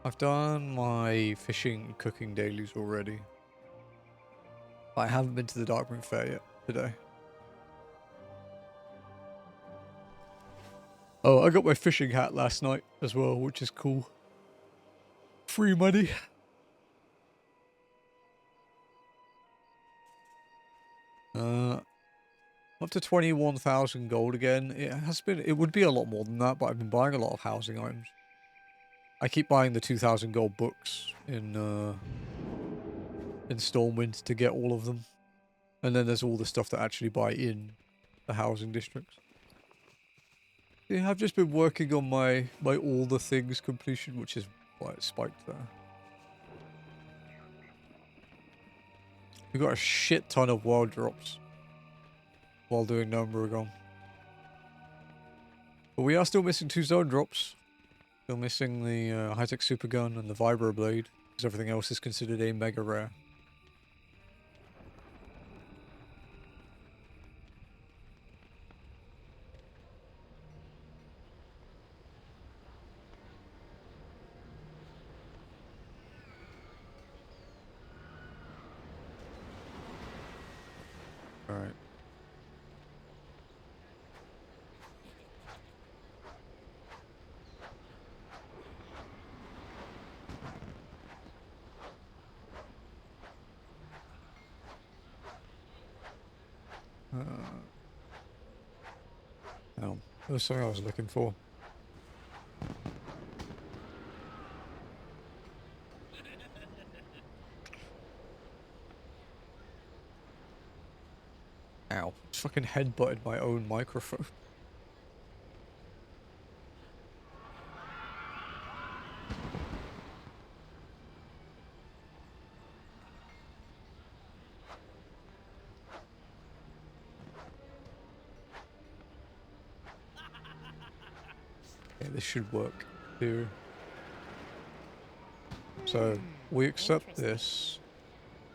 I've done my fishing and cooking dailies already. I haven't been to the Darkmoon Faire yet today. Oh, I got my fishing hat last night as well, which is cool. Free money. Up to 21,000 gold again. It would be a lot more than that, but I've been buying a lot of housing items. I keep buying the 2,000 gold books in installments to get all of them. And then there's all the stuff that I actually buy in the housing districts. Yeah, I've just been working on my all the things completion, which is why it spiked there. We got a shit ton of world drops while doing Dun Morogh. But we are still missing 2 zone drops. Still missing the high-tech supergun and the vibro blade, because everything else is considered a mega rare. Alright. Oh, that was something I was looking for. Ow. Just fucking headbutted my own microphone. Yeah, this should work too. So, we accept this.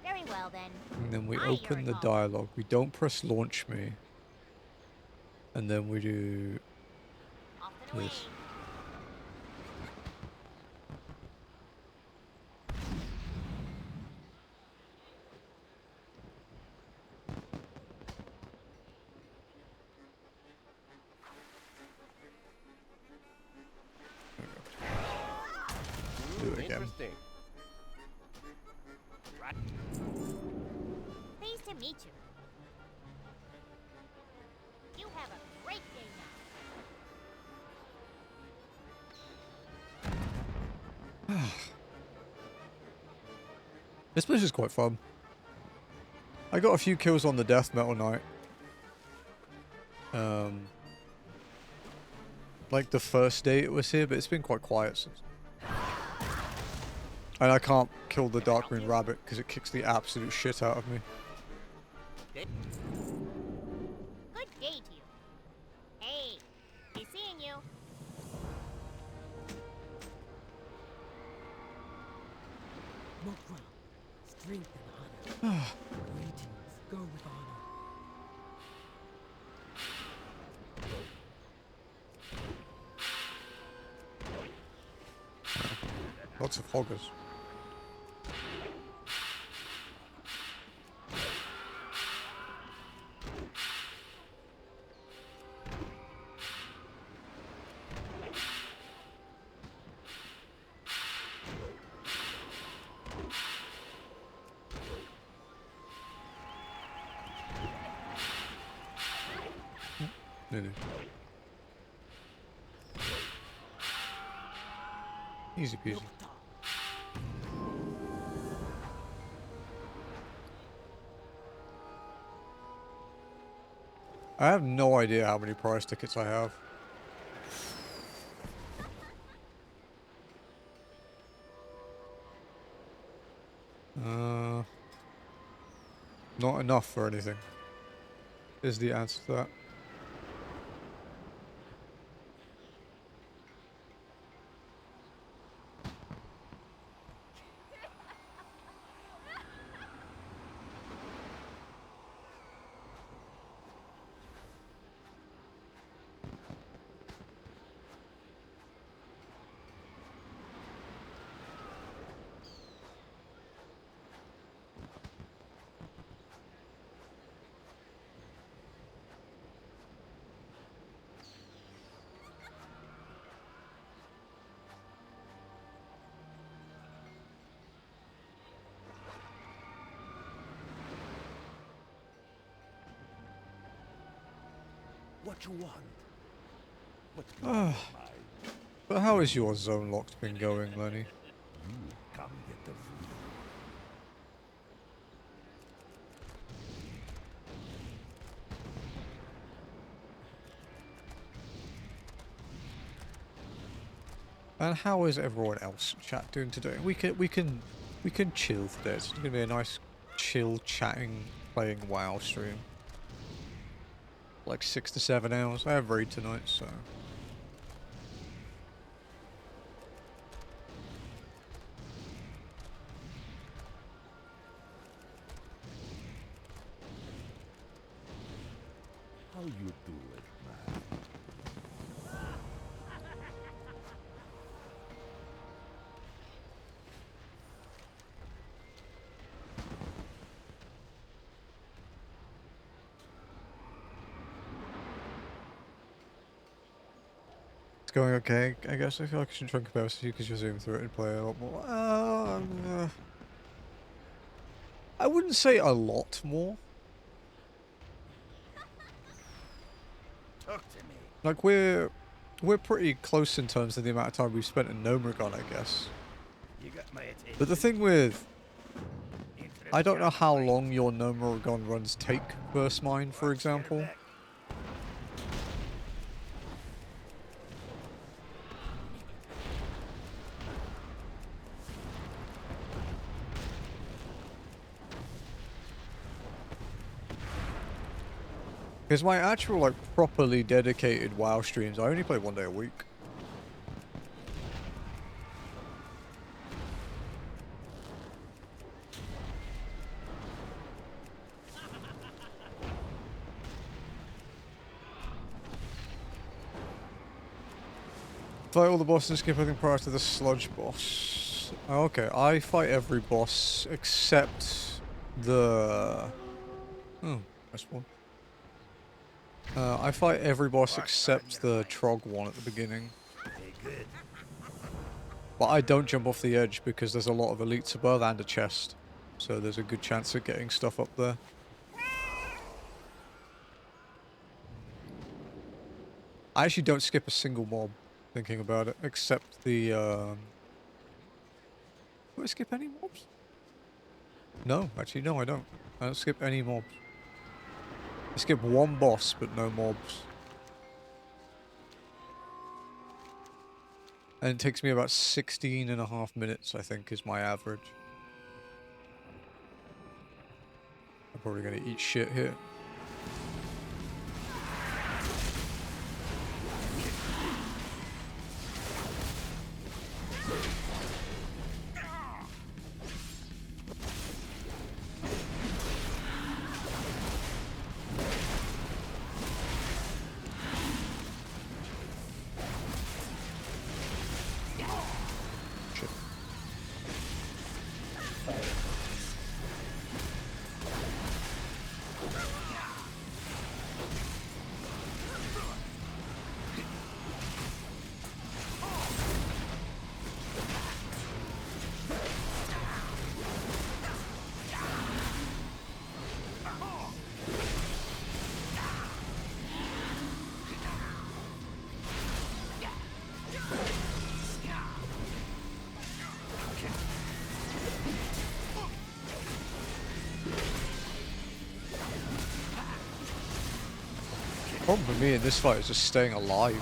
Very well then. And then we open the dialogue. We don't press launch me. And then we do this. Do it again. Pleased to meet you. You have a great day now. This place is quite fun. I got a few kills on the death metal knight. Like the first day it was here, but it's been quite quiet since. And I can't kill the Darkmoon rabbit because it kicks the absolute shit out of me. Good day to you. Hey, be seeing you. Wacraft, strength and honor. Greetings, go with honor. Lots of hoggers. Nearly. Easy peasy. I have no idea how many prize tickets I have. Not enough for anything, is the answer to that. What you want? What Ah. But how has your Zonelocked been going, Lenny? you come get the food. And how is everyone else in chat doing today? We can chill today. It's gonna be a nice chill chatting playing WoW stream. Like 6 to 7 hours. I have raid tonight, so How you do it, man? it's going okay. I guess I feel like I should try and compare with you because you're zooming through it and play a lot more. I wouldn't say a lot more. Talk to me. Like we're pretty close in terms of the amount of time we've spent in Gnomeregan, I guess. You got my attention. But the thing with I don't know how long your Gnomeregan runs take versus mine, for example. Because my actual, like, properly dedicated WoW streams, I only play 1 day a week. Fight all the bosses and skip everything prior to the sludge boss. Oh, okay, I fight every boss except the... Oh, that's one. I fight every boss except the Trog one at the beginning. But I don't jump off the edge because there's a lot of elites above and a chest. So there's a good chance of getting stuff up there. I actually don't skip a single mob, thinking about it, except the... Do I skip any mobs? No, actually no I don't. I don't skip any mobs. I skip one boss, but no mobs. And it takes me about 16.5 minutes, I think, is my average. I'm probably gonna eat shit here. The problem for me in this fight is just staying alive.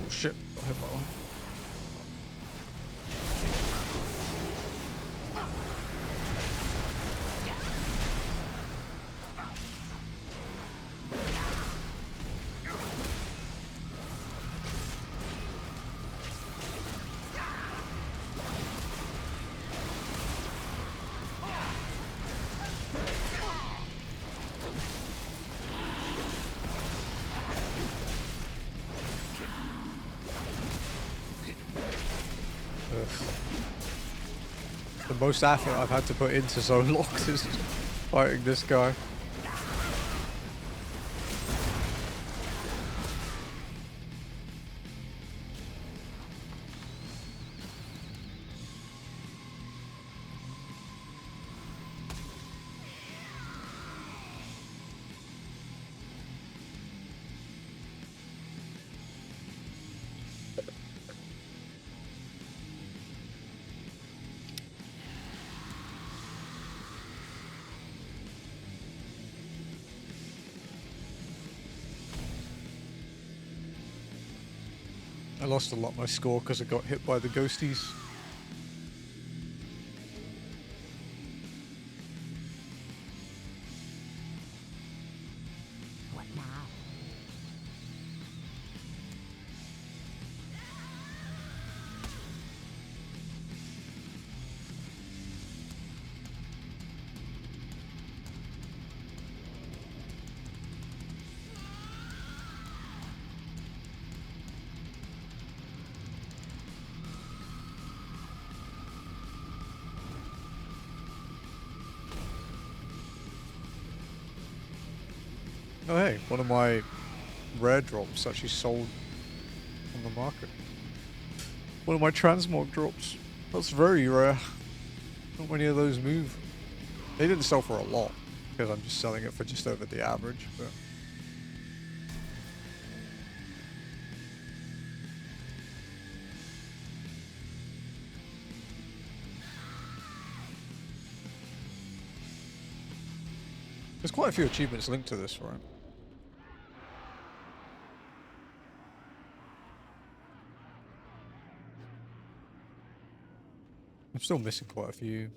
Shit, I hit that one. The most effort I've had to put into Zonelocked is fighting this guy. I lost a lot of my score because I got hit by the ghosties. What now? Oh hey, one of my rare drops actually sold on the market. One of my transmog drops. That's very rare. Not many of those move. They didn't sell for a lot, because I'm just selling it for just over the average, but... There's quite a few achievements linked to this, right? I'm still missing quite a few.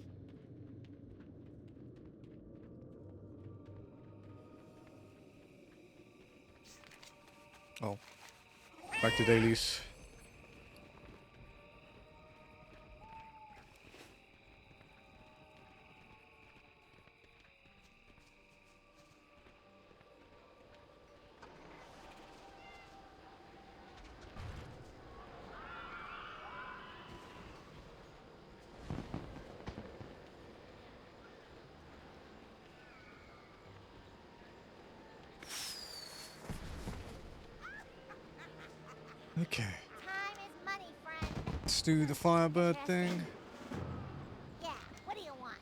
Oh. Back to dailies. Okay. Time is money, friend. Let's do the Firebird thing. Yeah, what do you want?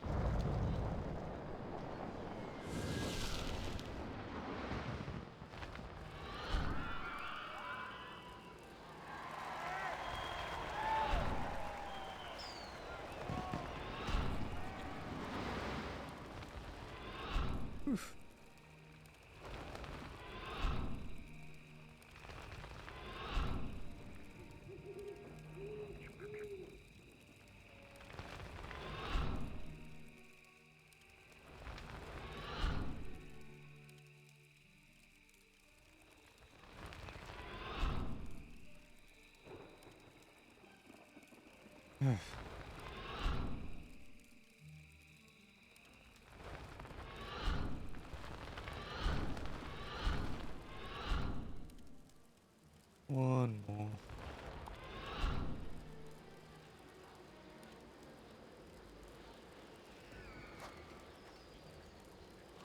Oof. One more.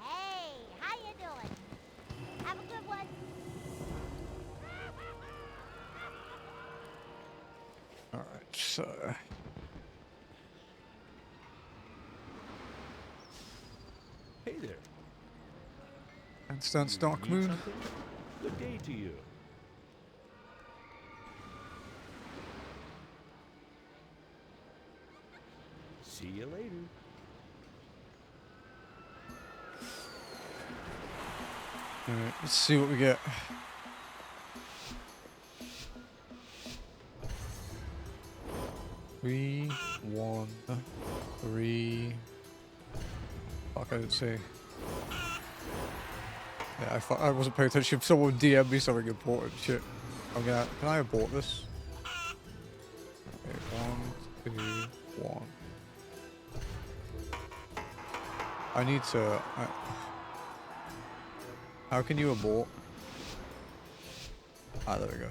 Hey, how you doing? Have a good one. Alright, so... Hey there. Instance You need Darkmoon. something? Good day to you. See you later. Alright, let's see what we get. Three, 1, 3. Fuck, I didn't see. Yeah, I wasn't paying attention. Someone DM me something important. Shit. I'm gonna. Can I abort this? Okay, 1, 2, 1. I need to. How can you abort? Ah, there we go.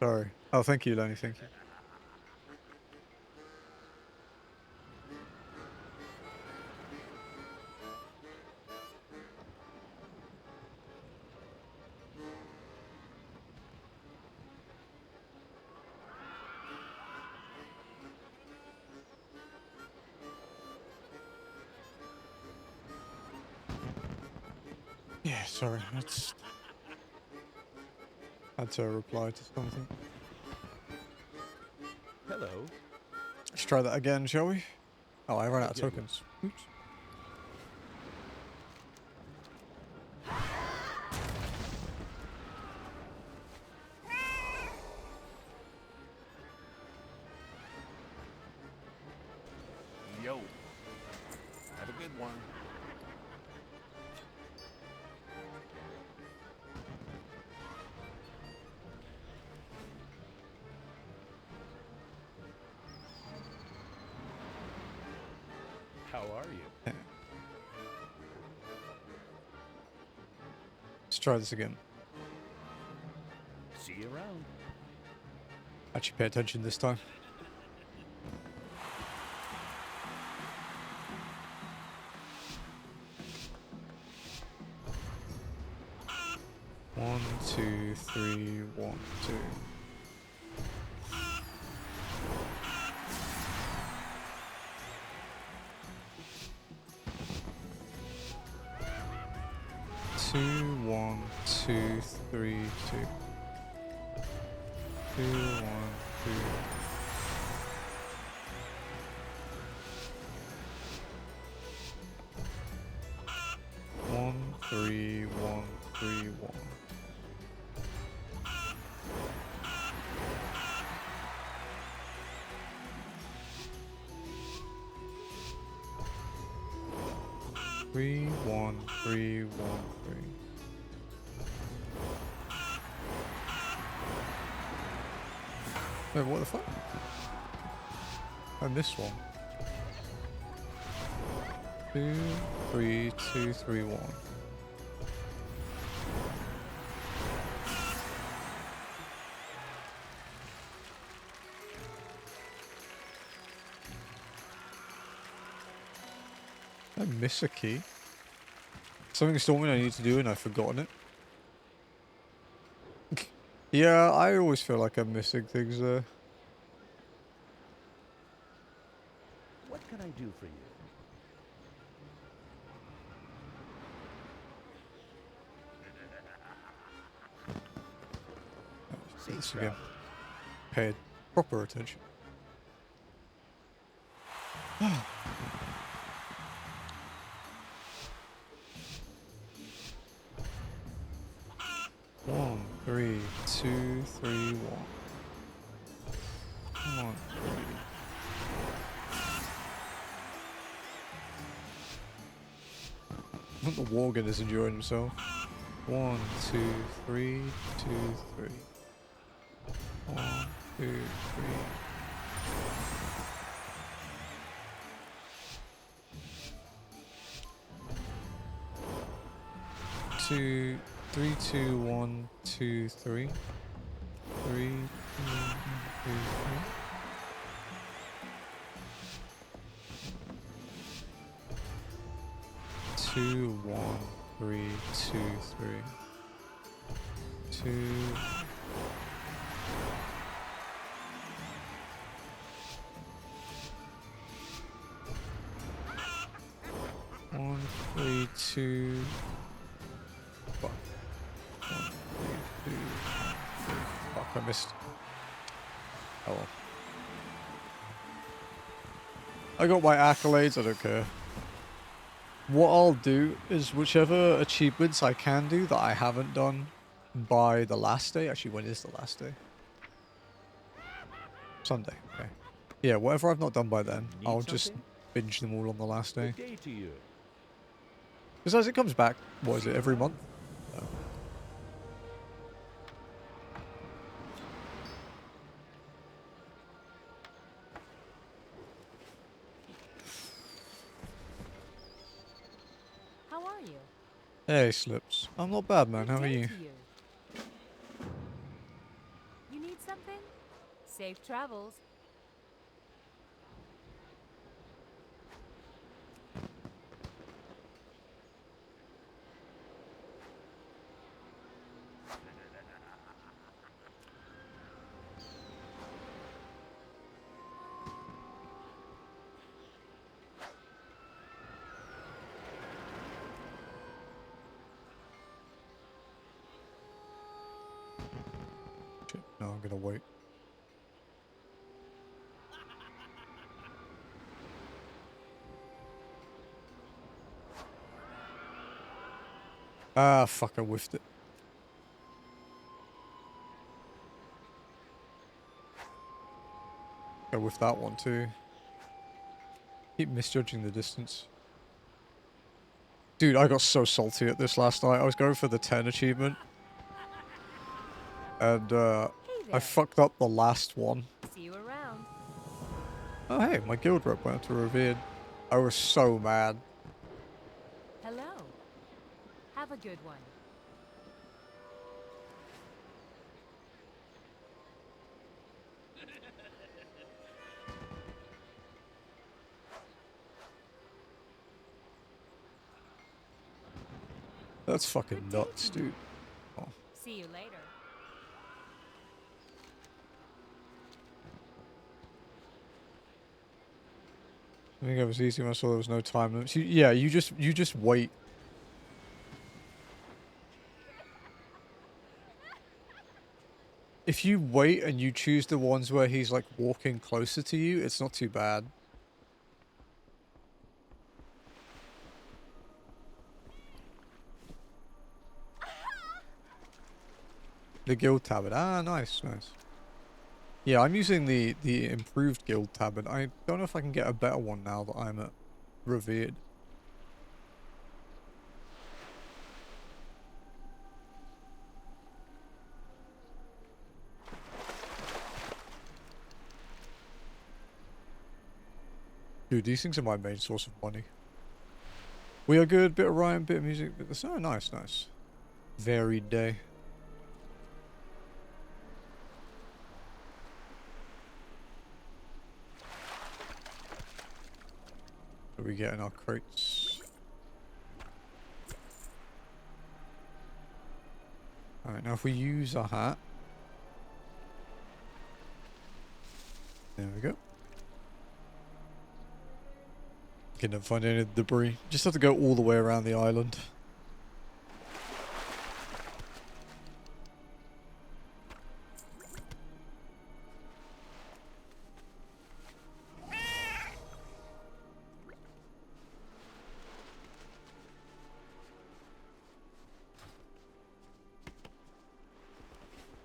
Sorry. Oh, thank you, Lenny. Thank you. Yeah, sorry. That's had to reply to something. Hello. Let's try that again, shall we? Oh, I ran A out of good one. tokens. Oops. Yo. Have a good one. How are you? Yeah. Let's try this again. See you around. Actually pay attention this time. One, two, three, 1, 2. Two, 1, 2, 3, 2. 2, 1, 2. 1, 3, 1, 3, 1. Three, 1, 3, 1, 3. Wait, what the fuck? I missed one. 2, 3, 2, 3, 1. I miss a key. Something's told me I need to do and I've forgotten it. Yeah, I always feel like I'm missing things there. What can I do for you? Do Safe this again. travel. Pay proper attention. One, 3, 2, 3, 1. Come on, 3. I think the Worgen is enjoying himself. 1, 2, 3, 2, 3. 1, 2, 3. 2, 3, 2, 1, 2, 3. 3, 2, 1, 2, 3. 2, 1, 3, 2, 3. 2. 1, 3, 2. Fuck. 1, 3, 2. 3. Fuck, I missed. Oh well. I got my accolades, I don't care. What I'll do is whichever achievements I can do that I haven't done by the last day. Actually, when is the last day? Sunday, okay. Yeah, whatever I've not done by then, Need I'll just something? binge them all on the last day. Good day to you. Because as it comes back, what is it, every month? Oh. How are you? Hey, Slips. I'm not bad, man. Good How are day you? to you. You need something? Safe travels. No, I'm gonna wait. Ah, fuck, I whiffed it. I whiffed that one too. Keep misjudging the distance. Dude, I got so salty at this last night. I was going for the 10 achievement. And, Hey I there. fucked up the last one. See you around. Oh, hey, my guild rep went to Revered. I was so mad. Hello. Have a good one. That's fucking Good day nuts, to you. dude. Oh. See you later. I think it was easy when I saw there was no time limit. Yeah, you just wait. If you wait and you choose the ones where he's like walking closer to you, it's not too bad. The guild tablet. Ah, nice, nice. Yeah, I'm using the improved guild tablet. I don't know if I can get a better one now that I'm at Revered. Dude, these things are my main source of money. We are good. Bit of rhyme, bit of music. Bit of this. Oh, nice, nice. Varied day. What are we getting our crates? Alright, now if we use a hat. There we go. Couldn't find any debris. Just have to go all the way around the island.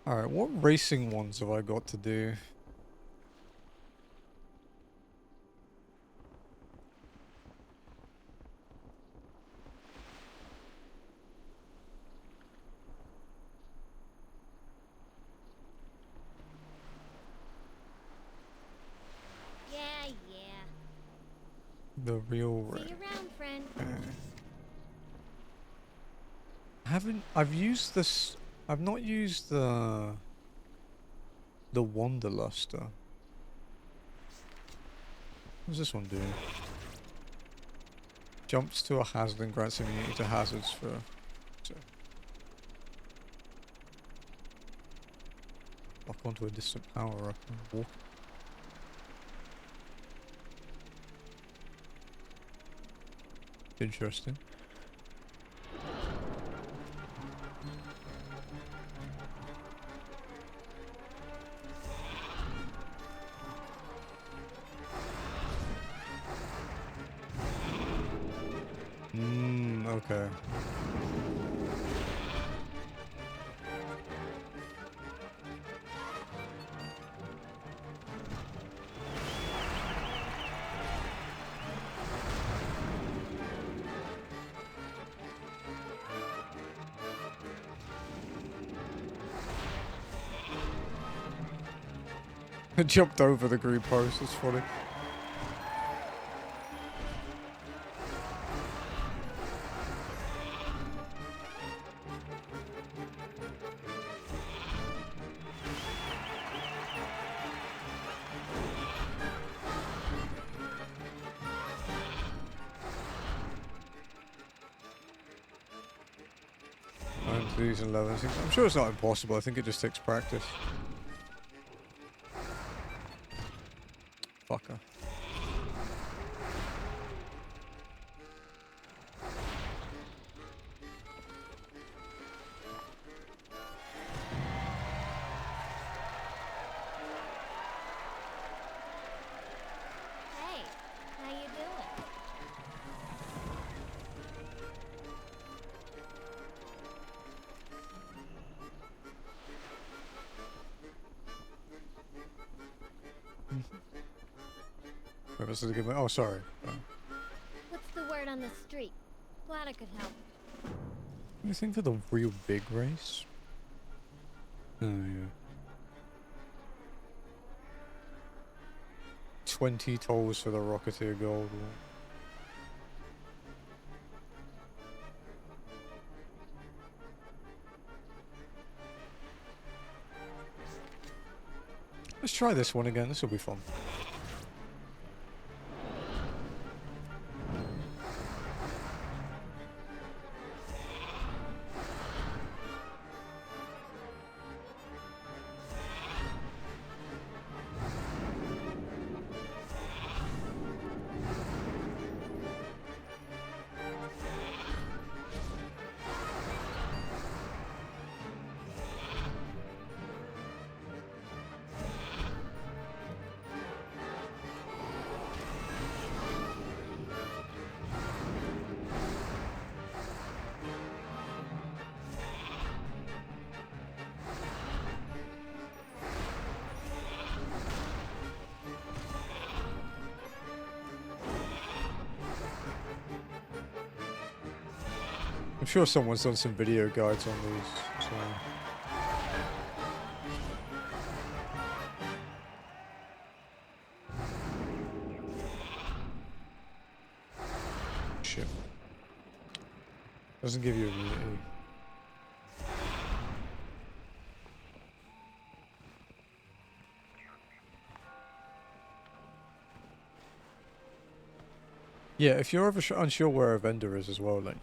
Alright, what racing ones have I got to do? Yeah, yeah. The real See race. you around, friend. I've used this, I've not used the Wanderluster. What's this one doing? Jumps to a hazard and grants immunity to hazards for... So. Lock onto a distant power up and walk. Interesting. Okay. I jumped over the green post, it's funny. These 11. I'm sure it's not impossible. I think it just takes practice. Fucker. Wait, what's the good one? Oh, sorry. Oh. What's the word on the street? Glad I could help. Anything for the real big race? Oh, yeah. 20 tolls for the Rocketeer Gold one. Let's try this one again. This will be fun. I'm sure someone's done some video guides on these, so... Shit. Doesn't give you immunity. Yeah, if you're ever unsure where a vendor is as well, like,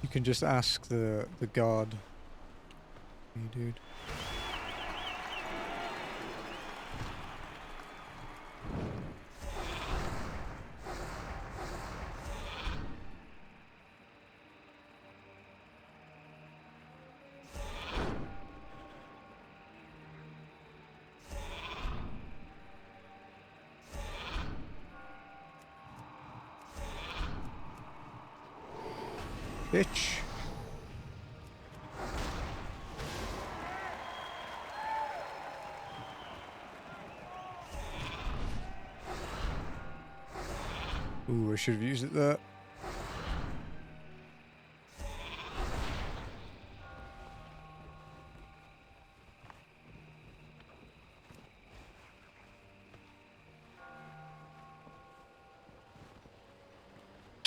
you can just ask the guard. Hey, dude. Bitch. Ooh, I should have used it there.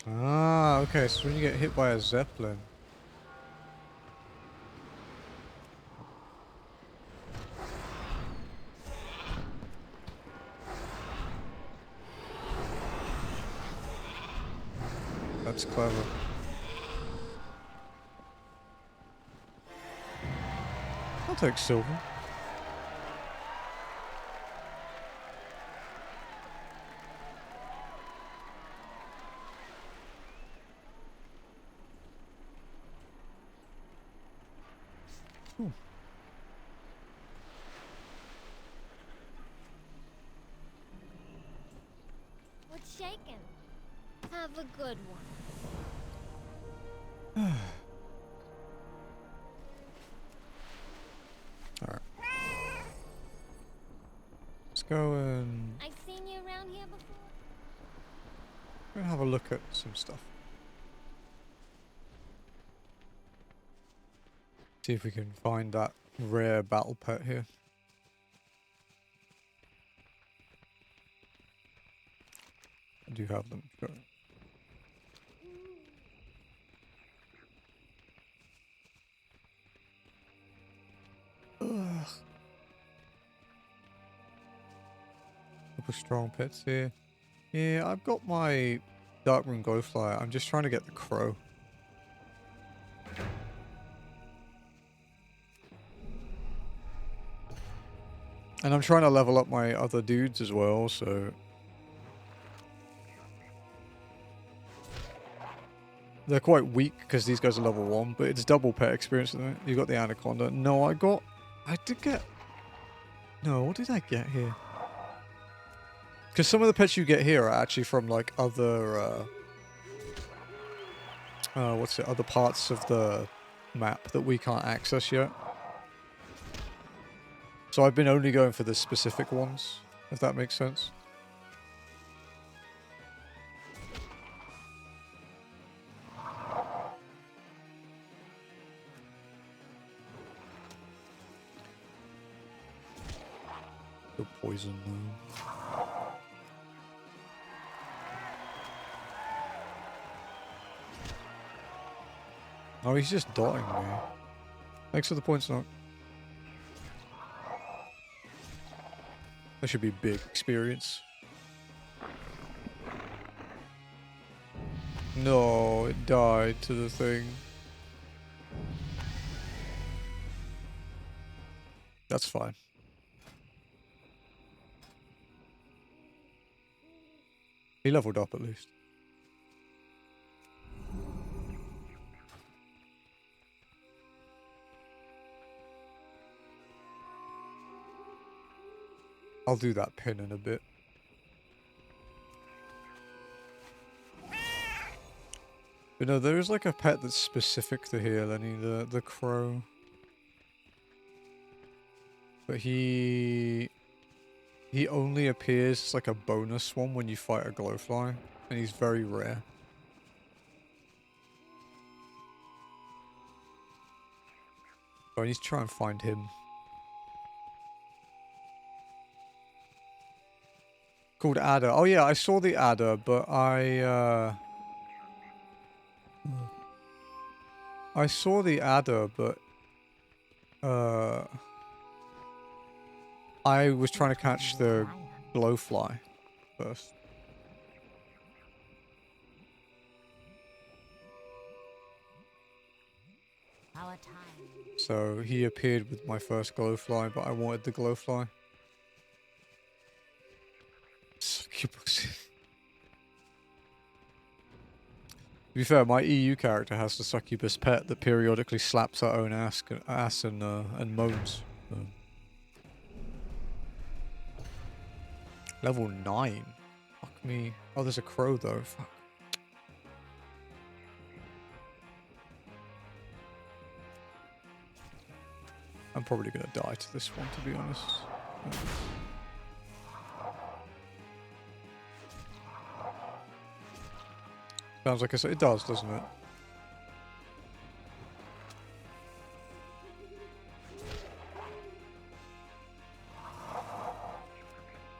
Ah, okay, so when you get hit by a Zeppelin. That's clever. I'll take silver. Ooh. What's shaking? Have a good one. Alright. Let's go and I've seen you around here before. have a look at some stuff. See if we can find that rare battle pet here. I do have them. Sure. Ugh. Couple strong pets here. Yeah, I've got my Darkmoon Glowfly. I'm just trying to get the crow. And I'm trying to level up my other dudes as well, so... They're quite weak because these guys are level 1, but it's double pet experience. You got the Anaconda. No, I did get... No, what did I get here? Because some of the pets you get here are actually from, like, other... other parts of the map that we can't access yet. So I've been only going for the specific ones. if that makes sense. The poison though. Oh, he's just dotting me. Thanks for the points, Nock. That should be big experience. No, it died to the thing. That's fine. He leveled up at least. I'll do that pin in a bit. But no, there is like a pet that's specific to here, Lenny, the crow. But he only appears as like a bonus one when you fight a glowfly, and he's very rare. So I need to try and find him. Called Adder. Oh yeah, I saw the Adder, but I saw the Adder, but I was trying to catch the glowfly first. Our time. So he appeared with my first glowfly, but I wanted the glowfly. Succubus. To be fair, my EU character has the succubus pet that periodically slaps her own ass and moans. Level 9? Fuck me. Oh, there's a crow though. Fuck. I'm probably gonna die to this one, to be honest. Sounds like it does, doesn't it?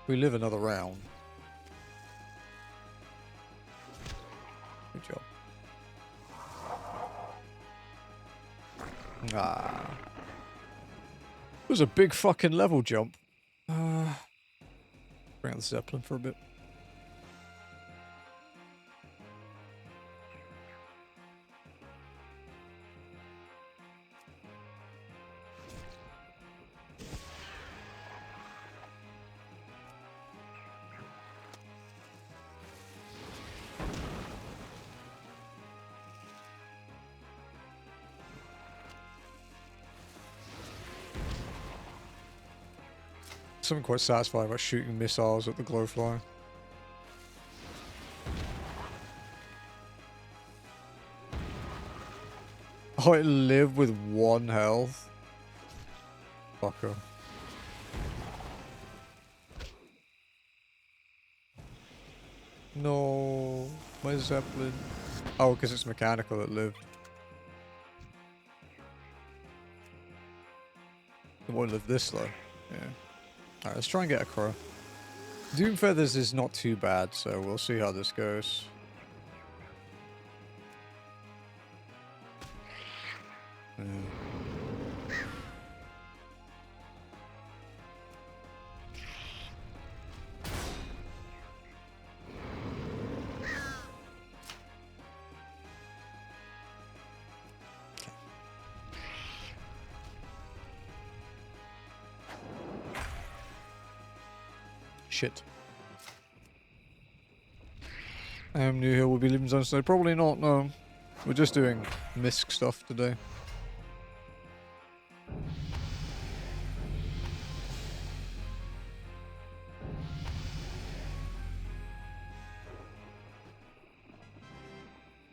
We live another round. Good job. Ah. It was a big fucking level jump. Bring out the Zeppelin for a bit. Something quite satisfying about shooting missiles at the glowfly. Oh, it lived with 1 health. Fucker. No, my Zeppelin. Oh, because it's mechanical that lived. It won't live this low. Yeah. Alright, let's try and get a crow. Doom Feathers is not too bad, so we'll see how this goes. Shit. I am new here. We'll be leaving zone today. Probably not, no. We're just doing misc stuff today.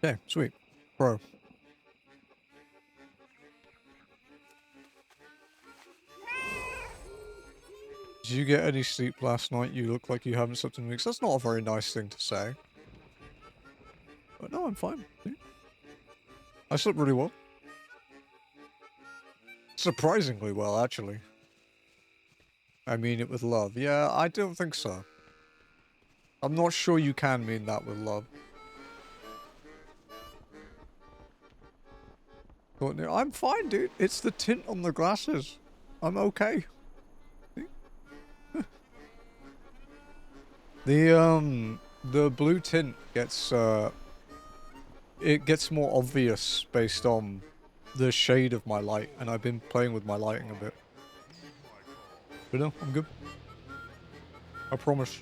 Okay, sweet. Bro. Did you get any sleep last night? You look like you haven't slept in weeks. That's not a very nice thing to say. But no, I'm fine. Yeah. I slept really well. Surprisingly well, actually. I mean it with love. Yeah, I don't think so. I'm not sure you can mean that with love. But I'm fine, dude. It's the tint on the glasses. I'm okay. The blue tint gets, it gets more obvious based on the shade of my light, and I've been playing with my lighting a bit. But no, I'm good. I promise.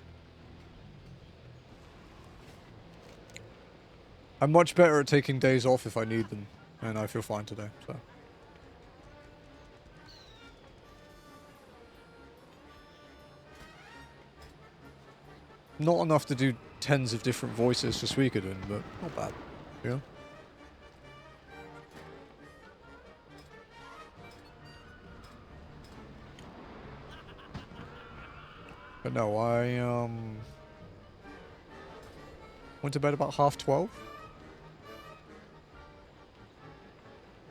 I'm much better at taking days off if I need them, and I feel fine today, so. Not enough to do tens of different voices for Suikoden, but not bad. Yeah. But no, I went to bed about 12:30.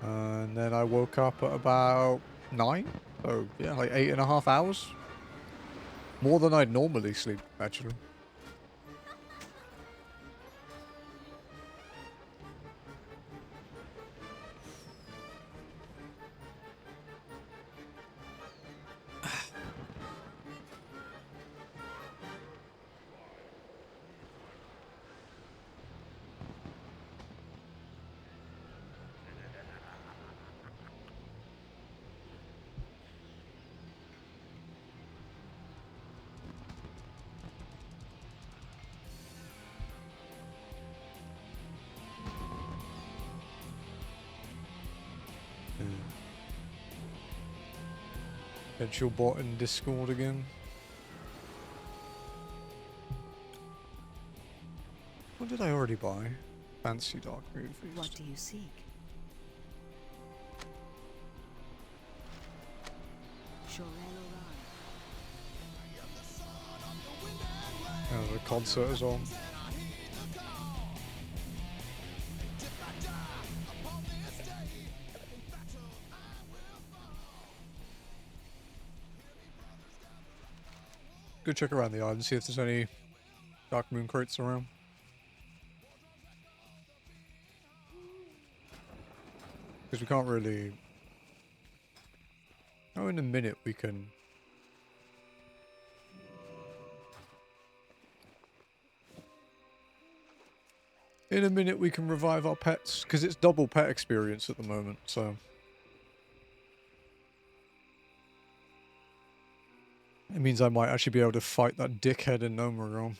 And then I woke up at about 9. So yeah, like 8.5 hours. More than I'd normally sleep, actually. Get your bot in Discord again. What did I already buy? Fancy Darkmoon Faire. What do you seek? Oh, the concert is on. Go check around the island, see if there's any Darkmoon crates around. Because we can't really... Oh, in a minute we can... In a minute we can revive our pets, because it's double pet experience at the moment, so... It means I might actually be able to fight that dickhead in Gnomeregan.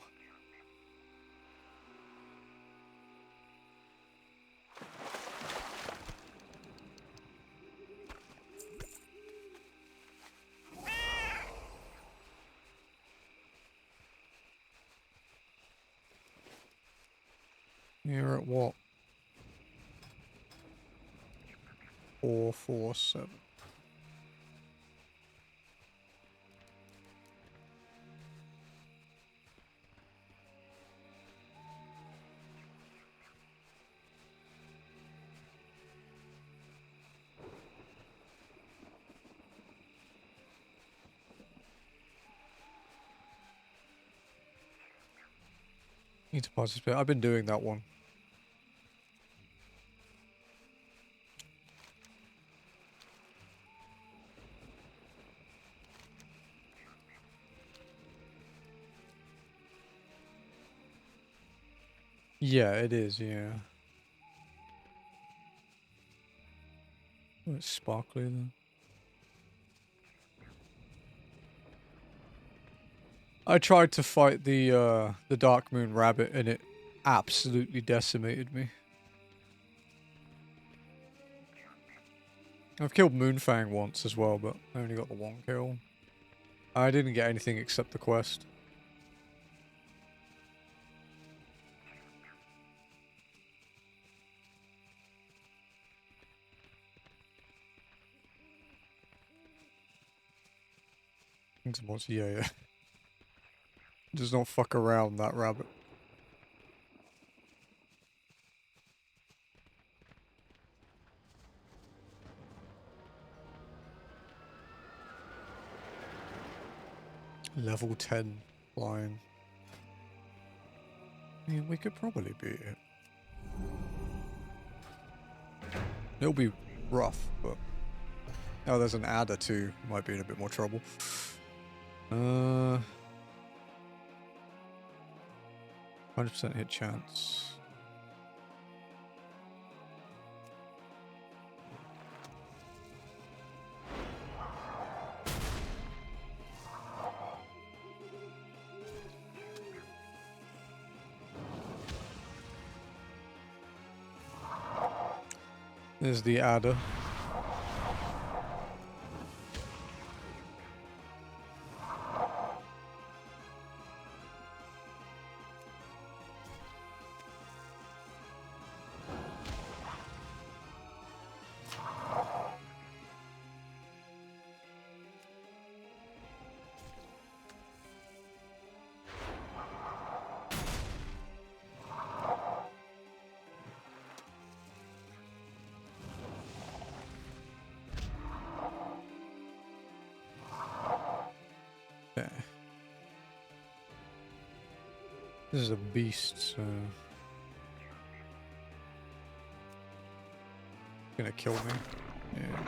You're at what? 447. Need to participate. I've been doing that one. Yeah, it is, yeah. Oh, it's sparkly then. I tried to fight the Darkmoon rabbit and it absolutely decimated me. I've killed Moonfang once as well, but I only got the one kill. I didn't get anything except the quest. Things wants, yeah. Just don't fuck around, that rabbit. Level 10 flying. I mean, we could probably beat it. It'll be rough, but... Oh, there's an adder too. Might be in a bit more trouble. 100% hit chance. There's the adder. Okay. This is a beast, so... Gonna kill me. Yeah.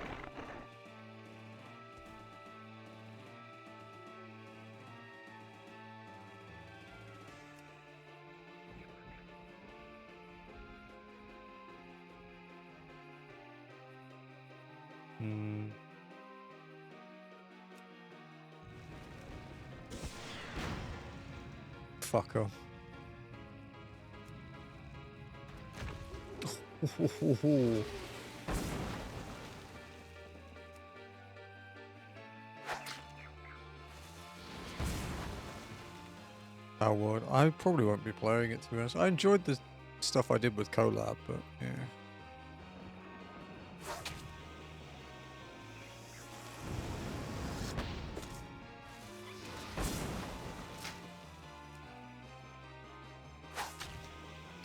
Fucker. I would. I probably won't be playing it, to be honest. I enjoyed the stuff I did with Collab, but yeah.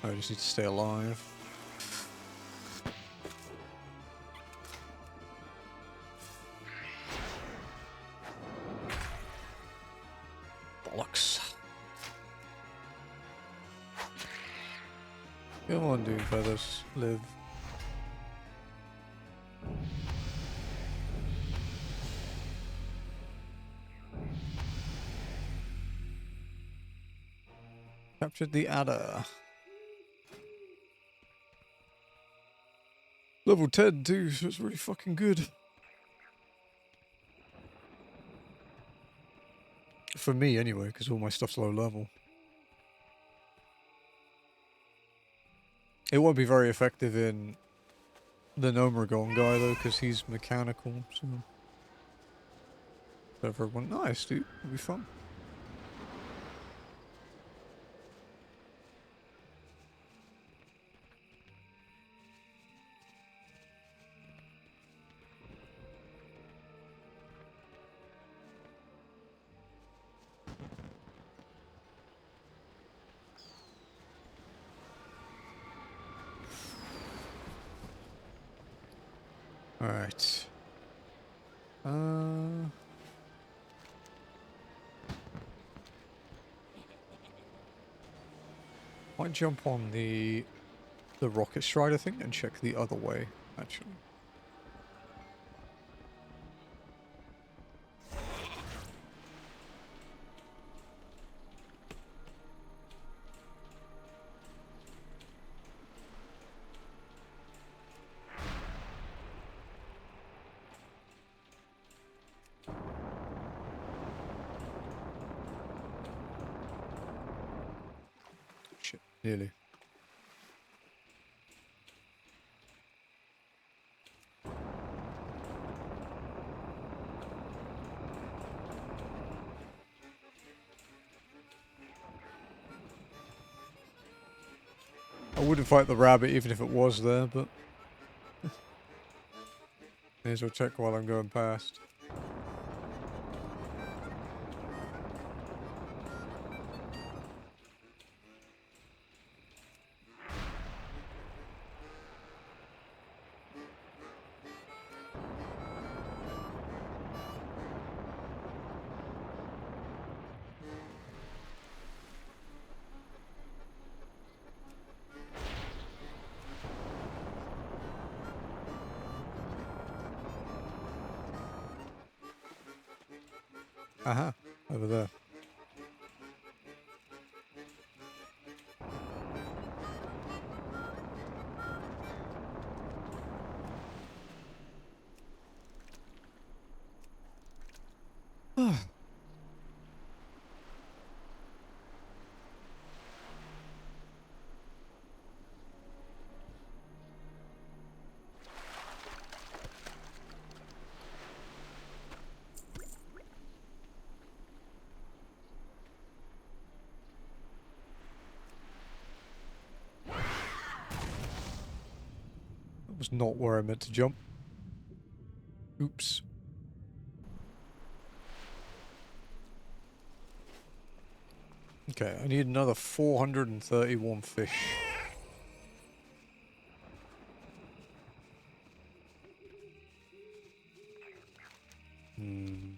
I just need to stay alive. Bollocks. Come on, dude, feathers. Live. Captured the adder. Level 10 too, so it's really fucking good. For me anyway, because all my stuff's low level. It won't be very effective in the Gnomeregan guy though, because he's mechanical, so... Everyone, nice dude, it'll be fun. Alright. Might jump on the rocket strider thing and check the other way, actually. Shit, nearly. I wouldn't fight the rabbit even if it was there, but... May as well check while I'm going past. Aha, over there. That was not where I meant to jump. Oops. Okay, I need another 431 fish. Hmm.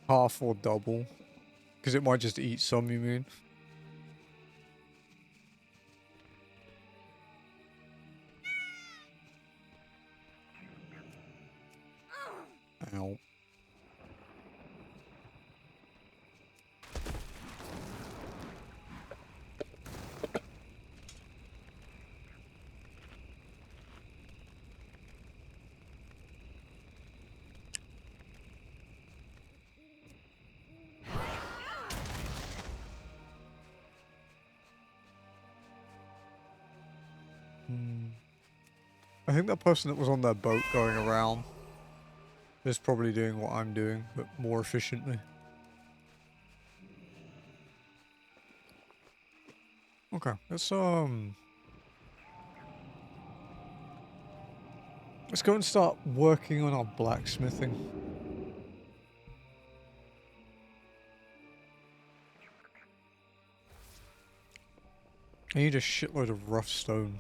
Half or double? Because it might just eat some, you mean? Ow. I think that person that was on that boat going around is probably doing what I'm doing, but more efficiently. Okay, let's go and start working on our blacksmithing. I need a shitload of rough stone.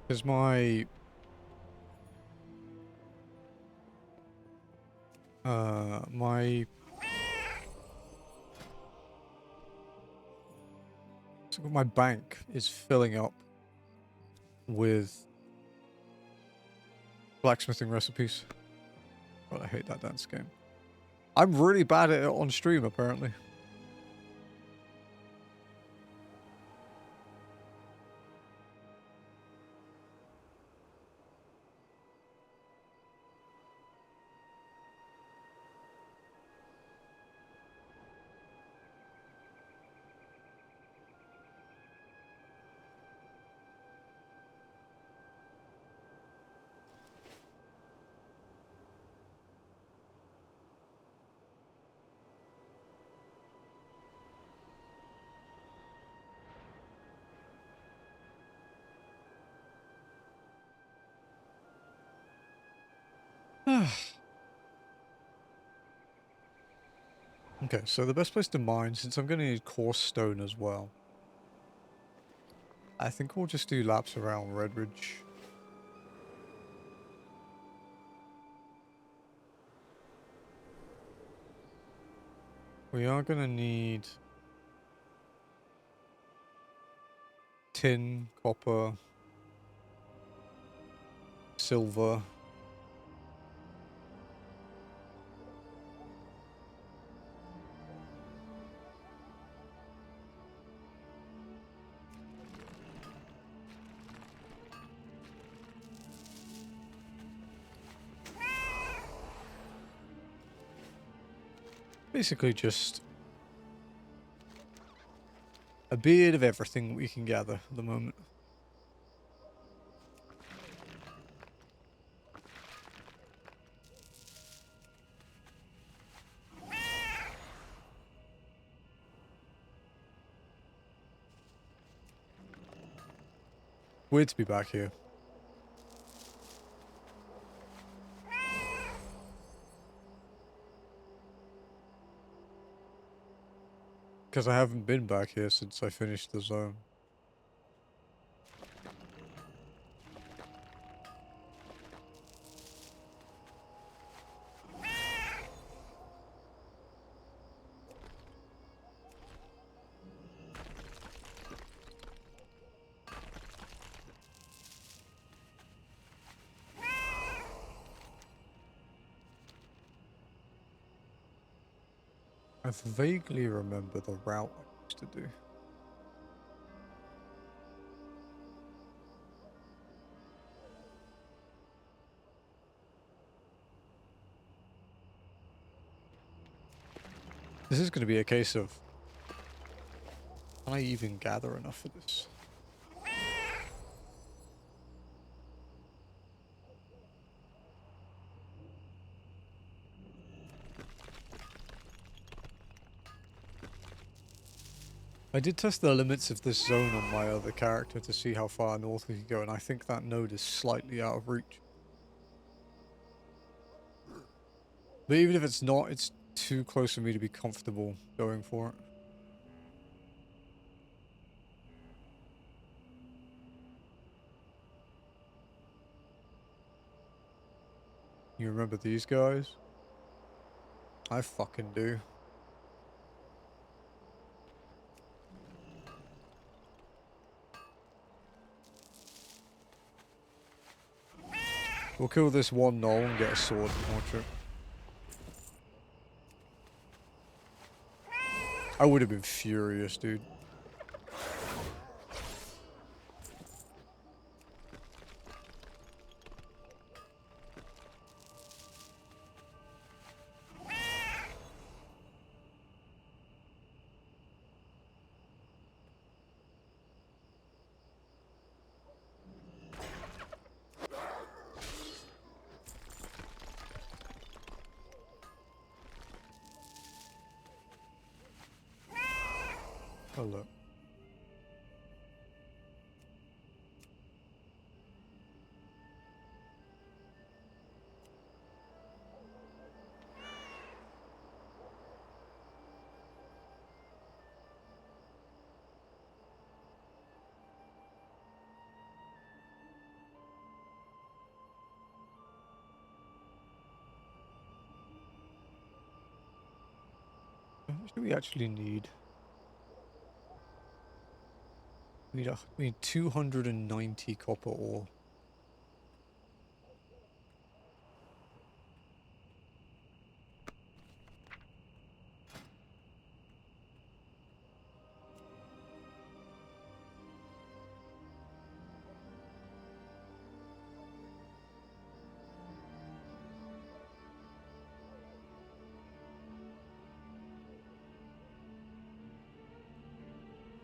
Because my my bank is filling up with blacksmithing recipes. God, I hate that dance game. I'm really bad at it on stream, apparently. Okay, so the best place to mine, since I'm going to need coarse stone as well, I think we'll just do laps around Redridge. We are going to need tin, copper, silver. Basically just a bit of everything we can gather at the moment. Weird to be back here. Because I haven't been back here since I finished the zone. I vaguely remember the route I used to do. This is going to be a case of, can I even gather enough for this? I did test the limits of this zone on my other character to see how far north we could go, and I think that node is slightly out of reach. But even if it's not, it's too close for me to be comfortable going for it. You remember these guys? I fucking do. We'll kill this one gnoll and get a sword. Watch it. I would have been furious, dude. Oh, look. How much do we actually need? We need 290 copper ore.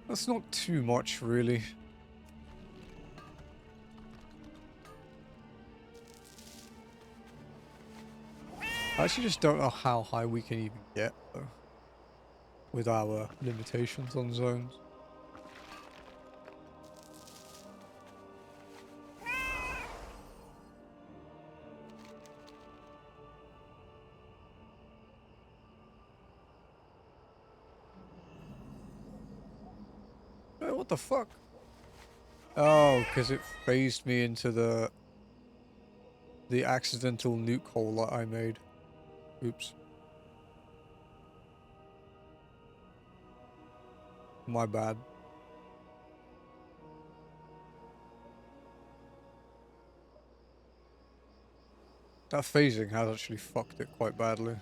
That's not too much, really. I actually just don't know how high we can even get, though, with our limitations on zones. What the fuck? Oh, because it phased me into the accidental nuke hole that I made. Oops. My bad. That phasing has actually fucked it quite badly.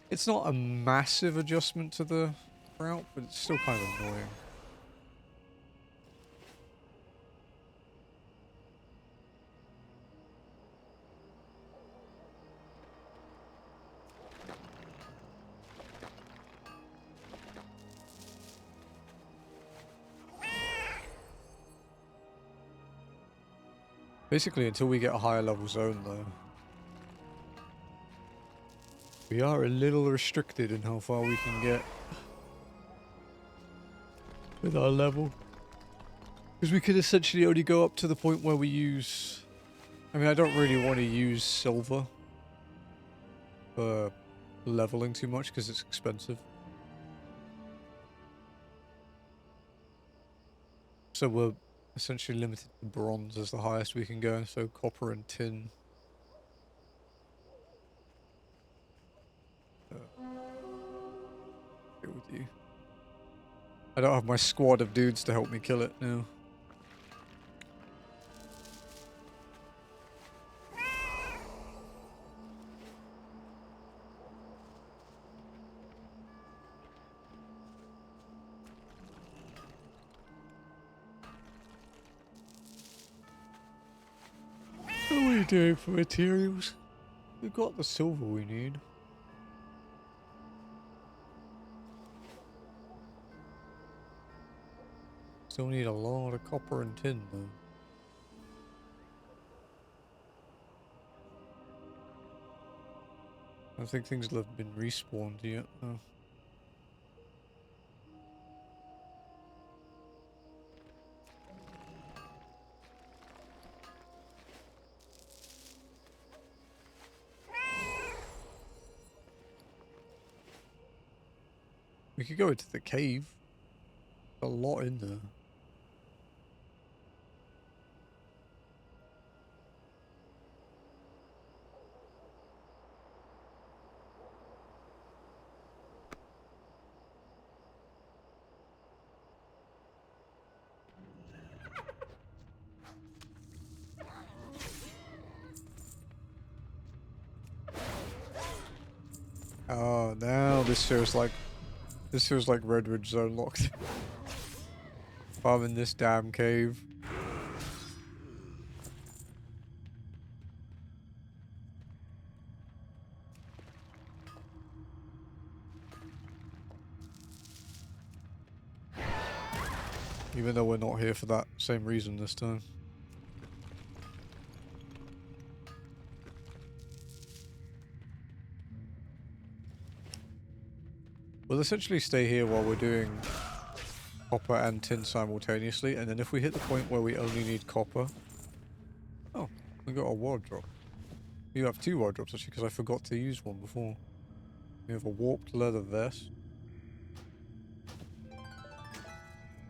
It's not a massive adjustment to the route, but it's still kind of annoying. Basically, until we get a higher level zone, though, we are a little restricted in how far we can get with our level. Because we could essentially only go up to the point where we use... I mean, I don't really want to use silver for leveling too much because it's expensive. So we're essentially limited to bronze as the highest we can go, so copper and tin. Go with you. I don't have my squad of dudes to help me kill it now. we doing for materials? We've got the silver we need. Still need a lot of copper and tin though. I think things have been respawned yet though. We could go into the cave. A lot in there. Oh, now this feels like Redwood Zonelocked. I'm in this damn cave. Even though we're not here for that same reason this time. We'll essentially stay here while we're doing copper and tin simultaneously, and then if we hit the point where we only need copper... Oh, we got a ward drop. You have 2 ward drops actually, because I forgot to use one before. We have a warped leather vest.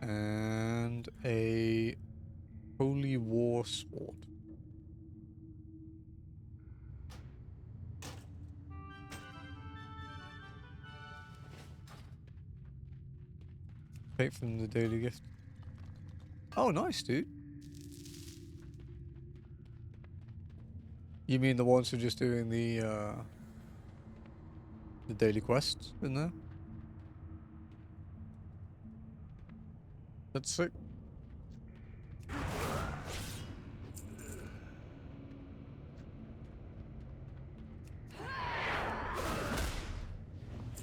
And a holy war sword. Take from the daily gift. Oh, nice, dude. You mean the ones who are just doing the daily quests in there? That's sick.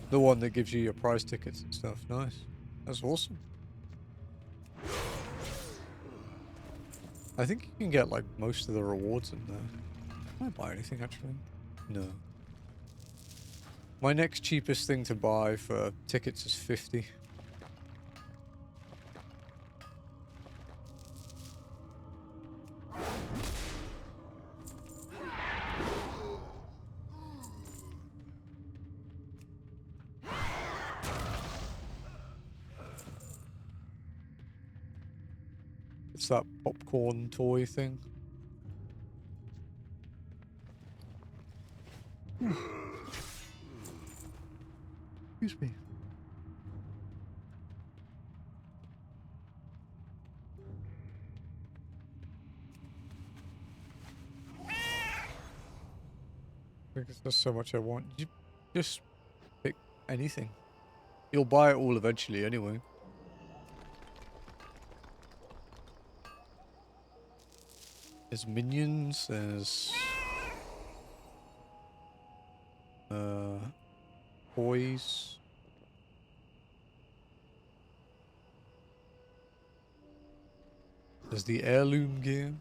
The one that gives you your prize tickets and stuff. Nice. That's awesome. I think you can get like most of the rewards in there. Can I buy anything actually? No. My next cheapest thing to buy for tickets is 50. It's that popcorn toy thing. Excuse me. Because there's so much I want. You just pick anything. You'll buy it all eventually anyway. There's minions, there's toys. There's the heirloom gear.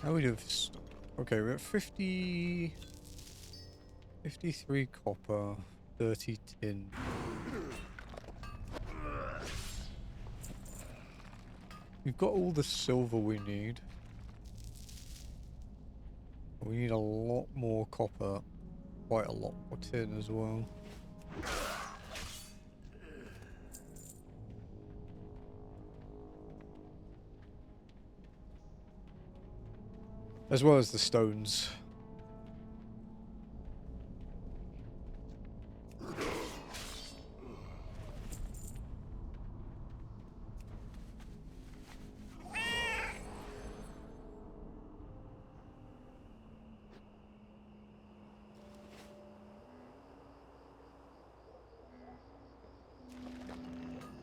How we do? Okay, we're at 50, 53 copper, 30 tin. We've got all the silver we need. We need a lot more copper, quite a lot more tin as well. As well as the stones.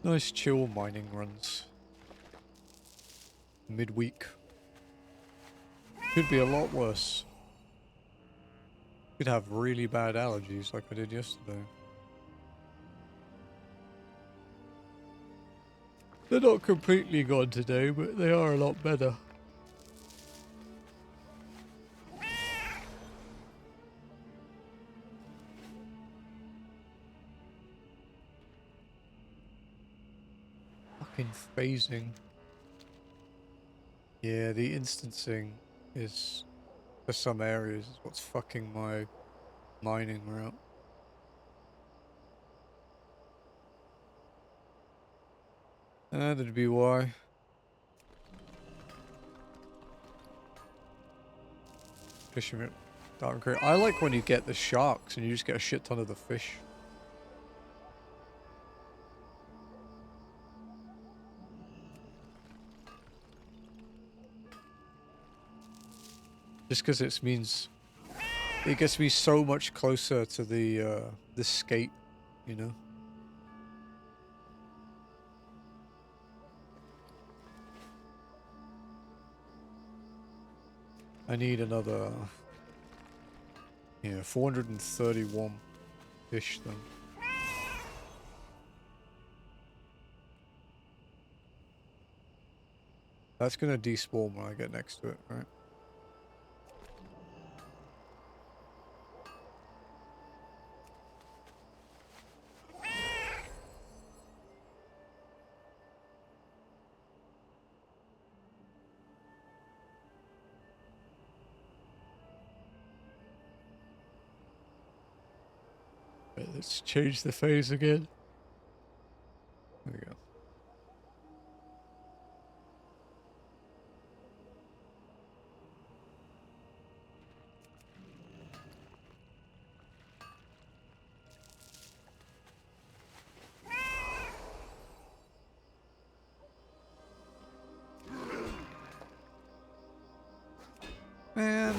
Nice chill mining runs. Midweek. Could be a lot worse. Could have really bad allergies like I did yesterday. They're not completely gone today, but they are a lot better. Fucking phasing. Yeah, the instancing is, for some areas, is what's fucking my mining route. That'd be why. Fishing it. Darkmoon. I like when you get the sharks and you just get a shit ton of the fish. Just because it means it gets me so much closer to the skate, you know. I need another, 431 fish then. That's gonna despawn when I get next to it, right? Right, let's change the phase again. There we go. Man,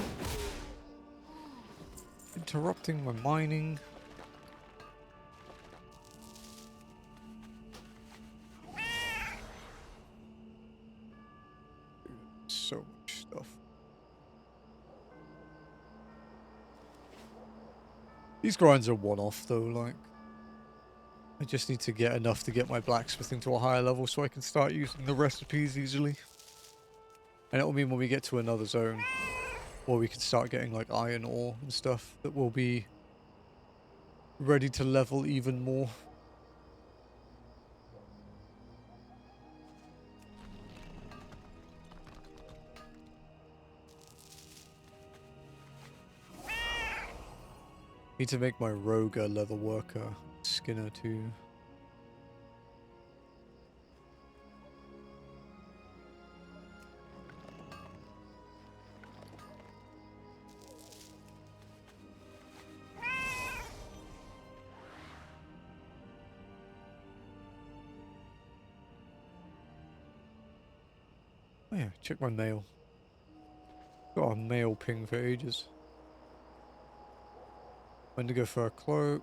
interrupting my mining. So much stuff. These grinds are one-off though, like. I just need to get enough to get my blacksmithing to a higher level so I can start using the recipes easily. And it'll mean when we get to another zone, where we can start getting like iron ore and stuff, that will be ready to level even more. Need to make my rogue a leather worker skinner too. Oh yeah, check my mail. Got a mail ping for ages. Wendigo fur cloak,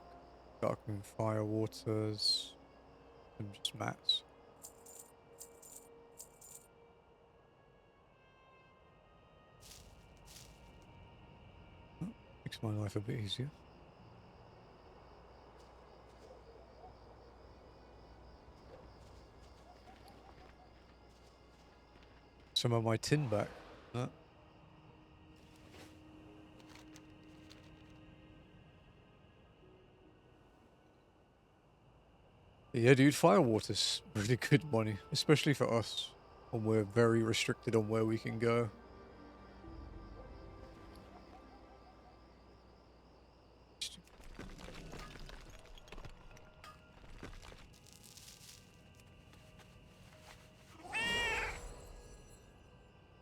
Darkmoon Faire waters, and just mats. Oh, makes my life a bit easier. Some of my tin back. Yeah, dude, firewater's really good money, especially for us, when we're very restricted on where we can go.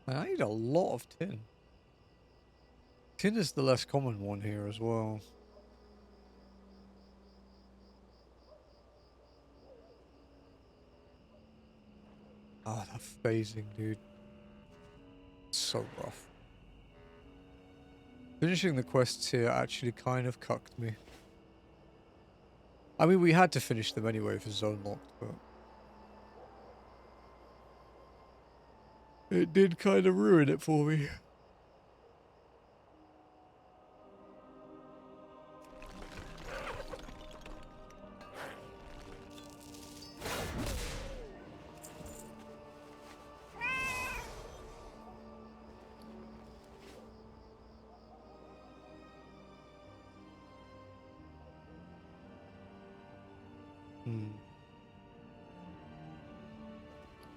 I need a lot of tin. Tin is the less common one here as well. Ah, that phasing, dude. So rough. Finishing the quests here actually kind of cucked me. I mean, we had to finish them anyway for Zonelocked, but it did kind of ruin it for me.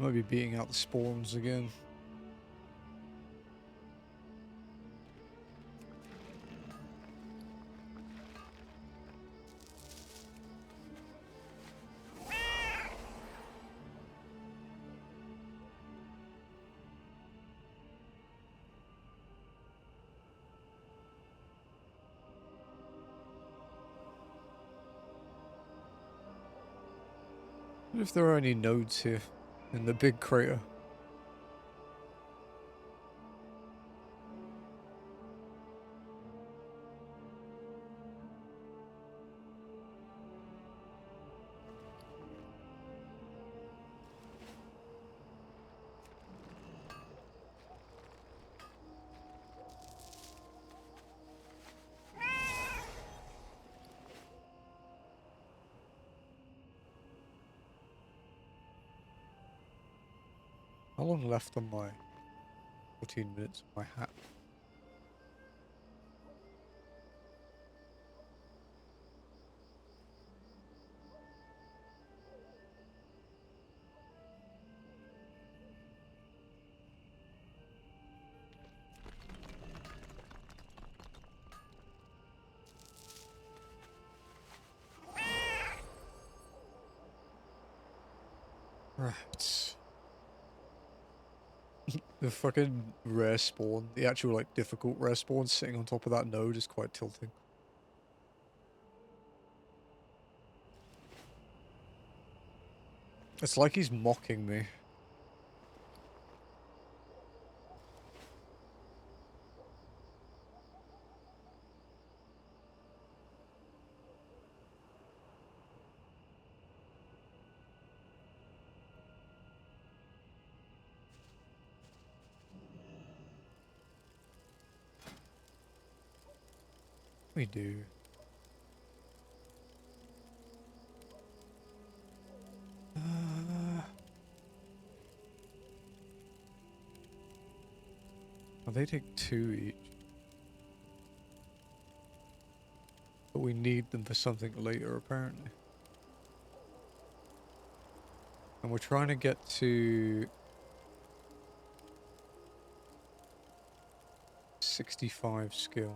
Might be beating out the spawns again. What if there are any nodes here in the big crater? How long left on my 14 minutes on my hat? Right. The fucking rare spawn, the actual like difficult rare spawn sitting on top of that node is quite tilting. It's like he's mocking me. We do. Well, they take 2 each. But we need them for something later, apparently. And we're trying to get to 65 skill.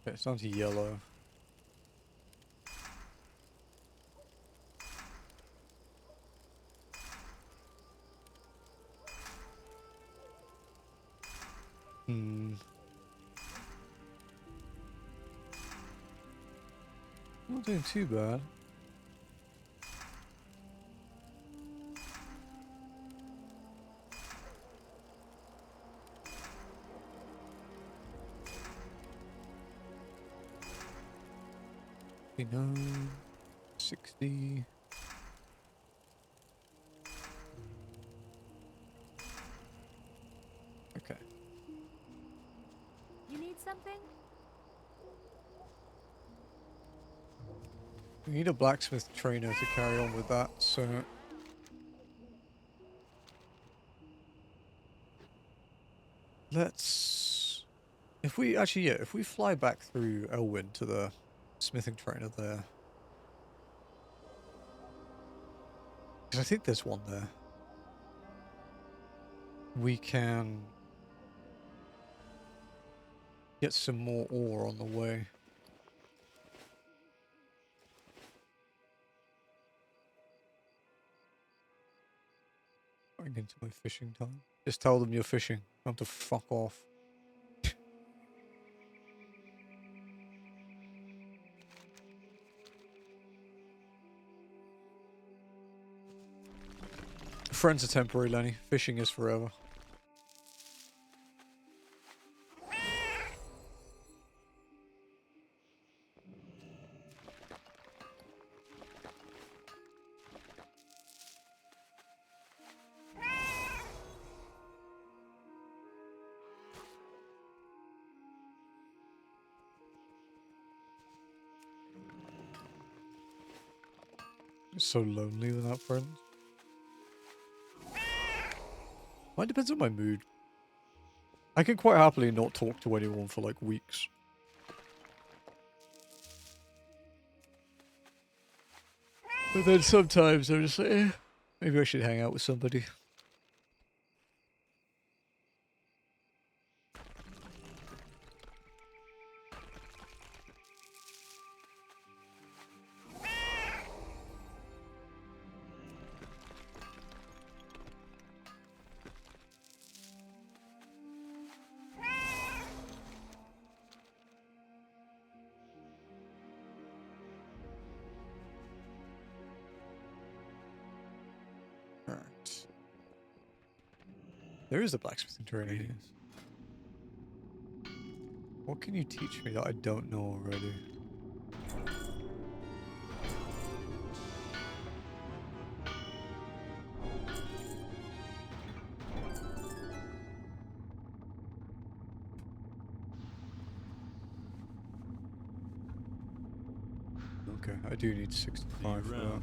Okay, it's down to yellow. Not doing too bad. No, 60. Want something? We need a blacksmith trainer to carry on with that, so... Let's... If we... Actually, yeah, if we fly back through Elwyn to the smithing trainer there... Because I think there's one there. We can... get some more ore on the way. Going into my fishing time. Just tell them you're fishing. Not to fuck off. Friends are temporary, Lenny. Fishing is forever. It's so lonely without friends. Mine depends on my mood. I can quite happily not talk to anyone for like weeks. But then sometimes I'm just like, eh, maybe I should hang out with somebody. Alright. There is a blacksmithing trainer here. What can you teach me that I don't know already? Okay, I do need 65 for that.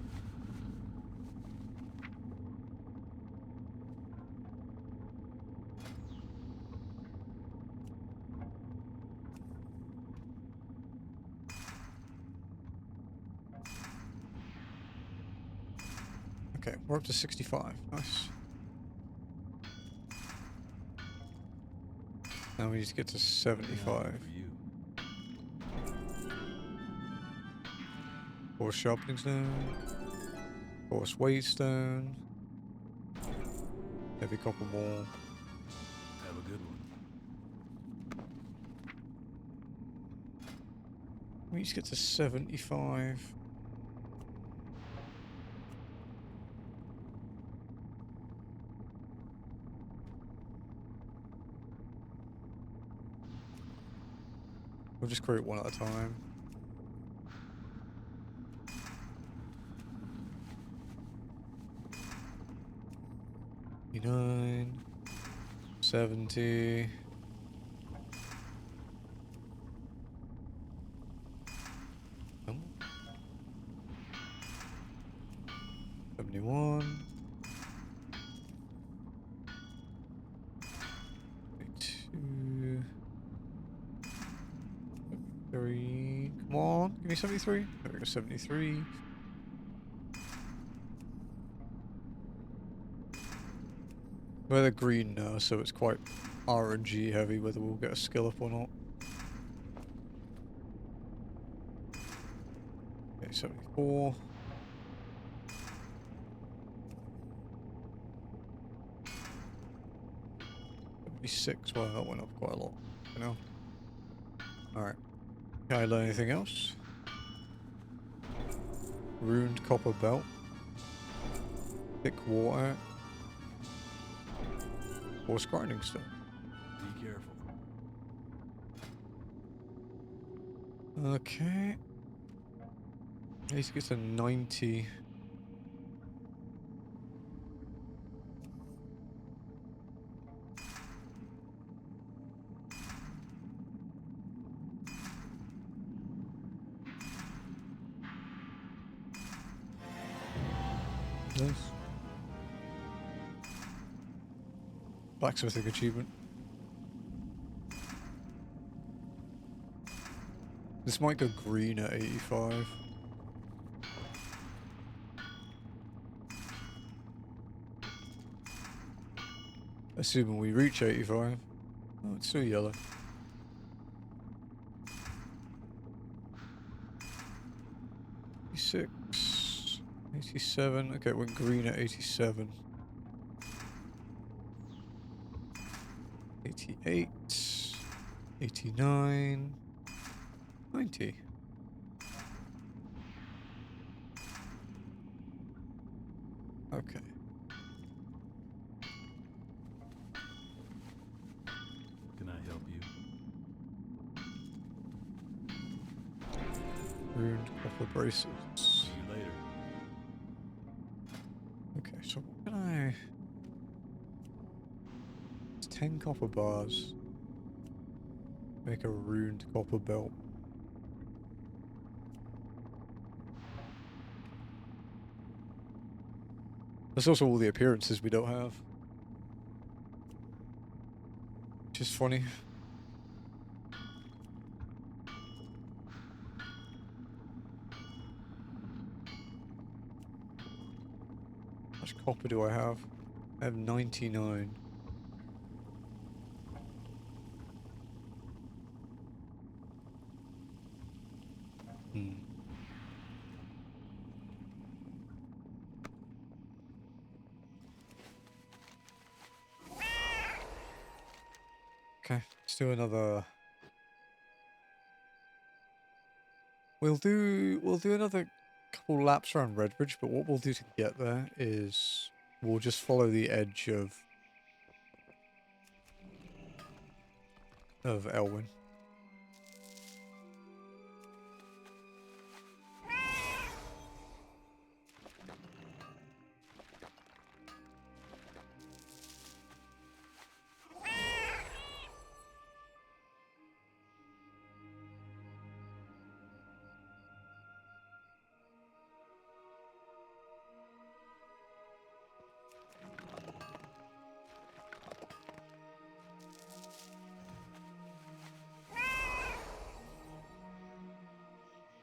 Okay, we're up to 65. Nice. Now we need to get to 75. Force sharpening stone. Force weight stone. Heavy copper ball. Have a good one. We need to get to 75. We'll just create one at a time. 59, 70. Come on. 71. 72. 73. Come on, give me 73. There we go, 73. We're the green now, so it's quite RNG heavy whether we'll get a skill up or not. Okay, 74. 76. Well, that went up quite a lot, you know. Alright. Can I learn anything else? Ruined copper belt. Thick water. Horse grinding stone. Be careful. Okay. At least get to 90. Nice. Blacksmithing achievement. This might go green at 85. Assuming we reach 85. Oh, it's still yellow. Six, 87. Okay, it went green at 87. 88, 89, 90. Okay. Can I help you? Ruined copper braces. See you later. Okay, so what can I... It's 10 copper bars. Make a ruined copper belt. There's also all the appearances we don't have. Which is funny. How much copper do I have? I have 99. Hmm. Okay, let's do another. We'll do another couple laps around Redbridge, but what we'll do to get there is we'll just follow the edge of Elwyn.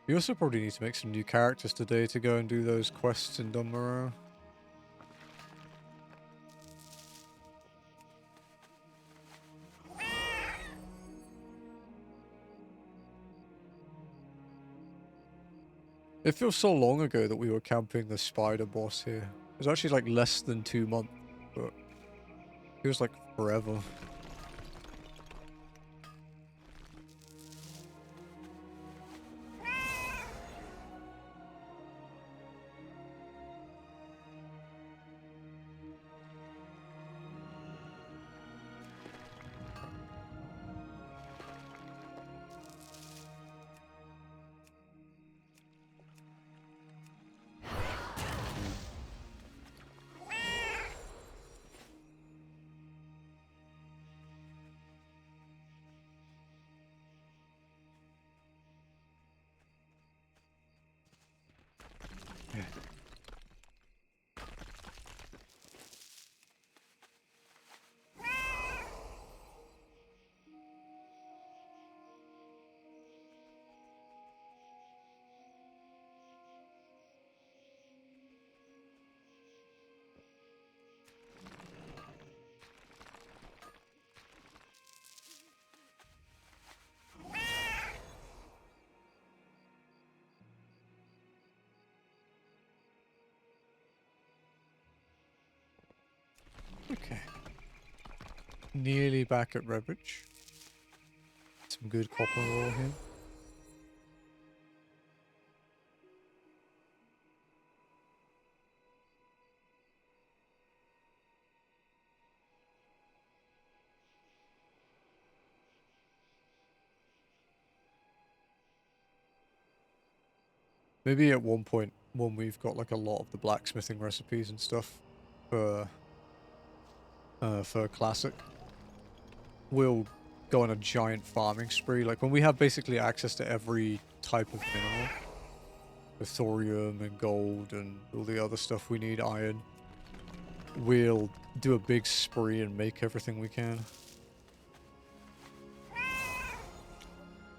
We also probably need to make some new characters today to go and do those quests in Dun Morogh. It feels so long ago that we were camping the spider boss here. It was actually like less than 2 months, but it feels like forever. Okay. Nearly back at Redbridge. Some good copper ore here. Maybe at one point when we've got like a lot of the blacksmithing recipes and stuff for classic, we'll go on a giant farming spree. Like when we have basically access to every type of mineral, with thorium and gold and all the other stuff we need, iron, we'll do a big spree and make everything we can.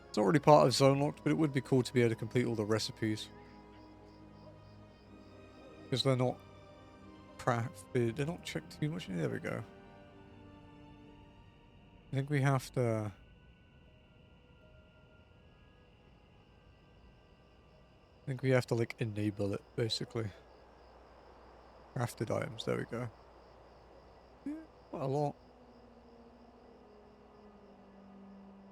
It's not really part of Zonelocked, but it would be cool to be able to complete all the recipes. Because they're not crafted, they're not checked too much. There we go. I think we have to... like enable it, basically. Crafted items, there we go. Yeah, quite a lot.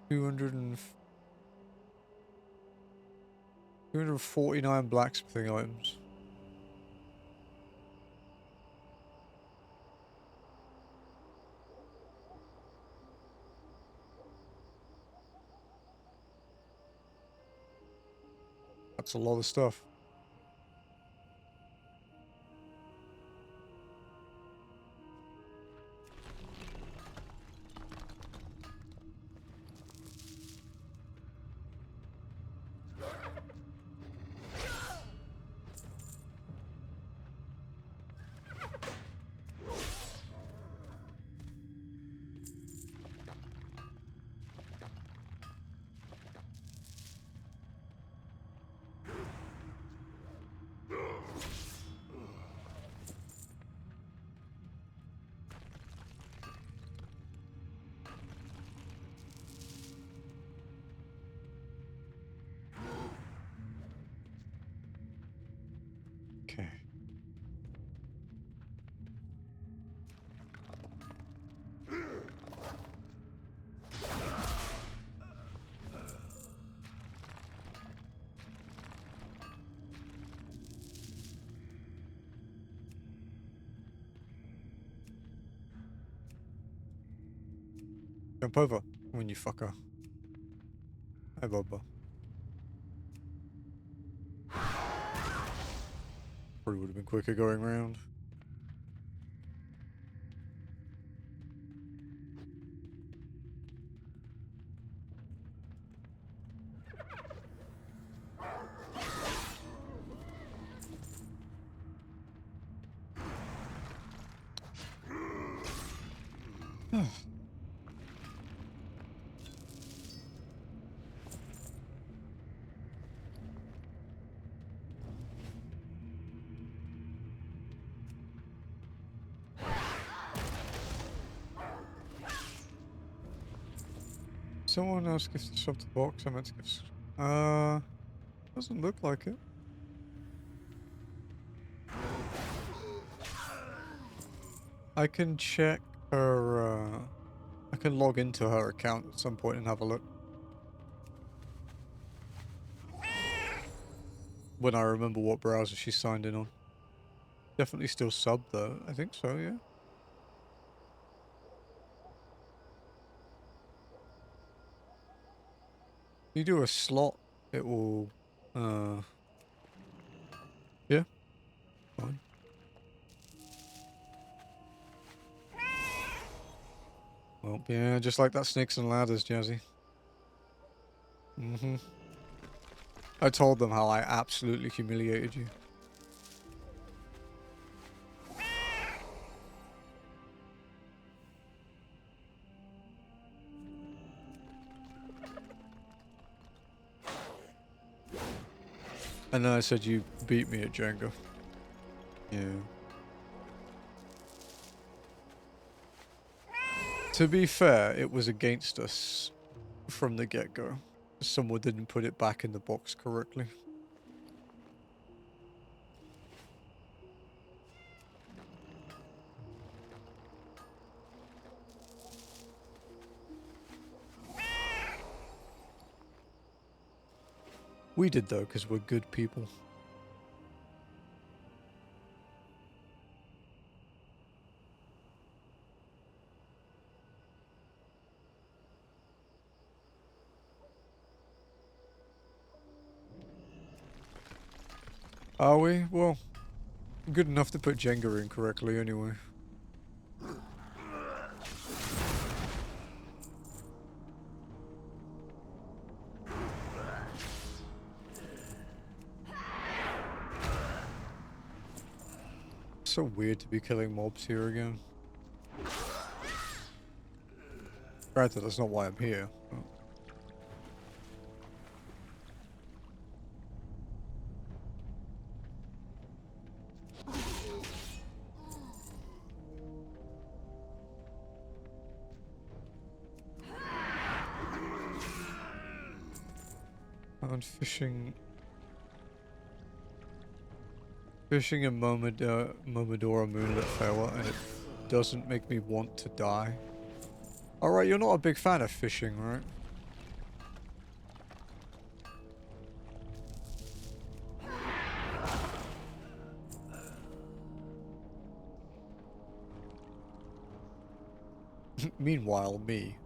249 blacksmithing items. That's a lot of stuff. Okay. Jump over when you fucker. Hi, Bubba. Probably would have been quicker going round. Someone else gifted stuff to the box. I meant to give. Doesn't look like it. I can check her. I can log into her account at some point and have a look. When I remember what browser she signed in on. Definitely still sub though. I think so, yeah. You do a slot, it will, yeah, fine. Well, yeah, just like that Snakes and Ladders, Jazzy. Mm-hmm. I told them how I absolutely humiliated you. And then I said you beat me at Jenga. Yeah. To be fair, it was against us from the get-go. Someone didn't put it back in the box correctly. We did though, because we're good people. Are we? Well, good enough to put Jenga in correctly anyway. It's so weird to be killing mobs here again. Granted, that's not why I'm here. But... Found fishing... Fishing in Momodora Moonlit Faire, and it doesn't make me want to die. Alright, you're not a big fan of fishing, right? Meanwhile, me.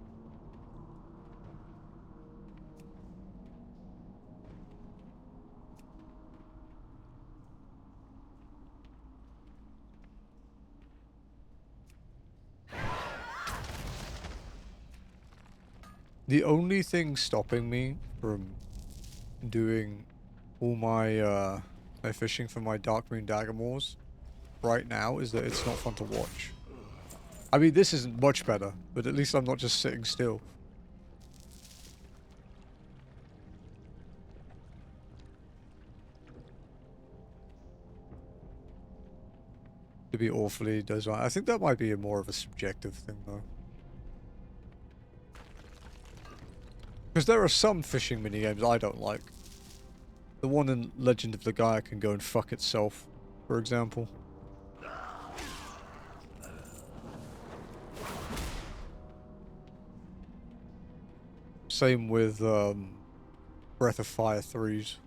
The only thing stopping me from doing all my my fishing for my Darkmoon Dagamores right now is that it's not fun to watch. I mean, this isn't much better, but at least I'm not just sitting still. To be awfully designed. I think that might be more of a subjective thing, though. Because there are some fishing minigames I don't like. The one in Legend of the Gaia can go and fuck itself, for example. Same with Breath of Fire 3s.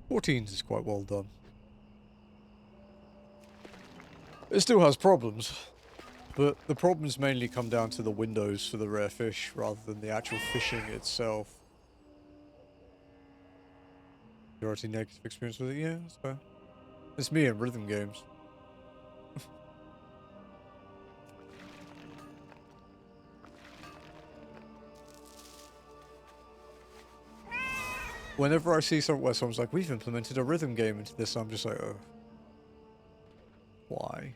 '14's is quite well done. It still has problems, but the problems mainly come down to the windows for the rare fish rather than the actual fishing itself. Majority negative experience with it? Yeah, that's fair. It's me in rhythm games. Whenever I see something where someone's like, we've implemented a rhythm game into this, I'm just like, oh. Why?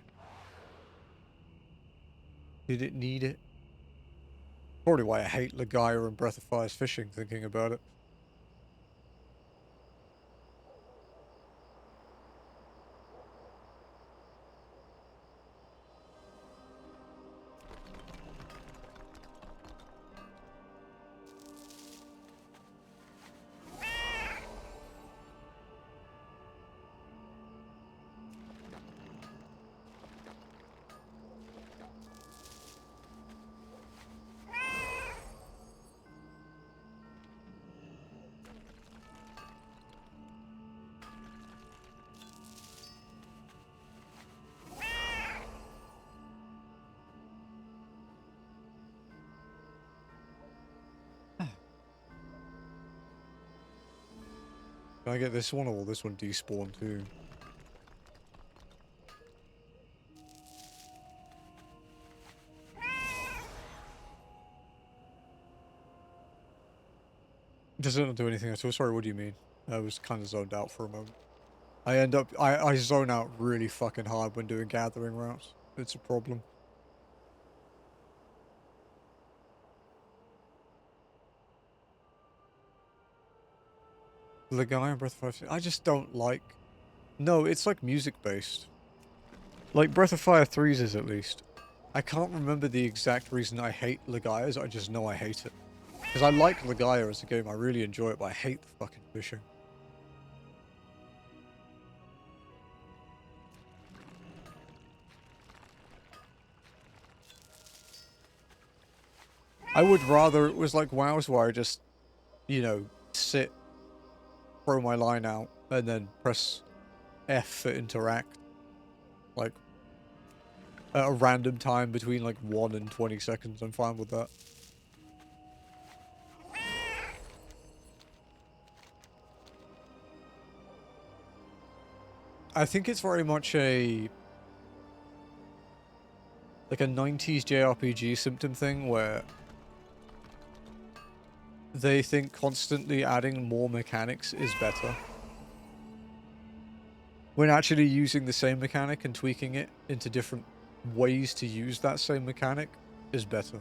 Did it need it? Probably why I hate Legaia and Breath of Fire's fishing, thinking about it. Can I get this one, or will this one despawn too? Does it not do anything at all? Sorry, what do you mean? I was kind of zoned out for a moment. I zone out really fucking hard when doing gathering routes. It's a problem. The guy in Breath of Fire, I just don't like... No, it's like music based. Like Breath of Fire 3's is at least. I can't remember the exact reason I hate Legaia's, I just know I hate it. Because I like Legaia as a game, I really enjoy it, but I hate the fucking fishing. I would rather it was like WoW's where I just, you know, sit, throw my line out, and then press F for interact. Like, at a random time between like 1 and 20 seconds, I'm fine with that. I think it's very much a... like a 90s JRPG symptom thing where they think constantly adding more mechanics is better. When actually using the same mechanic and tweaking it into different ways to use that same mechanic is better.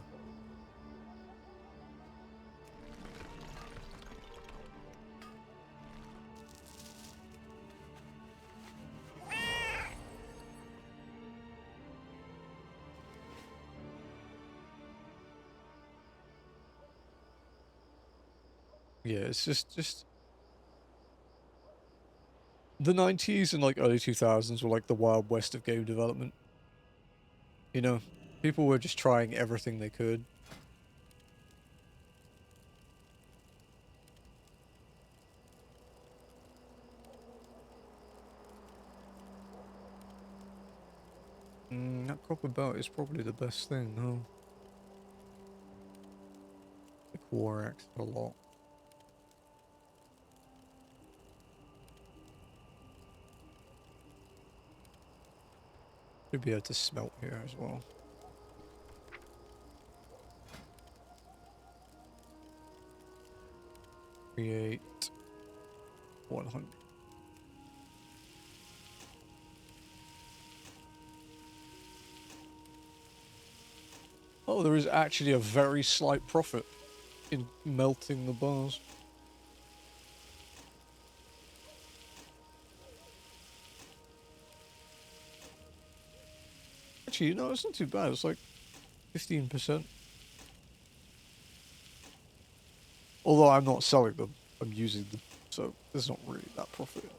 Yeah, it's just the 90s and like early 2000s were like the wild west of game development. You know, people were just trying everything they could. That copper belt is probably the best thing, huh? The core axe a lot. Should be able to smelt here as well. Create 100. Oh, there is actually a very slight profit in melting the bars. Actually, no, it's not too bad. It's like 15%. Although I'm not selling them, I'm using them, so there's not really that profit.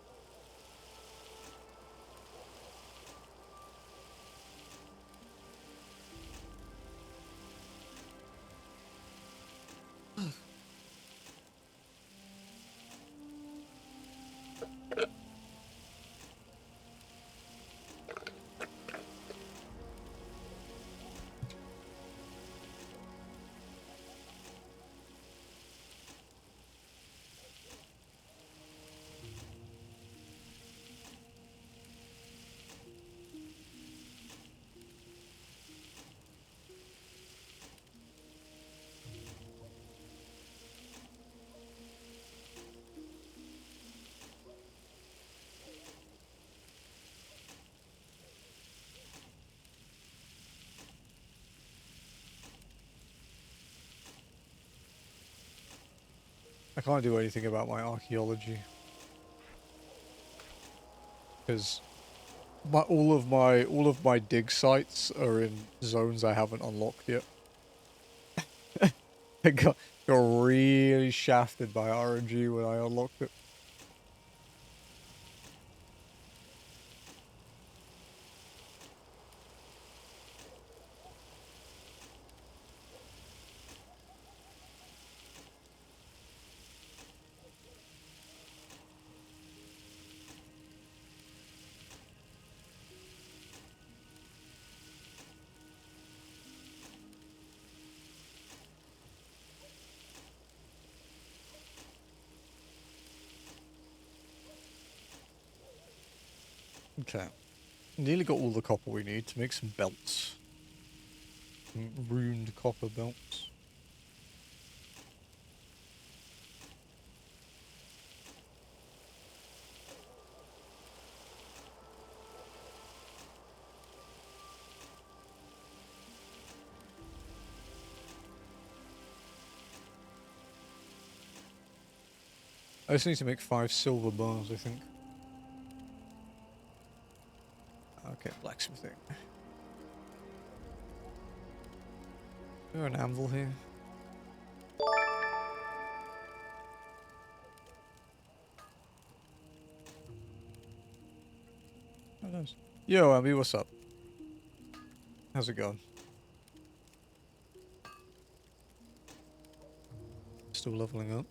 I can't do anything about my archaeology because all of my dig sites are in zones I haven't unlocked yet. I got really shafted by RNG when I unlocked it. Okay. Nearly got all the copper we need to make some belts. Some runed copper belts. I just need to make 5 silver bars, I think. Okay, blacksmithing. Is there an anvil here? Oh, nice. Yo, Abby, what's up? How's it going? Still leveling up.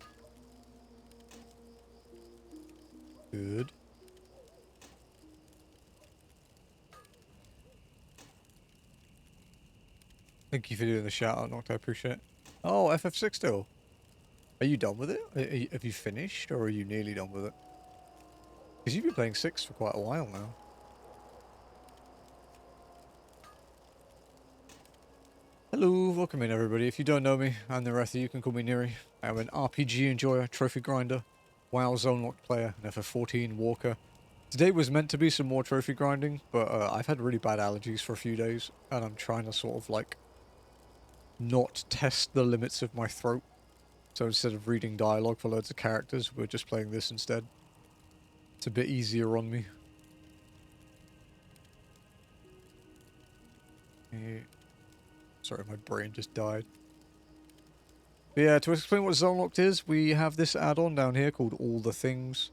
Good. Thank you for doing the shout out, Noct. I appreciate it. Oh, FF6 still. Are you done with it? Have you finished, or are you nearly done with it? Because you've been playing 6 for quite a while now. Hello, welcome in everybody. If you don't know me, I'm Nirethia, you can call me Niri. I'm an RPG enjoyer, trophy grinder, WoW Zonelocked player, and FF14 walker. Today was meant to be some more trophy grinding, but I've had really bad allergies for a few days, and I'm trying to sort of like not test the limits of my throat. So instead of reading dialogue for loads of characters, we're just playing this instead. It's a bit easier on me. Sorry, my brain just died. But yeah, to explain what Zonelocked is, we have this add-on down here called All the Things.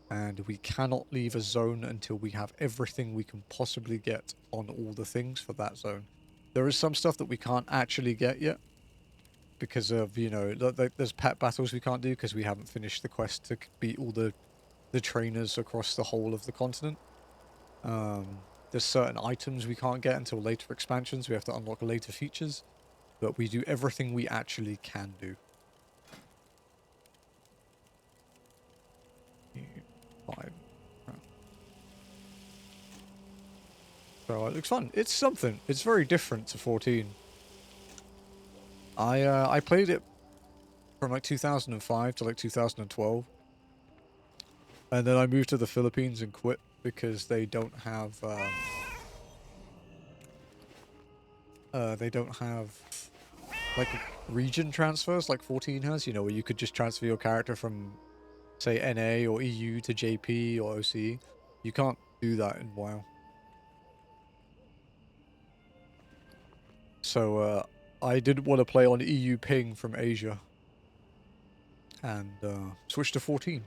And we cannot leave a zone until we have everything we can possibly get on all the things for that zone. There is some stuff that we can't actually get yet. Because of, you know, there's pet battles we can't do because we haven't finished the quest to beat all the trainers across the whole of the continent. There's certain items we can't get until later expansions. We have to unlock later features. But we do everything we actually can do. Five. So it looks fun. It's something. It's very different to 14. I played it from like 2005 to like 2012. And then I moved to the Philippines and quit because they don't have like region transfers like 14 has, you know, where you could just transfer your character from say NA or EU to JP or OCE. You can't do that in WoW. So I didn't want to play on EU ping from Asia. And switched to 14.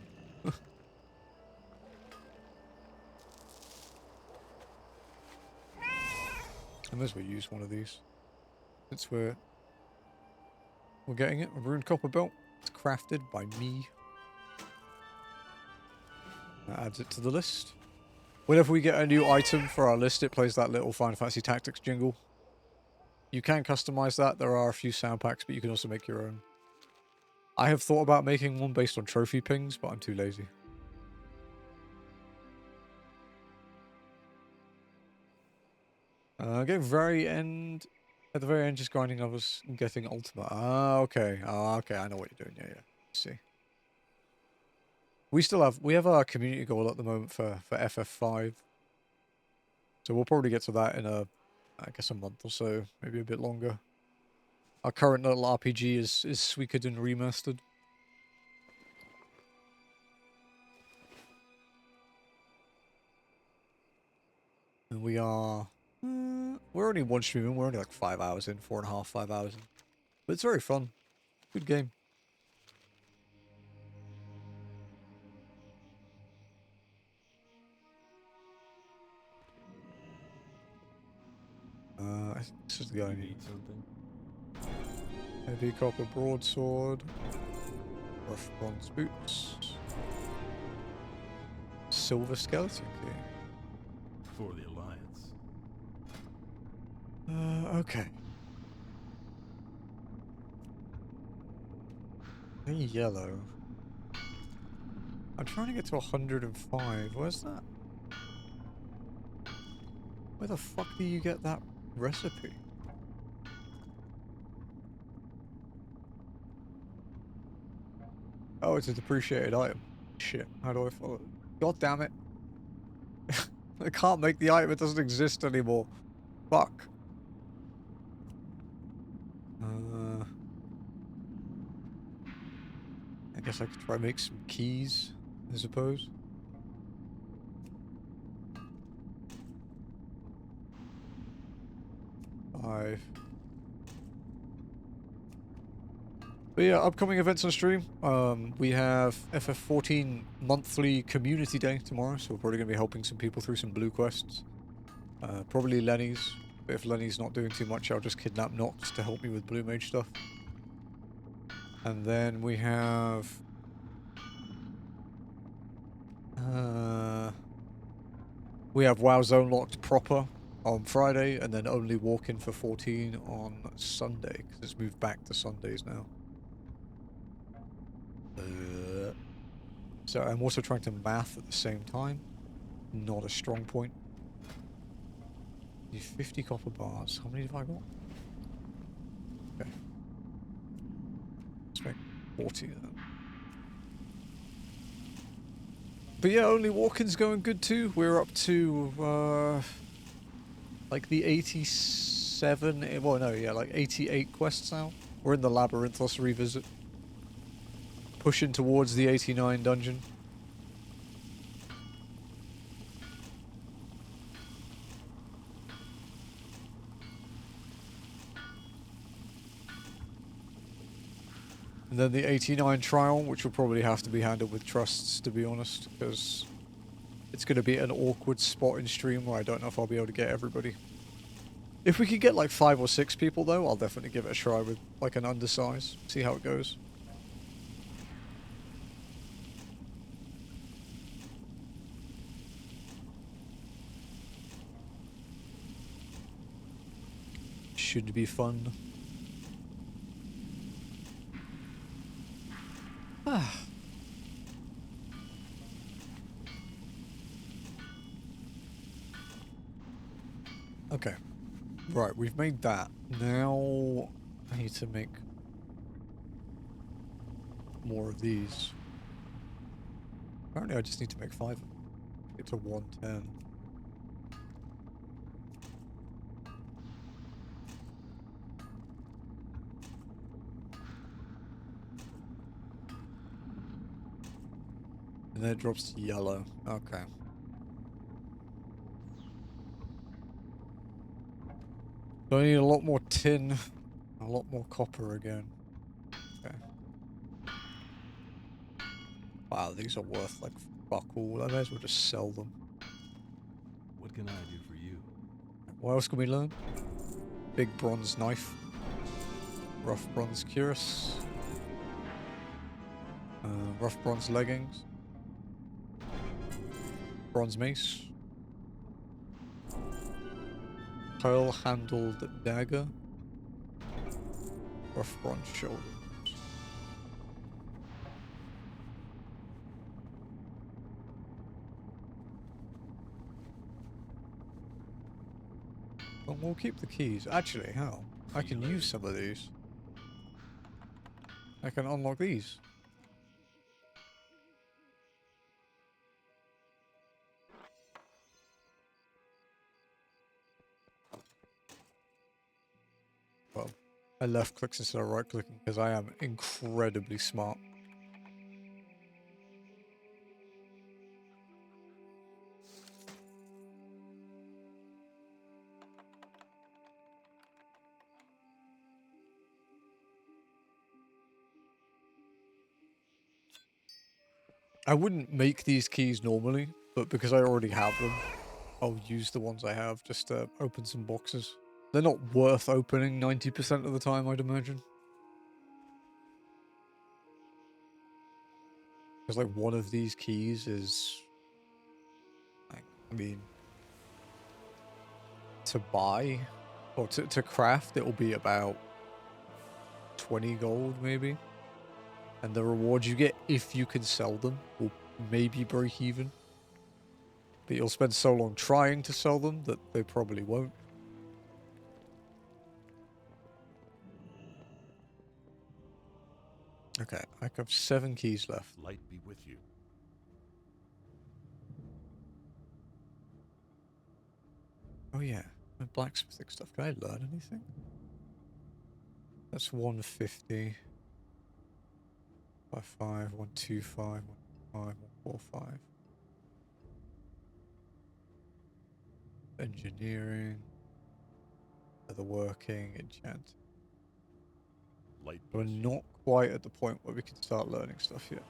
I may as well use one of these. Since we're getting it. A ruined copper belt. It's crafted by me. That adds it to the list. Whenever we get a new item for our list, it plays that little Final Fantasy Tactics jingle. You can customize that. There are a few sound packs, but you can also make your own. I have thought about making one based on trophy pings, but I'm too lazy. Getting very end. At the very end, just grinding, I was getting ultimate. Ah, okay. Ah, okay. I know what you're doing. Yeah, yeah. See. We have our community goal at the moment for FF5. So we'll probably get to that in I guess a month or so, maybe a bit longer. Our current little RPG is Suikoden remastered. And we are... we're only one stream in. We're only like 5 hours in. 4.5, 5 hours in. But it's very fun. Good game. I think this is the guy I need. Need something? Heavy copper broadsword. Rough bronze boots. Silver skeleton key. For the Alliance. Okay. Hey, yellow. I'm trying to get to 105. Where's that? Where the fuck do you get that recipe? Oh, it's a depreciated item. Shit, how do I follow it? God damn it. I can't make the item, it doesn't exist anymore. Fuck. I guess I could try make some keys, I suppose. But yeah, upcoming events on stream. We have FF14 monthly community day tomorrow, so we're probably going to be helping some people through some blue quests. Probably Lenny's, but if Lenny's not doing too much, I'll just kidnap Nox to help me with blue mage stuff. And then we have... WoW Zonelocked proper on Friday, and then only walk-in for 14 on Sunday, because it's moved back to Sundays now. So I'm also trying to math at the same time. Not a strong point. Need 50 copper bars. How many have I got? Let's make 40 then. But yeah, only walking's going good too. We're up to like the 87, well no, yeah, like 88 quests now. We're in the Labyrinthos revisit. Pushing towards the 89 dungeon. And then the 89 trial, which will probably have to be handled with trusts, to be honest, because it's going to be an awkward spot in stream where I don't know if I'll be able to get everybody. If we could get like 5 or 6 people though, I'll definitely give it a try with like an undersize, see how it goes. Should be fun. Okay. Right, we've made that. Now I need to make more of these. Apparently I just need to make 5 of them. Get to 110. And then it drops to yellow. Okay. So I need a lot more tin, a lot more copper again. Okay. Wow, these are worth like fuck all. I may as well just sell them. What can I do for you? What else can we learn? Big bronze knife. Rough bronze cuirass. Rough bronze leggings. Bronze mace. Pearl-handled dagger. Rough bronze shoulder. Well, we'll keep the keys. Actually, how? I can use some of these. I can unlock these. Well, I left clicks instead of right clicking because I am incredibly smart. I wouldn't make these keys normally, but because I already have them, I'll use the ones I have just to open some boxes. They're not worth opening 90% of the time, I'd imagine. Because like one of these keys is, like, I mean, to buy or to craft, it will be about 20 gold maybe. And the rewards you get if you can sell them will maybe break even. But you'll spend so long trying to sell them that they probably won't. Okay, I have 7 keys left. Light be with you. Oh yeah, my blacksmithing stuff. Can I learn anything? That's 150. 55, 125, 125, 145. Engineering. Leatherworking, enchant. Light We're bless you. not quite at the point where we can start learning stuff yet.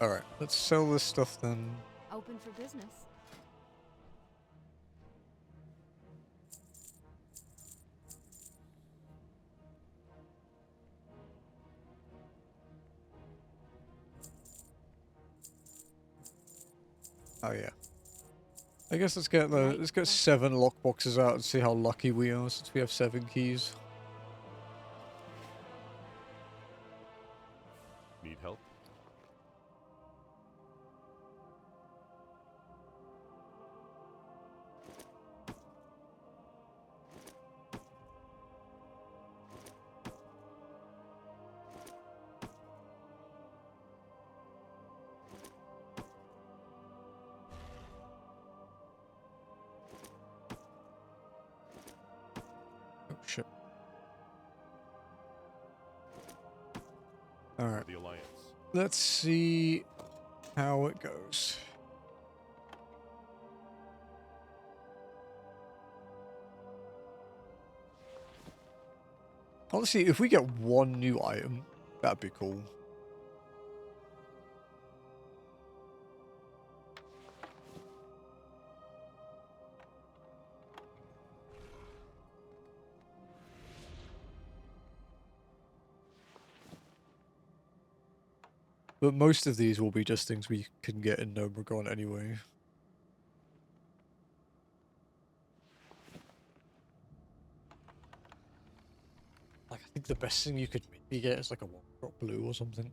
Alright, let's sell this stuff then. Open for business. Oh yeah. I guess let's get 7 lockboxes out and see how lucky we are since we have 7 keys. Need help? Alright. The Alliance. Let's see how it goes. Honestly, if we get one new item, that'd be cool. But most of these will be just things we can get in Gnomeregan anyway. Like, I think the best thing you could maybe get is like a one-drop blue or something.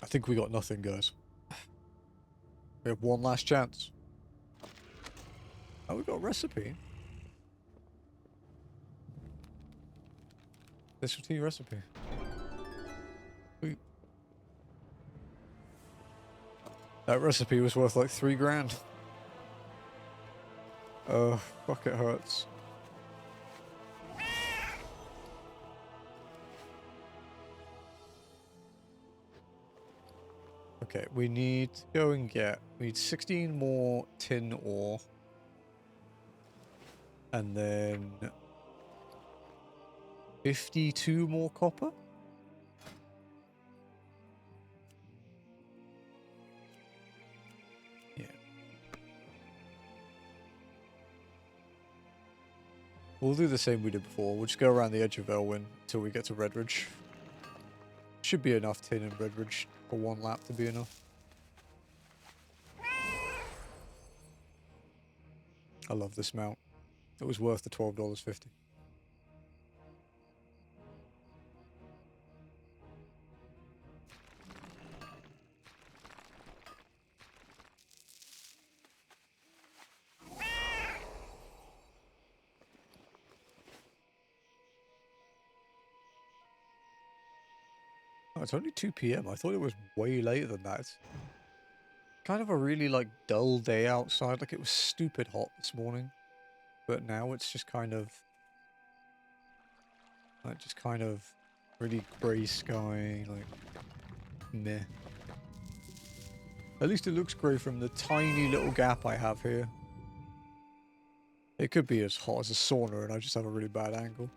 I think we got nothing, guys. We have one last chance. Oh, we got a recipe. Specialty recipe. Sweet. That recipe was worth like 3 grand. Oh, fuck, it hurts. Okay, we need to go and get... We need 16 more tin ore. And then... 52 more copper? Yeah. We'll do the same we did before. We'll just go around the edge of Elwyn until we get to Redridge. Should be enough tin in Redridge for one lap to be enough. I love this mount. It was worth the $12.50. Oh, it's only 2 PM. I thought it was way later than that. It's kind of a really, like, dull day outside. Like, it was stupid hot this morning. But now it's just kind of... Like, just kind of really grey sky, like, meh. At least it looks grey from the tiny little gap I have here. It could be as hot as a sauna and I just have a really bad angle.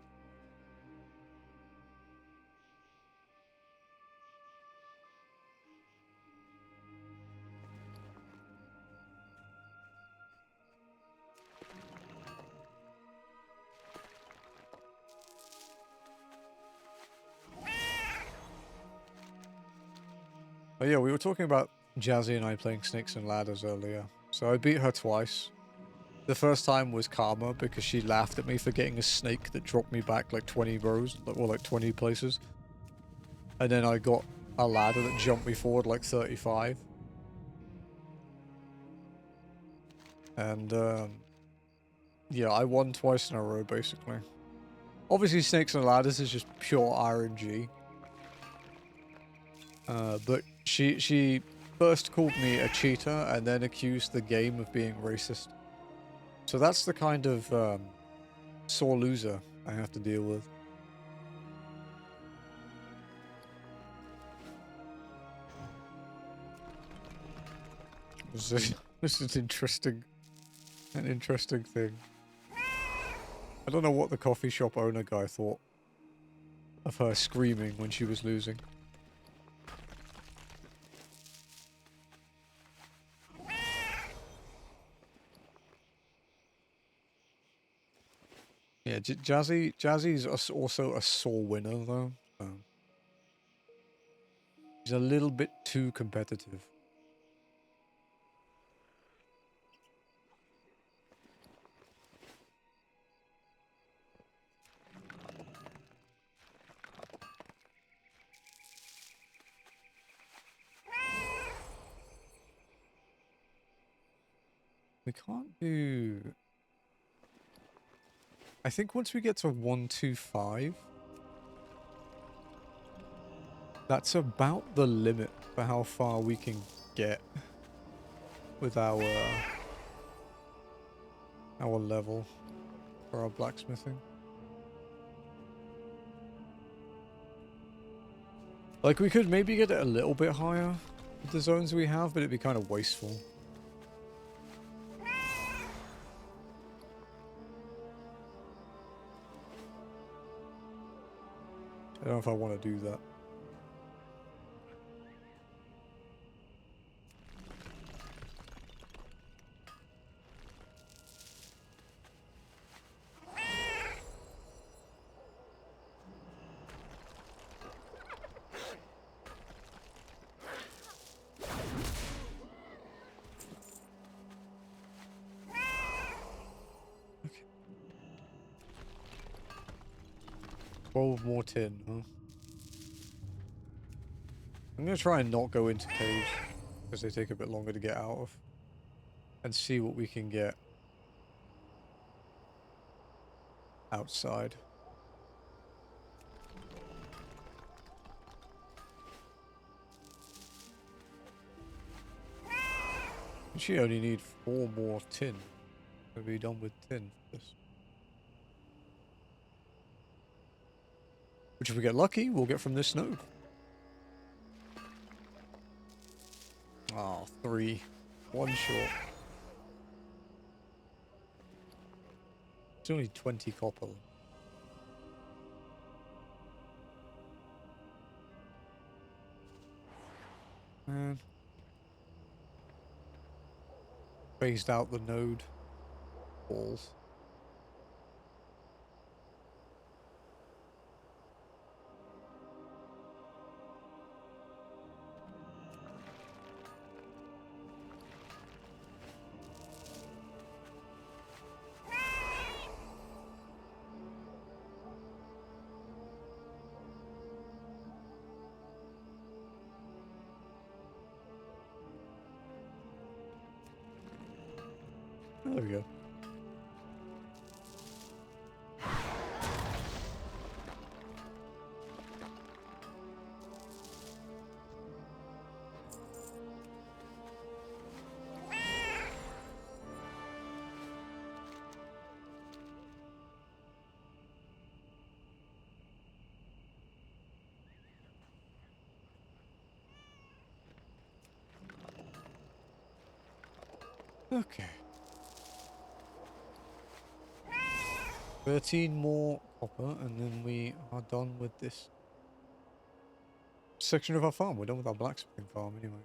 Oh yeah, we were talking about Jazzy and I playing Snakes and Ladders earlier. So I beat her twice. The first time was karma because she laughed at me for getting a snake that dropped me back like 20 rows, or like 20 places. And then I got a ladder that jumped me forward like 35. And yeah, I won twice in a row basically. Obviously Snakes and Ladders is just pure RNG. But she first called me a cheater and then accused the game of being racist. So that's the kind of sore loser I have to deal with. This is interesting. An interesting thing. I don't know what the coffee shop owner guy thought of her screaming when she was losing. Yeah, Jazzy's also a sore winner though. She's a little bit too competitive. We can't do... I think once we get to 125... That's about the limit for how far we can get with our level for our blacksmithing. Like, we could maybe get it a little bit higher with the zones we have, but it'd be kind of wasteful. I don't know if I want to do that. Okay. 12 more tin, huh? I'm going to try and not go into caves, because they take a bit longer to get out of. And see what we can get outside. Actually, only need 4 more tin to be done with tin for this. Which, if we get lucky, we'll get from this node. Oh, 3. 1 short. It's only 20 copper. Man. Phased out the node balls. Oh, there we go. Okay. 13 more copper, and then we are done with this section of our farm. We're done with our blacksmithing farm, anyway.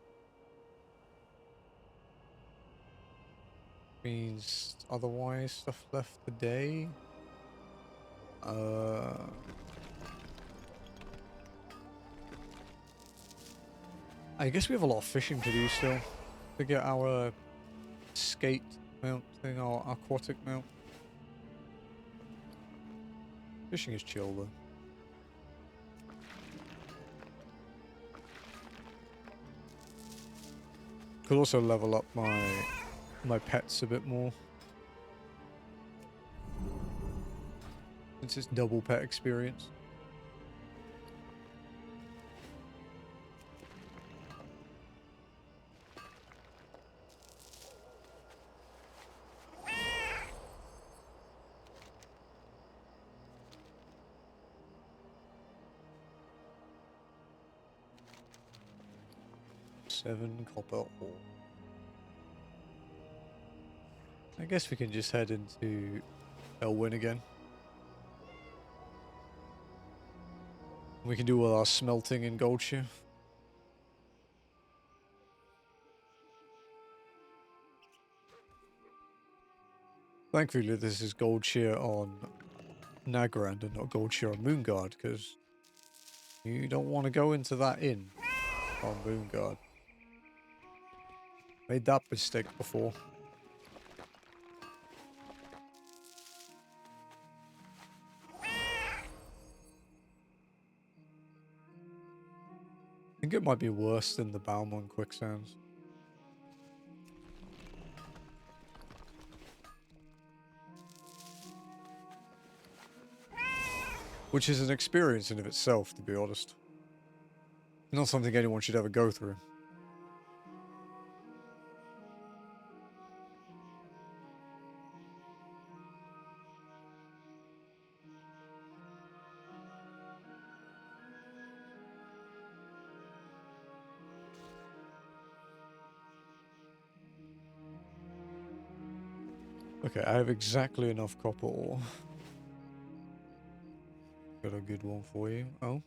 Means otherwise stuff left today. I guess we have a lot of fishing to do still to get our skate mount thing, our aquatic mount. Fishing is chill though. Could also level up my pets a bit more. Since it's double pet experience. Seven copper ore. I guess we can just head into Elwyn again. We can do all our smelting in Goldshire. Thankfully, this is Goldshire on Nagrand and not Goldshire on Moonguard, because you don't want to go into that inn on Moonguard. Made that mistake before. I think it might be worse than the Balmon quicksands. Which is an experience in of itself, to be honest. Not something anyone should ever go through. Okay, I have exactly enough copper ore. Got a good one for you. Oh.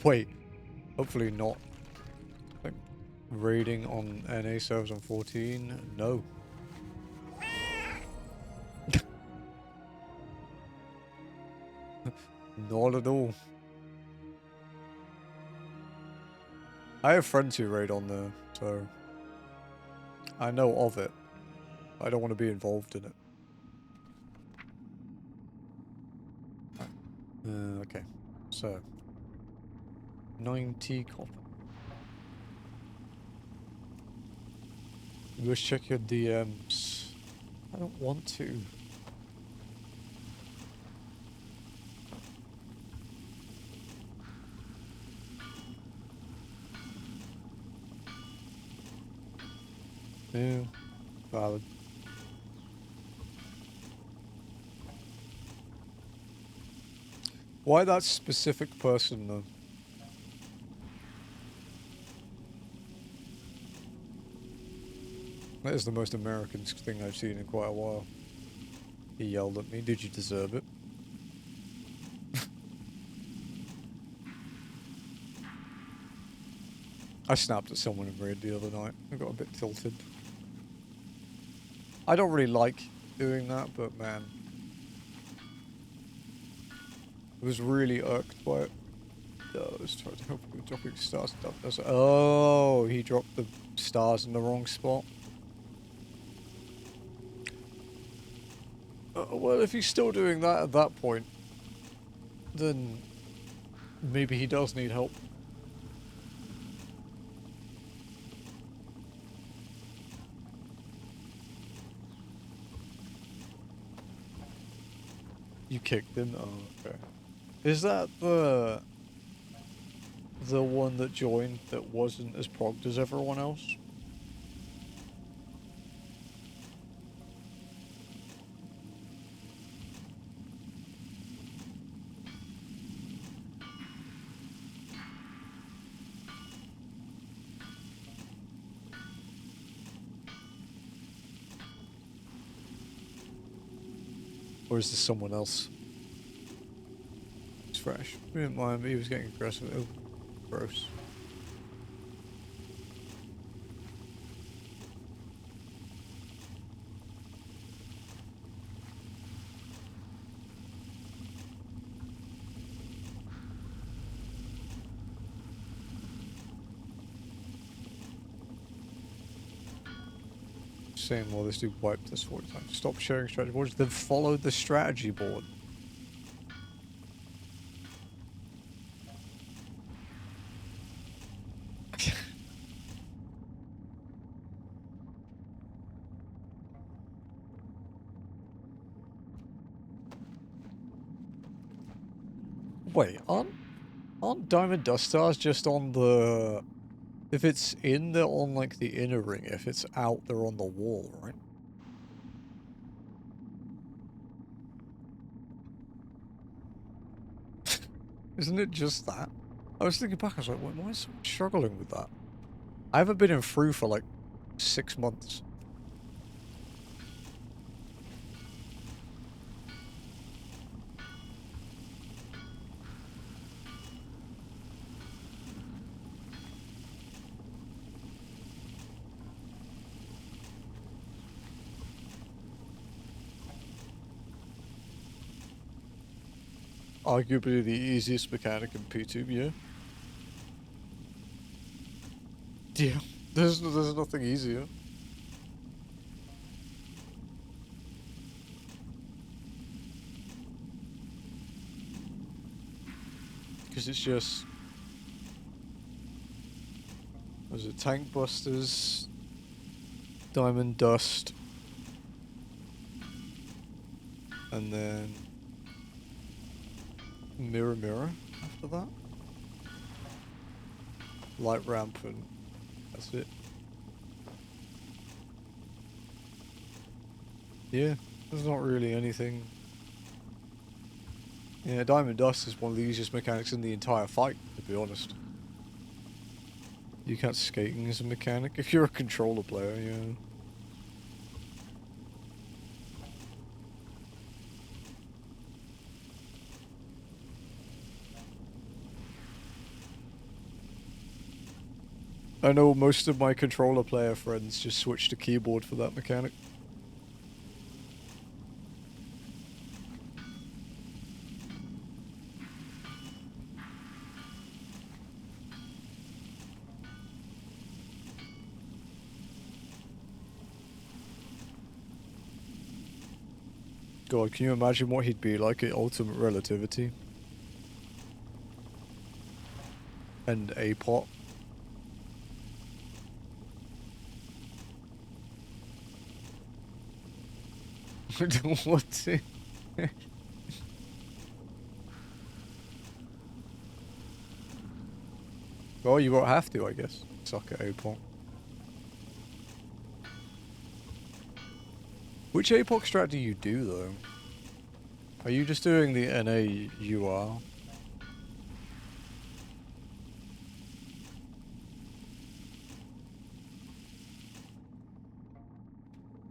Wait. Hopefully not. Like, raiding on NA servers on 14? No. Not at all. I have friends who raid on there, so I know of it. I don't want to be involved in it. Okay, so 90 copper. Let's check your DMs. I don't want to. Yeah, valid. Why that specific person though? That is the most American thing I've seen in quite a while. He yelled at me, did you deserve it? I snapped at someone in raid the other night. I got a bit tilted. I don't really like doing that, but man. I was really irked by it. I was trying to help him with dropping stars and stuff. Oh, he dropped the stars in the wrong spot. Well, if he's still doing that at that point, then maybe he does need help. You kicked him? Oh, okay. Is that the one that joined that wasn't as progged as everyone else? Or is this someone else? It's fresh. We didn't mind, but he was getting aggressive. Oh, gross. Saying, well, this dude wiped this 40 times. Stop sharing strategy boards, then follow the strategy board. Wait, aren't diamond dust stars just on the... If it's in, they're on, like, the inner ring. If it's out, they're on the wall, right? Isn't it just that? I was thinking back, I was like, why am I so struggling with that? I haven't been in through for, like, 6 months. Arguably the easiest mechanic in P2, yeah. Yeah, there's nothing easier. Because it's just... Was it tank busters, diamond dust, and then mirror mirror after that. Light ramp and that's it. Yeah, there's not really anything. Yeah, Diamond Dust is one of the easiest mechanics in the entire fight, to be honest. You can't skating as a mechanic if you're a controller player, yeah. I know most of my controller player friends just switch to keyboard for that mechanic. God, can you imagine what he'd be like at Ultimate Relativity? And A-Pot? What? Well, you won't have to, I guess. Suck at A-Pot. Which APOC strat do you do, though? Are you just doing the NA-UR?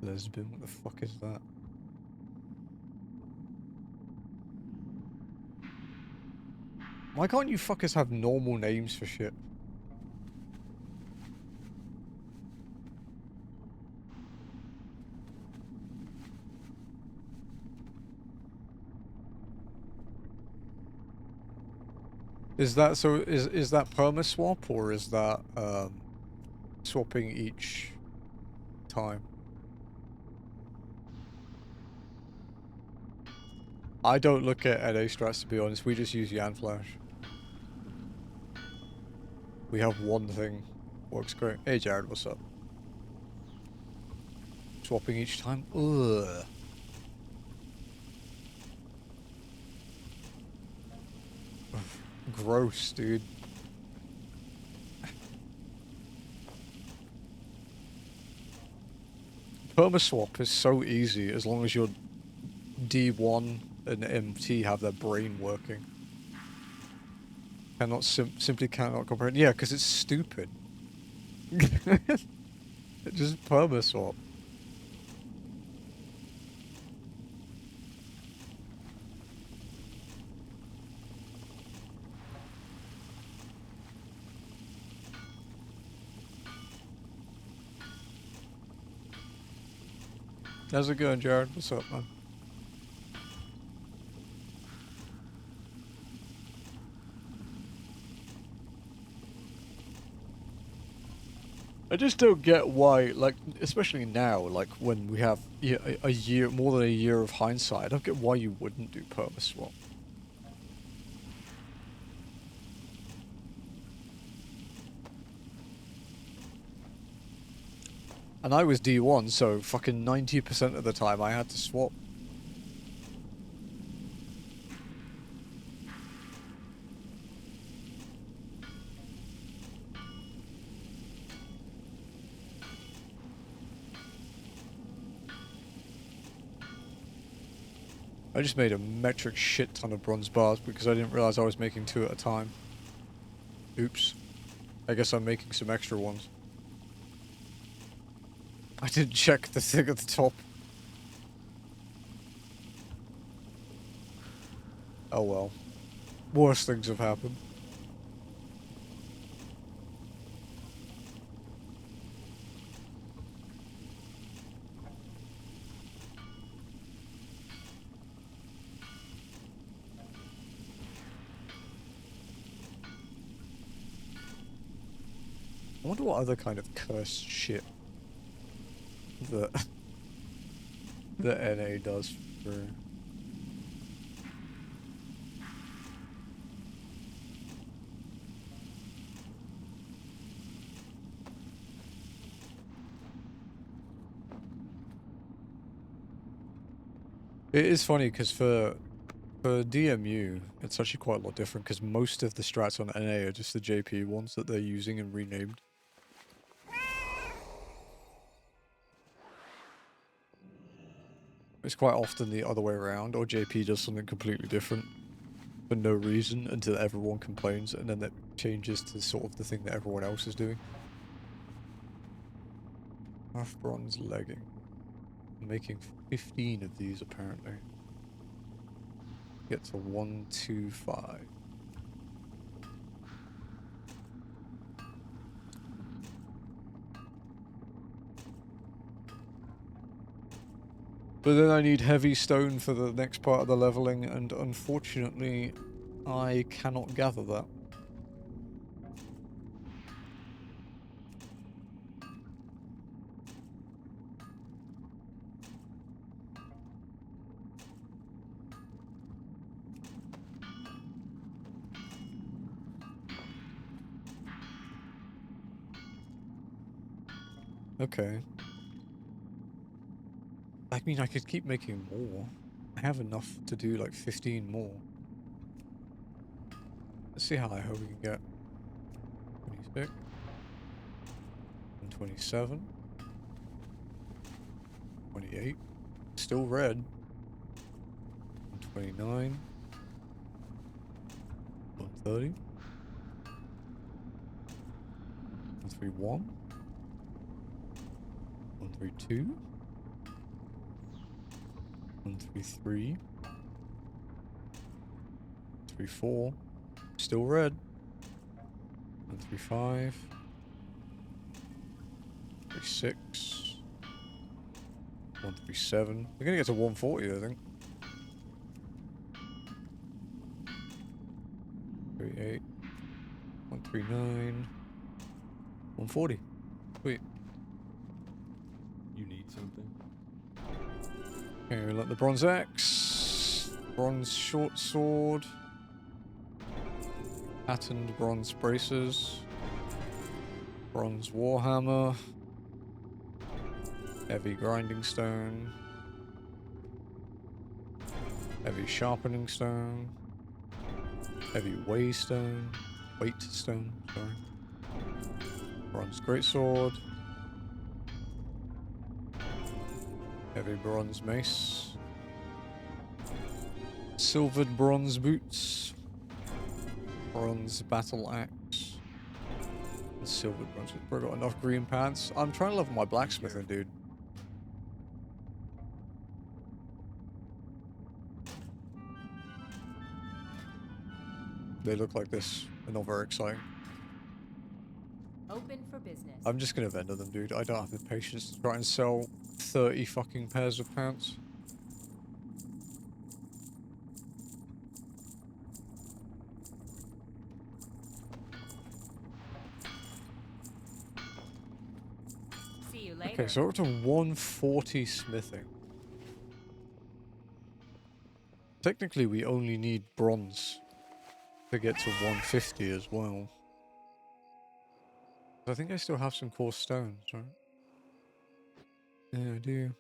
Lesbian, what the fuck is that? Why can't you fuckers have normal names for shit? Is that so? Is that perma swap or is that swapping each time? I don't look at NA strats, to be honest. We just use Yan Flash. We have one thing. Works great. Hey Jared, what's up? Swapping each time? Ugh. Gross, dude. Permaswap is so easy as long as your D1 and MT have their brain working. Simply cannot comprehend. Yeah, because it's stupid. Just permaswap. How's it going, Jared? What's up, man? I just don't get why, like, especially now, like, when we have a year, more than a year of hindsight, I don't get why you wouldn't do permaswap. And I was D1, so fucking 90% of the time I had to swap. I just made a metric shit ton of bronze bars because I didn't realize I was making 2 at a time. Oops. I guess I'm making some extra ones. I didn't check the thing at the top. Oh well. Worse things have happened. I wonder what other kind of cursed shit that the NA does for. It is funny because for For DMU, it's actually quite a lot different because most of the strats on NA are just the JP ones that they're using and renamed. It's quite often the other way around, or JP does something completely different for no reason until everyone complains, and then that changes to sort of the thing that everyone else is doing. Half bronze legging. I'm making 15 of these apparently. Get to 125. But then I need heavy stone for the next part of the leveling, and unfortunately, I cannot gather that. Okay. I mean, I could keep making more. I have enough to do like 15 more. Let's see how high we can get. 26. And 27. 28. Still red. And 29. 130. 131. 132. 133. 134. Still red. 135. 136. 137. We're gonna get to 140, I think. 38. 139. 140. Sweet. You need something? Okay, we let the bronze axe, bronze short sword, patterned bronze braces, bronze warhammer, heavy grinding stone, heavy sharpening stone, heavy weight stone, sorry, bronze greatsword, heavy bronze mace, silvered bronze boots, bronze battle axe, and silvered bronze. We've got enough green pants. I'm trying to level my blacksmithing, dude. They look like this. They're not very exciting. Open for business. I'm just gonna vendor them, dude. I don't have the patience to try and sell 30 fucking pairs of pants. See you later. Okay, so we're up to 140 smithing. Technically, we only need bronze to get to 150 as well. I think I still have some coarse stones, right? Yeah, I do.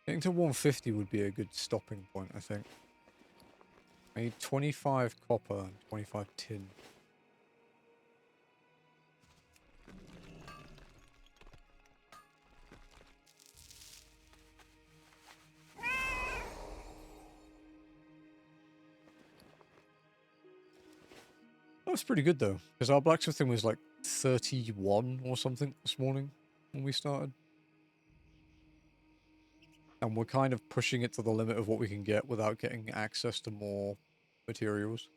Getting to 150 would be a good stopping point, I think. I need 25 copper and 25 tin. That was pretty good though, because our blacksmithing was like 31 or something this morning when we started. And we're kind of pushing it to the limit of what we can get without getting access to more materials.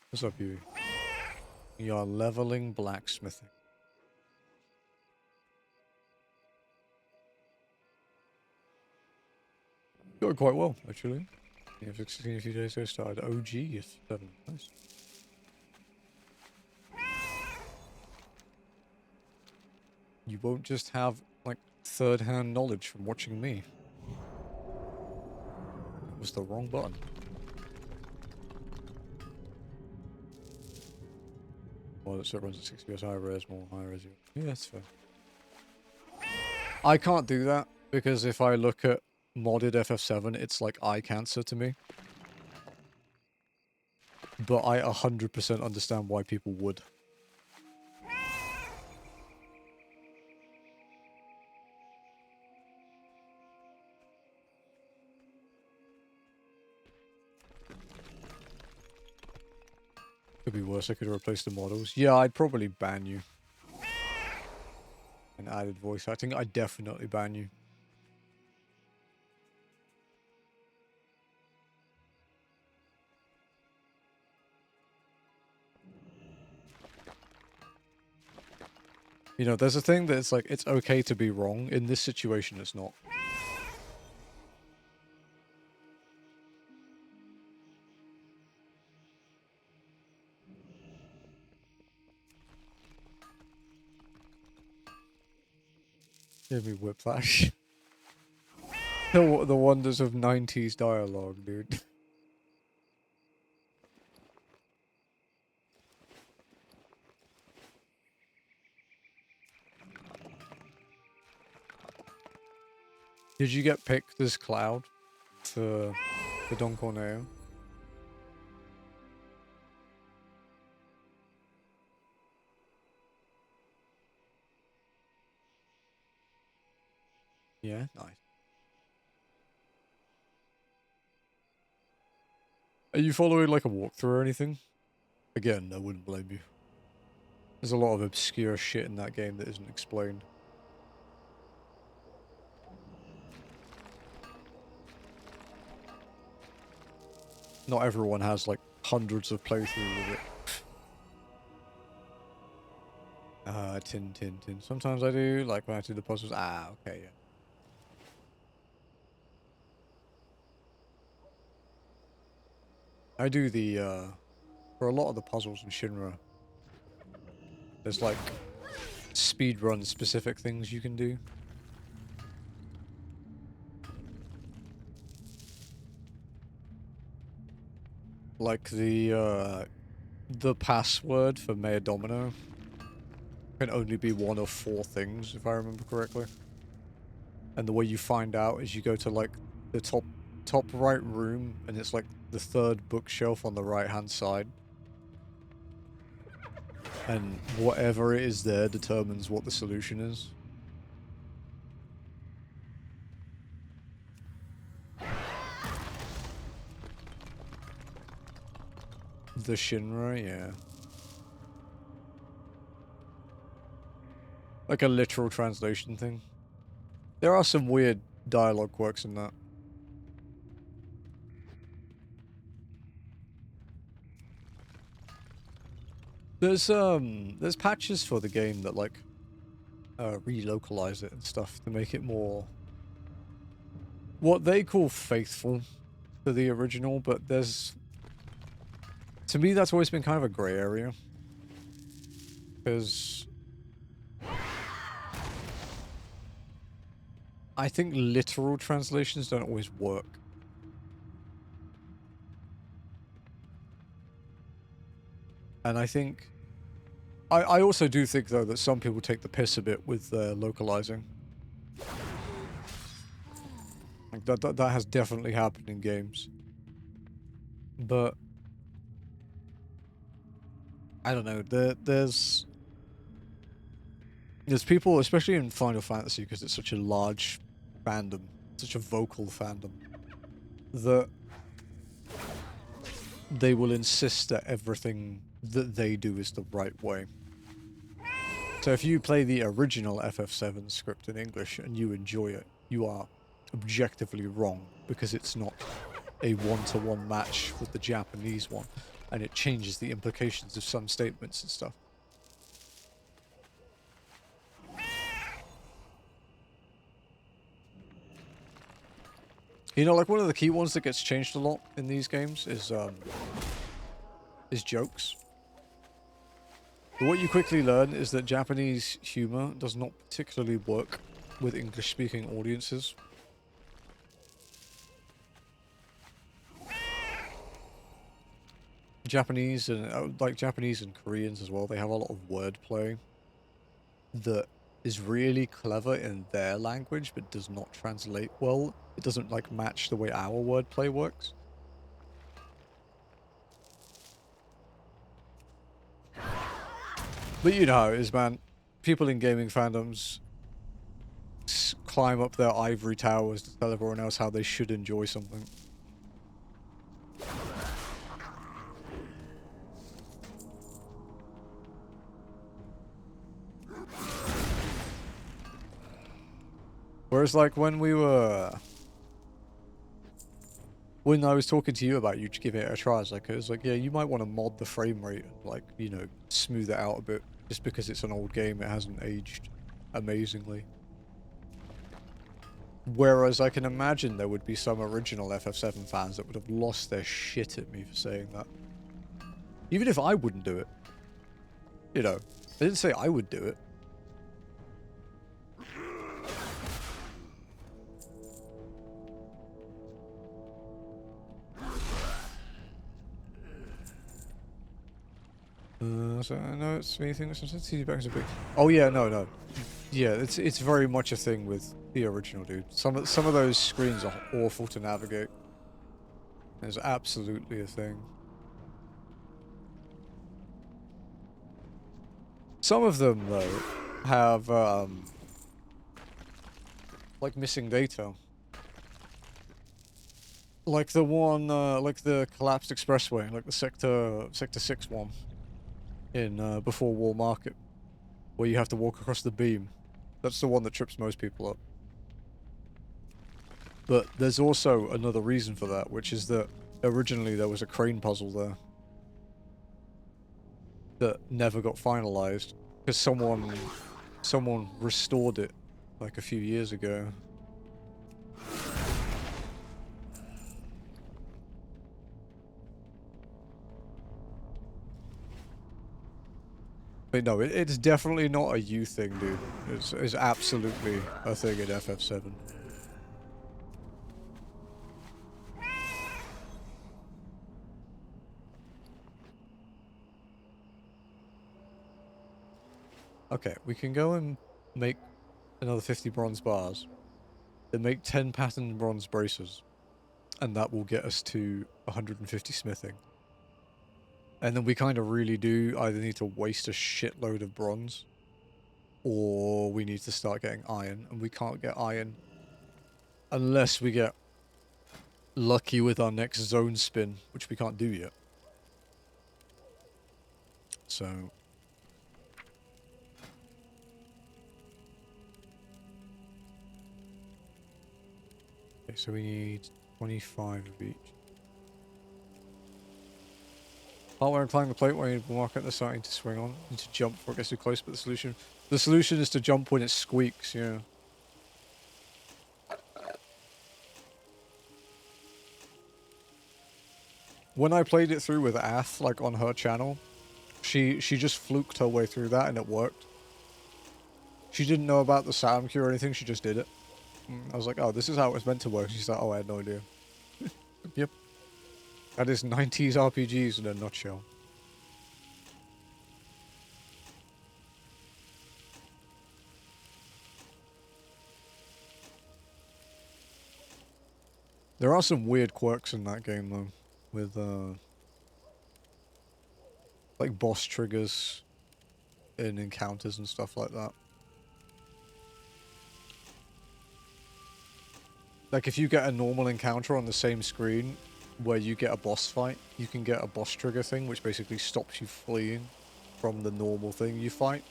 What's up, you? You are leveling blacksmithing. Going quite well, actually. Yeah, 16 a few days ago, started OG is 7. Nice. You won't just have, like, third-hand knowledge from watching me. That was the wrong button. Well, so it runs at 60 FPS, high res, more high res. Yeah, that's fair. I can't do that because if I look at modded FF7, it's like eye cancer to me. But I 100% understand why people would. Could be worse, I could replace the models. Yeah, I'd probably ban you. And added voice acting, I'd definitely ban you. You know, there's a thing that it's like, it's okay to be wrong. In this situation, it's not. Give me whiplash. The wonders of 90s dialogue, dude. Did you get picked as Cloud for Dun Morogh? Yeah, nice. Are you following like a walkthrough or anything? Again, I wouldn't blame you. There's a lot of obscure shit in that game that isn't explained. Not everyone has like hundreds of playthroughs of it. Tin. Sometimes I do, like when I do the puzzles. Ah, okay, yeah. I do the, for a lot of the puzzles in Shinra, there's like speedrun specific things you can do. Like the password for Mayor Domino can only be one of 4 things, if I remember correctly. And the way you find out is you go to like the top right room, and it's like the 3rd bookshelf on the right hand side. And whatever it is there determines what the solution is. The Shinra, yeah. Like a literal translation thing. There are some weird dialogue quirks in that. There's patches for the game that like relocalize it and stuff to make it more what they call faithful to the original, but there's, to me, that's always been kind of a gray area. Because I think literal translations don't always work. And I think... I also do think, though, that some people take the piss a bit with localizing. Like, that has definitely happened in games. But... I don't know, there's people, especially in Final Fantasy, because it's such a large fandom, such a vocal fandom, that they will insist that everything that they do is the right way. So if you play the original FF7 script in English and you enjoy it, you are objectively wrong, because it's not a one-to-one match with the Japanese one, and it changes the implications of some statements and stuff. You know, like one of the key ones that gets changed a lot in these games is jokes. But what you quickly learn is that Japanese humor does not particularly work with English-speaking audiences. Japanese and like Japanese and Koreans as well, they have a lot of wordplay that is really clever in their language but does not translate well. It doesn't like match the way our wordplay works. But you know how it is, man. People in gaming fandoms climb up their ivory towers to tell everyone else how they should enjoy something. Whereas, like, when I was talking to you about you giving it a try, it was like, yeah, you might want to mod the frame rate and, like, you know, smooth it out a bit. Just because it's an old game, it hasn't aged amazingly. Whereas I can imagine there would be some original FF7 fans that would have lost their shit at me for saying that. Even if I wouldn't do it. You know, I didn't say I would do it. So I know it's anything that's CD back is a big. Oh yeah, no. Yeah, it's very much a thing with the original, dude. Some of those screens are awful to navigate. It's absolutely a thing. Some of them though have like missing data. Like the one like the collapsed expressway, like the sector 6 one in Before War Market, where you have to walk across the beam. That's the one that trips most people up. But there's also another reason for that, which is that originally there was a crane puzzle there that never got finalized because someone restored it like a few years ago. But no, it's definitely not a you thing, dude. It's absolutely a thing in FF7. Okay, we can go and make another 50 bronze bars, then make 10 patterned bronze braces, and that will get us to 150 smithing. And then we kind of really do either need to waste a shitload of bronze, or we need to start getting iron, and we can't get iron unless we get lucky with our next zone spin, which we can't do yet. So okay, so we need 25 of each. Part where I'm climbing the plate where you mark at the starting to swing on. You need to jump before it gets too close, but the solution is to jump when it squeaks, yeah. When I played it through with Ath, like on her channel, she just fluked her way through that and it worked. She didn't know about the sound cue or anything, she just did it. I was like, oh, this is how it was meant to work. She's like, oh, I had no idea. Yep. That is 90s RPGs in a nutshell. There are some weird quirks in that game, though. With, like, boss triggers in encounters and stuff like that. Like, if you get a normal encounter on the same screen where you get a boss fight, you can get a boss trigger thing, which basically stops you fleeing from the normal thing you fight,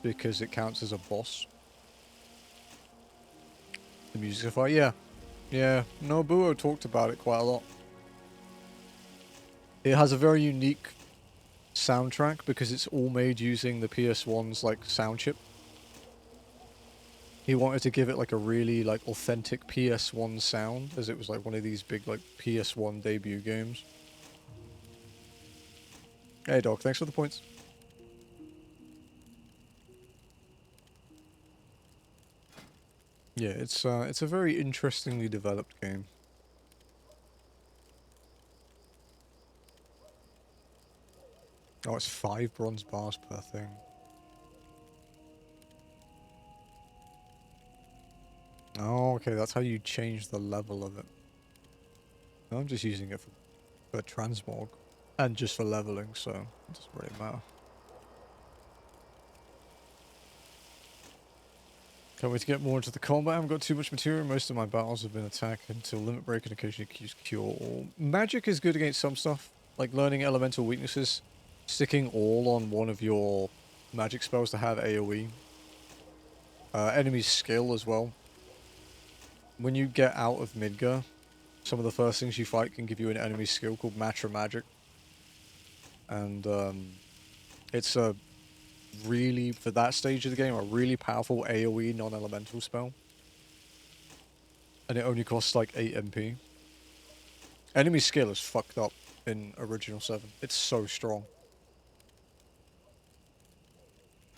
because it counts as a boss. The music fight, yeah. Yeah, Nobuo talked about it quite a lot. It has a very unique soundtrack because it's all made using the PS1's like sound chip. He wanted to give it like a really like authentic PS1 sound, as it was like one of these big like PS1 debut games. Hey dog, thanks for the points. Yeah, it's a very interestingly developed game. Oh, it's 5 bronze bars per thing. Oh, okay, that's how you change the level of it. I'm just using it for transmog and just for leveling, so it doesn't really matter. Can't wait to get more into the combat. I haven't got too much material. Most of my battles have been attack until limit break and occasionally use cure all. Magic is good against some stuff, like learning elemental weaknesses, sticking all on one of your magic spells to have AoE. Enemy skill as well. When you get out of Midgar, some of the first things you fight can give you an enemy skill called Matra Magic. And it's a really, for that stage of the game, a really powerful AoE non-elemental spell. And it only costs like 8 MP. Enemy skill is fucked up in Original 7. It's so strong.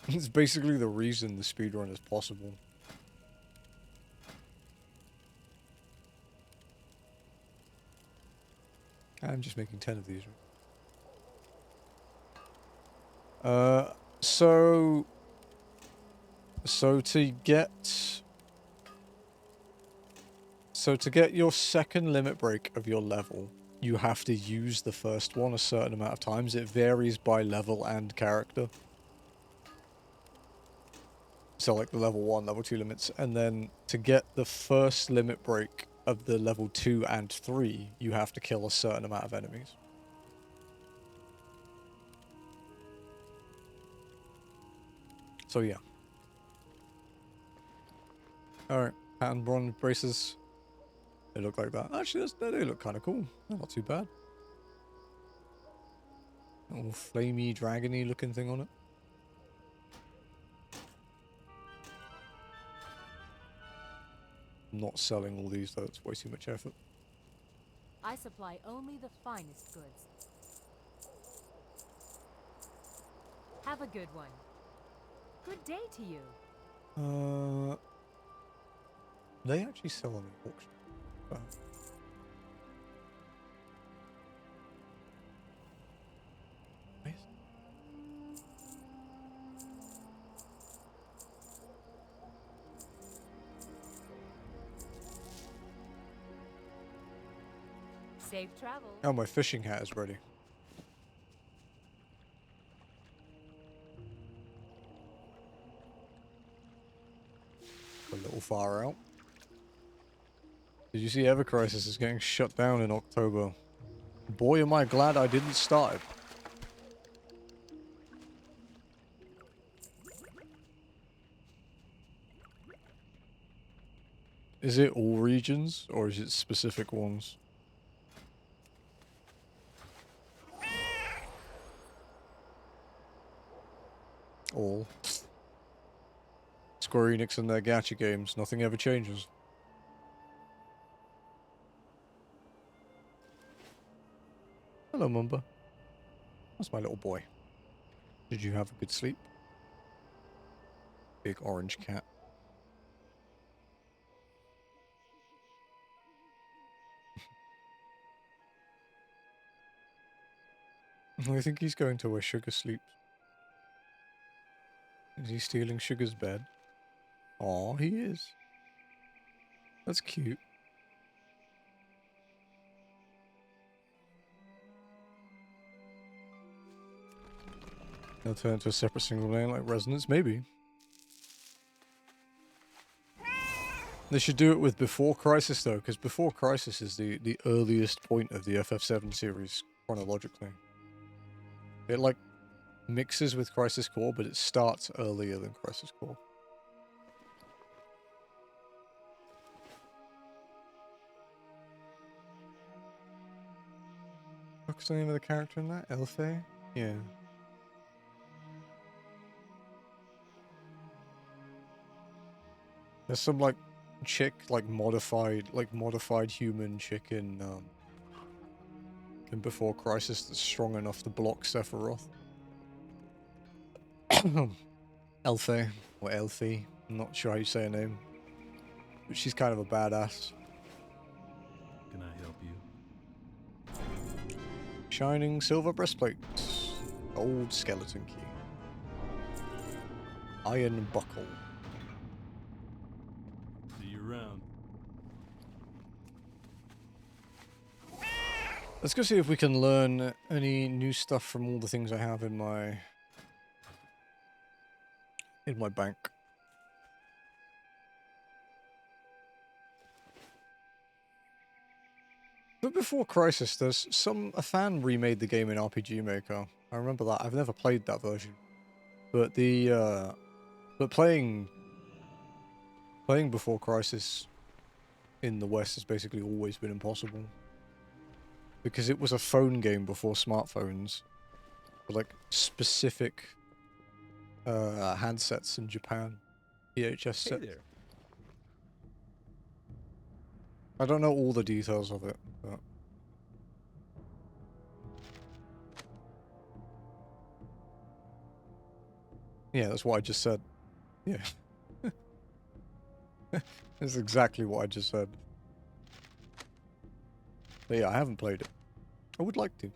It's basically the reason the speedrun is possible. I'm just making 10 of these. So to get your second limit break of your level, you have to use the first one a certain amount of times. It varies by level and character. So like the level 1, level 2 limits, and then to get the first limit break of the level 2 and 3, you have to kill a certain amount of enemies. So yeah. Alright, pattern bronze braces. They look like that. Actually, they look kind of cool. They're not too bad. Little flamey, dragony looking thing on it. I'm not selling all these though, it's way too much effort. I supply only the finest goods. Have a good one. Good day to you. They actually sell on the auction. Oh. Nice. Safe travel. Oh, my fishing hat is ready. A little far out. Did you see Ever Crisis is getting shut down in October? Boy, am I glad I didn't start it. Is it all regions, or is it specific ones? All. Square Enix and their gacha games, nothing ever changes. Hello, Mumba. That's my little boy. Did you have a good sleep? Big orange cat. I think he's going to where Sugar sleeps. Is he stealing Sugar's bed? Aw, he is. That's cute. They'll turn into a separate single lane like Resonance? Maybe. They should do it with Before Crisis though, because Before Crisis is the earliest point of the FF7 series chronologically. It like mixes with Crisis Core, but it starts earlier than Crisis Core. What's the name of the character in that? Elfe? Yeah. There's some like chick, like modified human chick in Before Crisis that's strong enough to block Sephiroth. Elfe or Elfie, I'm not sure how you say her name, but she's kind of a badass. Can I help you? Shining silver breastplate. Old skeleton key. Iron buckle. See you around. Let's go see if we can learn any new stuff from all the things I have in my bank. But before Crisis, a fan remade the game in RPG Maker. I remember that. I've never played that version. But playing before Crisis in the West has basically always been impossible. Because it was a phone game before smartphones. For like specific handsets in Japan. VHS Hey sets. there. I don't know all the details of it, but... Yeah, that's what I just said. Yeah. That's exactly what I just said. But yeah, I haven't played it. I would like to.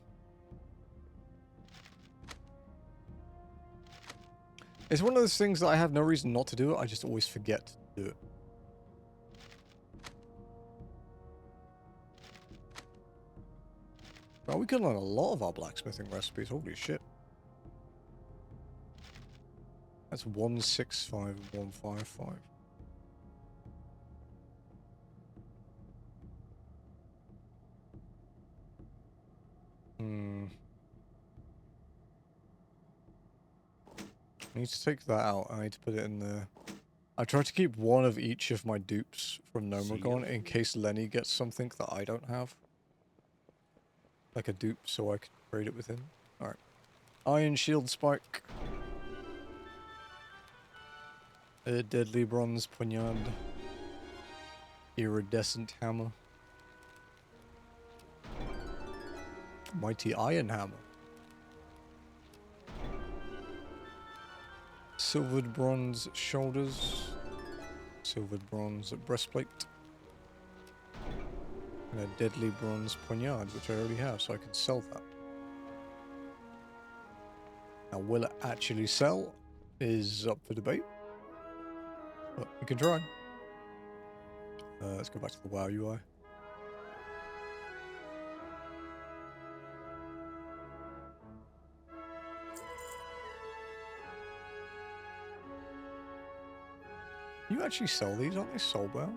It's one of those things that I have no reason not to do it, I just always forget to do it. Well, we can learn a lot of our blacksmithing recipes, holy shit. That's 165 and 155. I need to take that out. I need to put it in there. I try to keep one of each of my dupes from Gnomeregan in case Lenny gets something that I don't have. Like a dupe, so I can trade it with him. Alright. Iron shield spike. A deadly bronze poignard. Iridescent hammer. Mighty iron hammer. Silvered bronze shoulders. Silvered bronze breastplate. And a deadly bronze poignard, which I already have, so I can sell that. Now, will it actually sell? Is up for debate. But we can try. Let's go back to the WoW UI. You actually sell these, aren't they soulbound?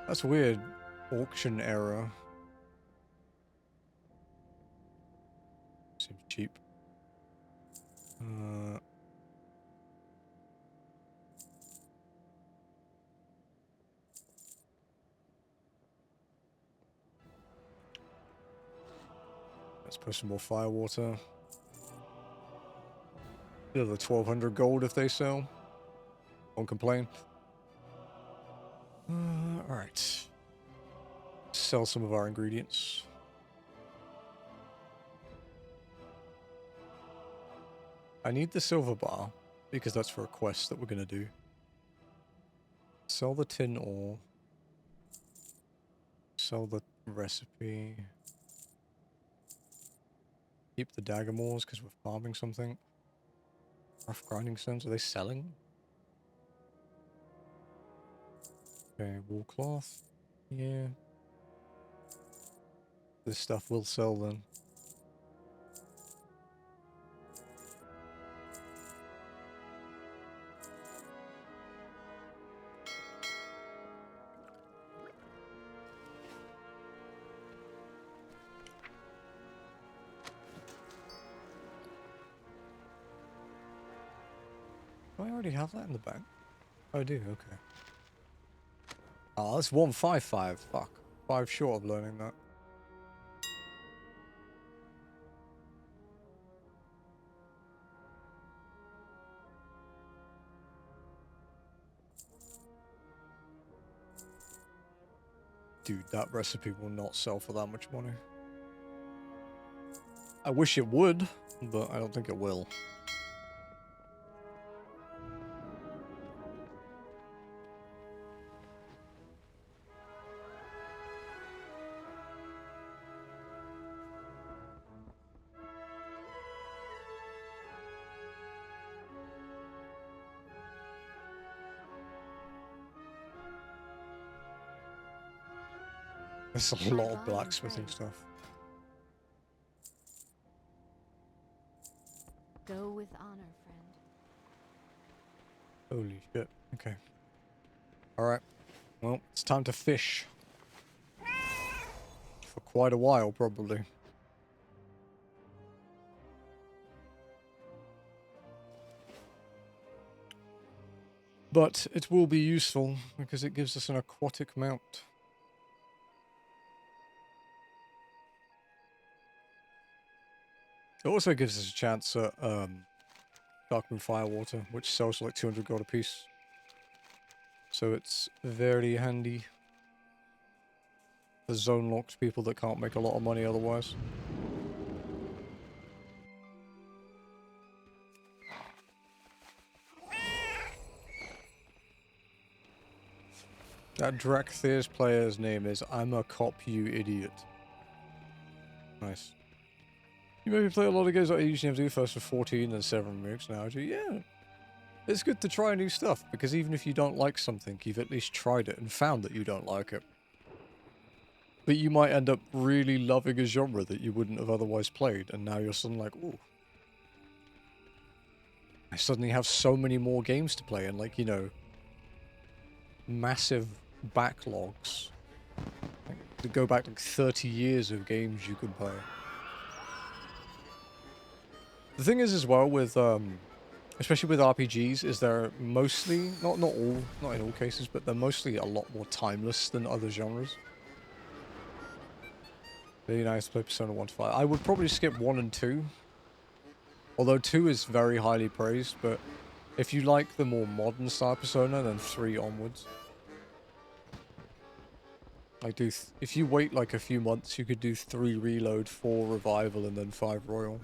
That's weird. Auction error. Seems cheap. Let's put some more firewater. Another 1,200 gold if they sell. Won't complain. Alright. Sell some of our ingredients. I need the silver bar, because that's for a quest that we're going to do. Sell the tin ore. Sell the recipe. Keep the dagger moors, because we're farming something. Rough grinding stones, are they selling? Okay, wool cloth. Yeah. This stuff will sell then. Do I already have that in the bank? Oh, I do, okay. Oh, that's 155. Fuck. 5 short of learning that. Dude, that recipe will not sell for that much money. I wish it would, but I don't think it will. There's a lot Bye-bye, of blacksmithing friend. stuff. Go with honor, friend. Holy shit. Okay. Alright. Well, it's time to fish. For quite a while, probably. But it will be useful, because it gives us an aquatic mount. It also gives us a chance at Darkmoon Firewater, which sells for like 200 gold a piece. So it's very handy for zone-locked people that can't make a lot of money otherwise. That Drakthir's player's name is I'm a Cop, You Idiot. Nice. You maybe play a lot of games like I usually have to do first for 14 and 7 weeks now. Yeah. It's good to try new stuff, because even if you don't like something, you've at least tried it and found that you don't like it. But you might end up really loving a genre that you wouldn't have otherwise played, and now you're suddenly like, ooh. I suddenly have so many more games to play, and like, you know, massive backlogs. Like, to go back like 30 years of games you could play. The thing is as well with, especially with RPGs, is they're mostly, not in all cases, but they're mostly a lot more timeless than other genres. Very nice to play Persona 1 to 5. I would probably skip 1 and 2. Although 2 is very highly praised, but if you like the more modern style Persona, then 3 onwards. Like if you wait like a few months, you could do 3 Reload, 4 Revival, and then 5 Royal.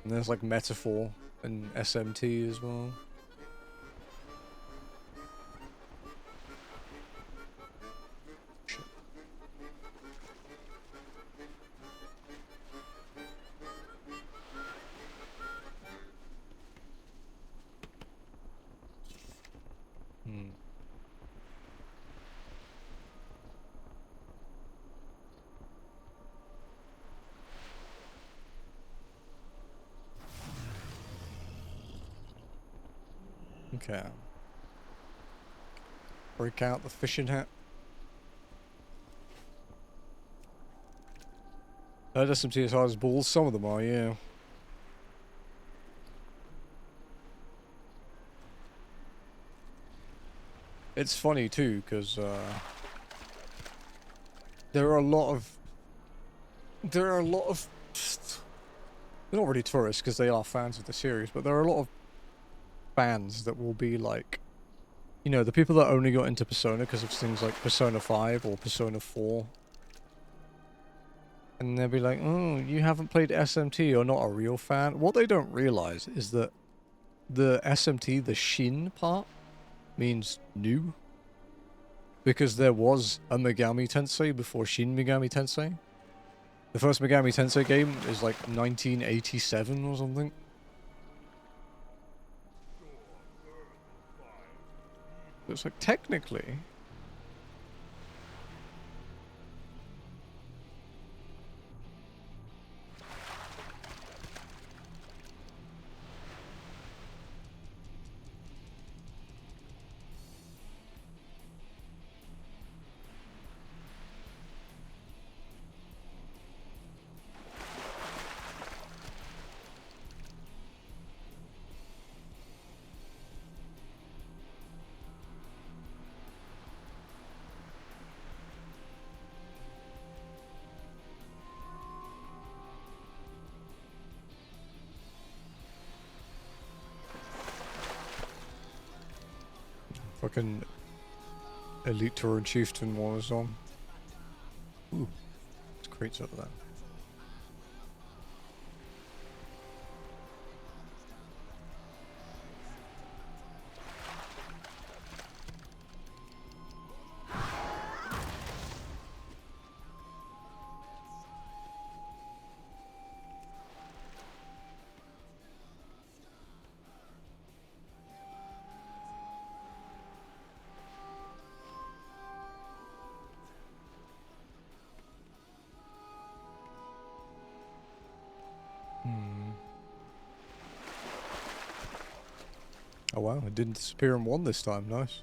And there's like Metaphor and SMT as well. Shit. Okay. Break out the fishing hat. That SMT as hard as balls. Some of them are, yeah. It's funny too, because there are a lot of they're not really tourists because they are fans of the series, but there are a lot of fans that will be like, you know, the people that only got into Persona because of things like Persona 5 or Persona 4. And they'll be like, oh, you haven't played SMT, you're not a real fan. What they don't realize is that the SMT, the Shin part, means new. Because there was a Megami Tensei before Shin Megami Tensei. The first Megami Tensei game is like 1987 or something. It's like, technically... Fucking Elite Tour and Chieftain one is on. Ooh, there's crates over there. Oh wow, it didn't disappear in one this time. Nice.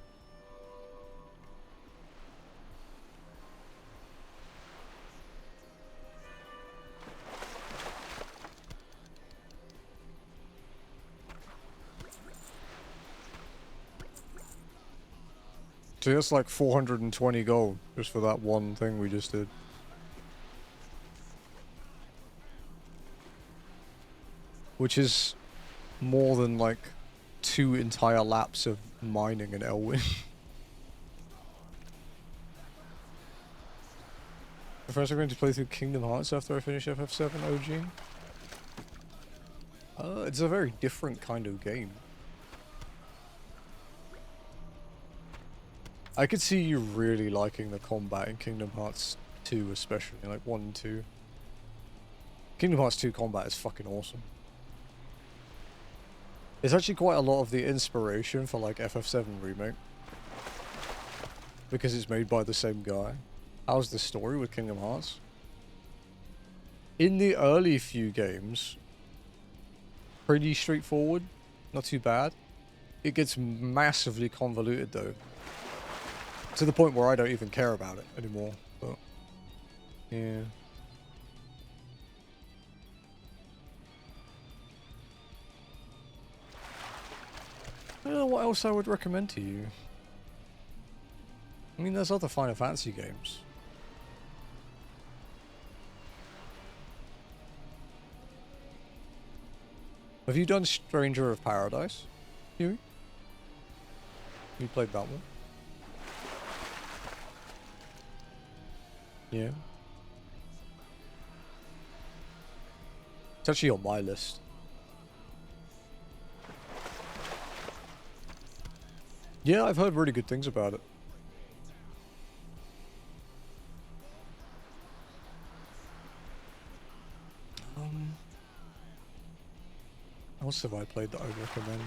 So that's like 420 gold just for that one thing we just did. Which is more than like 2 entire laps of mining in Elwyn. First I'm going to play through Kingdom Hearts after I finish FF7 OG. It's a very different kind of game. I could see you really liking the combat in Kingdom Hearts 2 especially, like 1 and 2. Kingdom Hearts 2 combat is fucking awesome. It's actually quite a lot of the inspiration for like FF7 Remake. Because it's made by the same guy. How's the story with Kingdom Hearts? In the early few games, pretty straightforward, not too bad. It gets massively convoluted though. To the point where I don't even care about it anymore, but yeah. I don't know what else I would recommend to you. I mean, there's other Final Fantasy games. Have you done Stranger of Paradise, Huey? You played that one? Yeah. It's actually on my list. Yeah, I've heard really good things about it. What else have I played that I would recommend?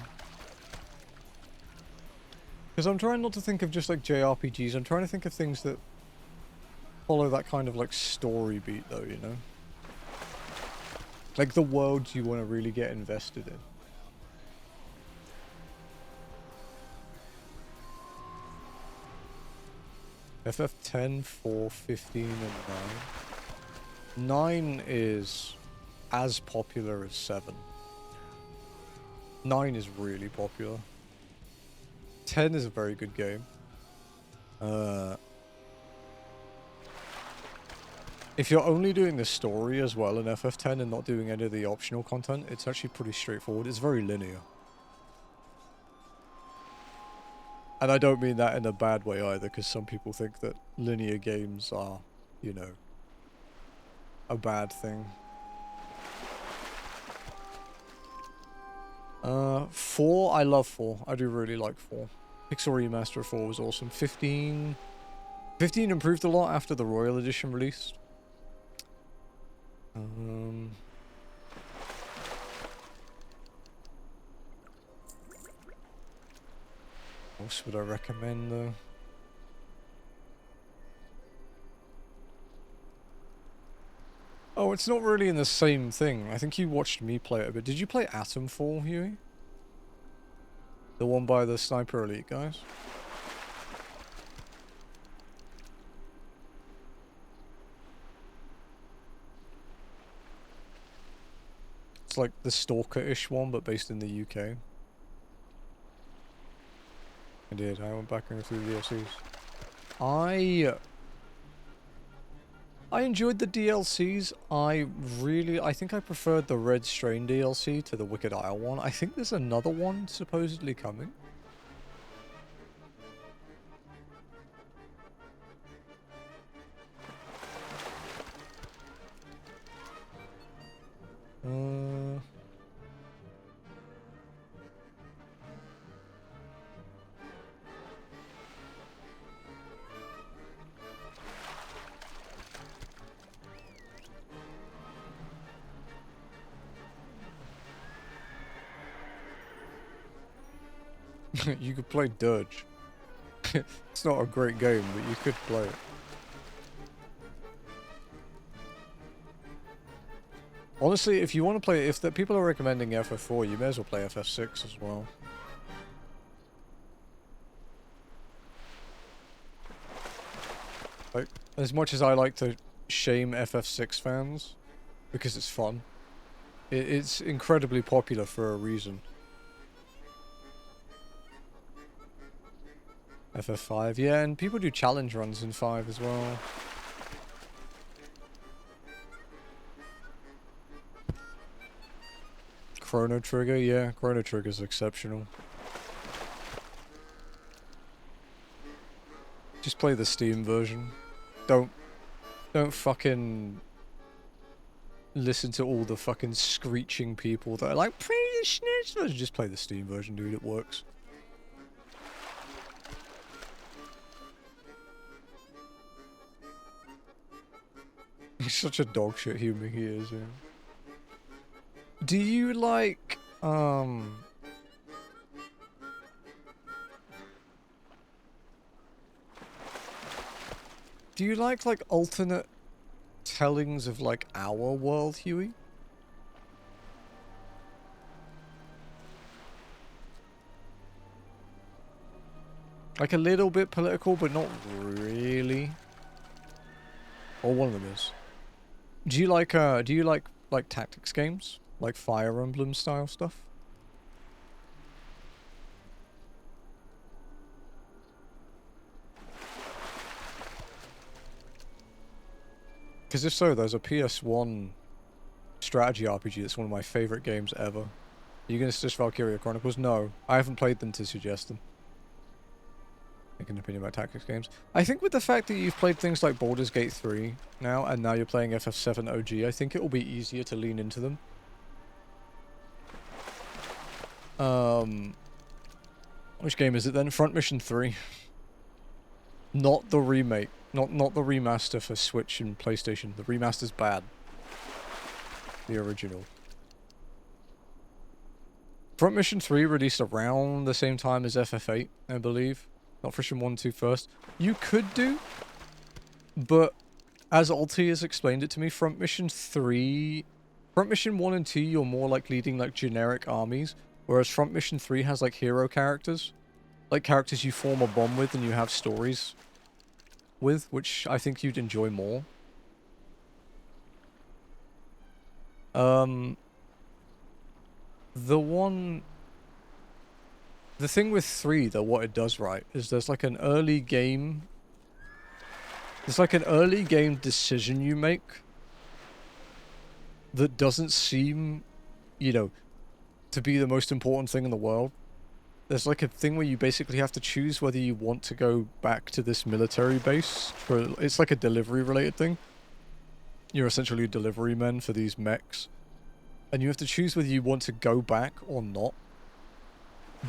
Because I'm trying not to think of just like JRPGs, I'm trying to think of things that follow that kind of like story beat though, you know? Like the worlds you want to really get invested in. FF10, 4, 15, and 9. 9 is as popular as 7. 9 is really popular. 10 is a very good game. If you're only doing the story as well in FF10 and not doing any of the optional content, it's actually pretty straightforward. It's very linear. And I don't mean that in a bad way either, because some people think that linear games are, you know, a bad thing. 4, I love 4. I do really like 4. Pixel Remaster of 4 was awesome. 15 improved a lot after the Royal Edition released. What else would I recommend though? Oh, it's not really in the same thing. I think you watched me play it a bit. Did you play Atomfall, Huey? The one by the Sniper Elite guys? It's like the Stalker-ish one, but based in the UK. I did. I went back and through the DLCs. I enjoyed the DLCs. I think I preferred the Red Strain DLC to the Wicked Isle one. I think there's another one supposedly coming. You could play Dirge. It's not a great game, but you could play it. Honestly, if you want to play, if the people are recommending FF4, you may as well play FF6 as well. Like, as much as I like to shame FF6 fans, because it's fun, it's incredibly popular for a reason. FF5, yeah, and people do challenge runs in 5 as well. Chrono Trigger, yeah, Chrono Trigger's exceptional. Just play the Steam version. Don't fucking listen to all the fucking screeching people that are like, play the SNES version. Just play the Steam version, dude, it works. He's such a dogshit human, he is, yeah. Do you like, do you like alternate tellings of, like, our world, Huey? Like, a little bit political, but not really. Or one of them is. Do you like tactics games? Like Fire Emblem style stuff? Because if so, there's a PS1 strategy RPG that's one of my favorite games ever. Are you going to suggest Valkyria Chronicles? No, I haven't played them to suggest them. Make an opinion about tactics games. I think with the fact that you've played things like Baldur's Gate 3 now, and now you're playing FF7 OG, I think it will be easier to lean into them. Which game is it then? Front Mission 3. Not the remake. Not the remaster for Switch and PlayStation. The remaster's bad. The original. Front Mission 3 released around the same time as FF8, I believe. Not Front Mission 1 and 2 first. You could do, but as Alti has explained it to me, Front Mission 3... Front Mission 1 and 2, you're more like leading like generic armies, whereas Front Mission 3 has like hero characters. Like characters you form a bond with and you have stories with, which I think you'd enjoy more. The thing with 3, though, what it does right, is there's like an early game... There's like an early game decision you make that doesn't seem, you know, to be the most important thing in the world. There's like a thing where you basically have to choose whether you want to go back to this military base. It's like a delivery-related thing. You're essentially delivery men for these mechs. And you have to choose whether you want to go back or not.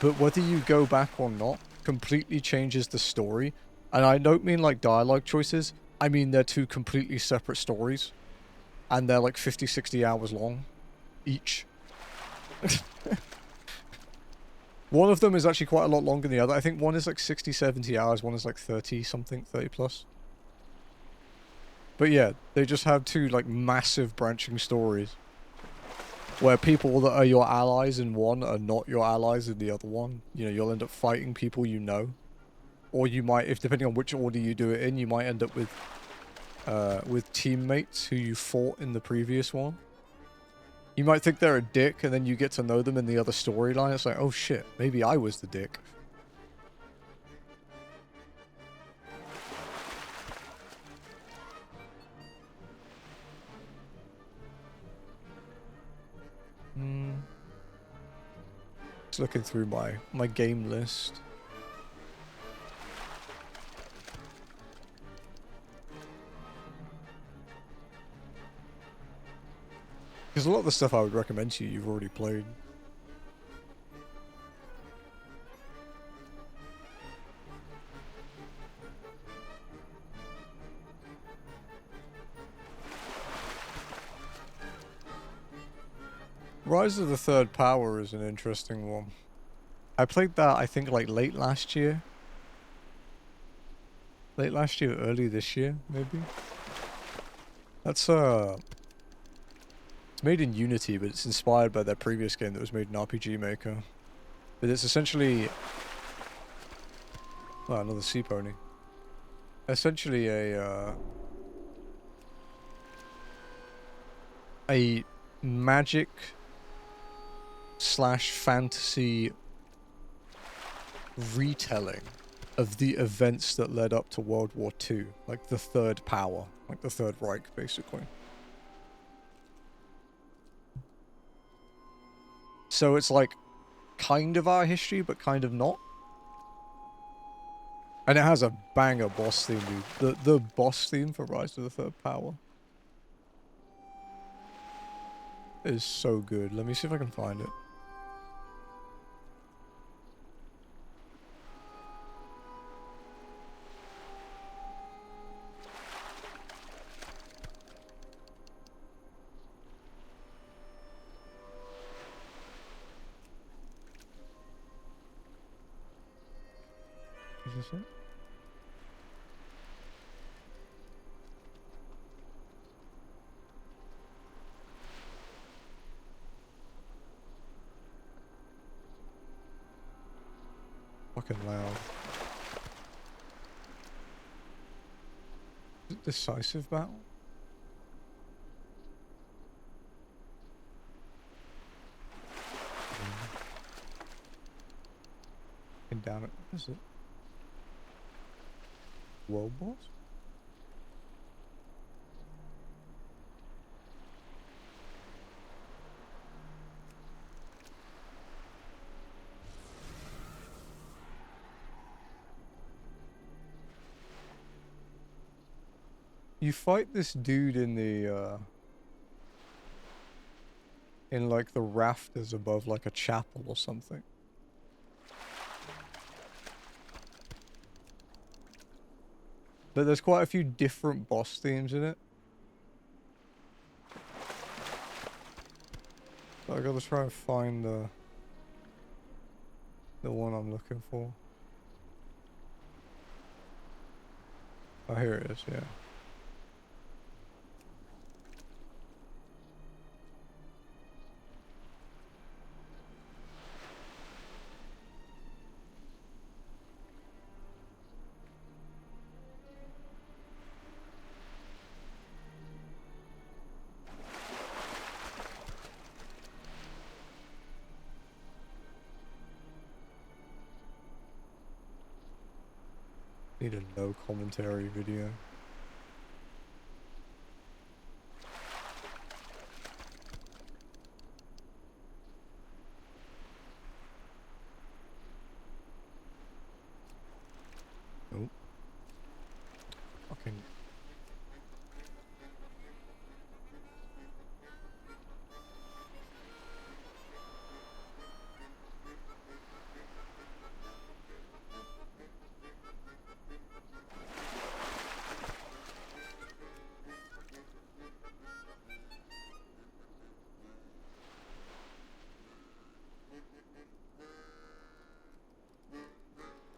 But whether you go back or not completely changes the story. And I don't mean like dialogue choices. I mean they're two completely separate stories. And they're like 50, 60 hours long. Each. One of them is actually quite a lot longer than the other. I think one is like 60, 70 hours. One is like 30 something, 30 plus. But yeah, they just have two like massive branching stories. Where people that are your allies in one are not your allies in the other one. You know, you'll end up fighting people you know. Or you might, if depending on which order you do it in, you might end up with teammates who you fought in the previous one. You might think they're a dick, and then you get to know them in the other storyline. It's like, oh shit, maybe I was the dick. Just looking through my game list. Because a lot of the stuff I would recommend to you, you've already played. Rise of the Third Power is an interesting one. I played that, I think, like late last year. Late last year, early this year, maybe. That's, it's made in Unity, but it's inspired by their previous game that was made in RPG Maker. But it's essentially... Well, another sea pony. essentially a magic slash fantasy retelling of the events that led up to World War II, like the Third Power, like the Third Reich, basically. So it's like kind of our history, but kind of not. And it has a banger boss theme, dude. The boss theme for Rise of the Third Power is so good. Let me see if I can find it. Is this it? Fucking loud. Is it decisive battle? And down it. What is it? World boss? You fight this dude in the, in like the rafters above like a chapel or something. But there's quite a few different boss themes in it. So I gotta try and find the one I'm looking for. Oh, here it is, yeah. Need a no commentary video. Nope. Fucking.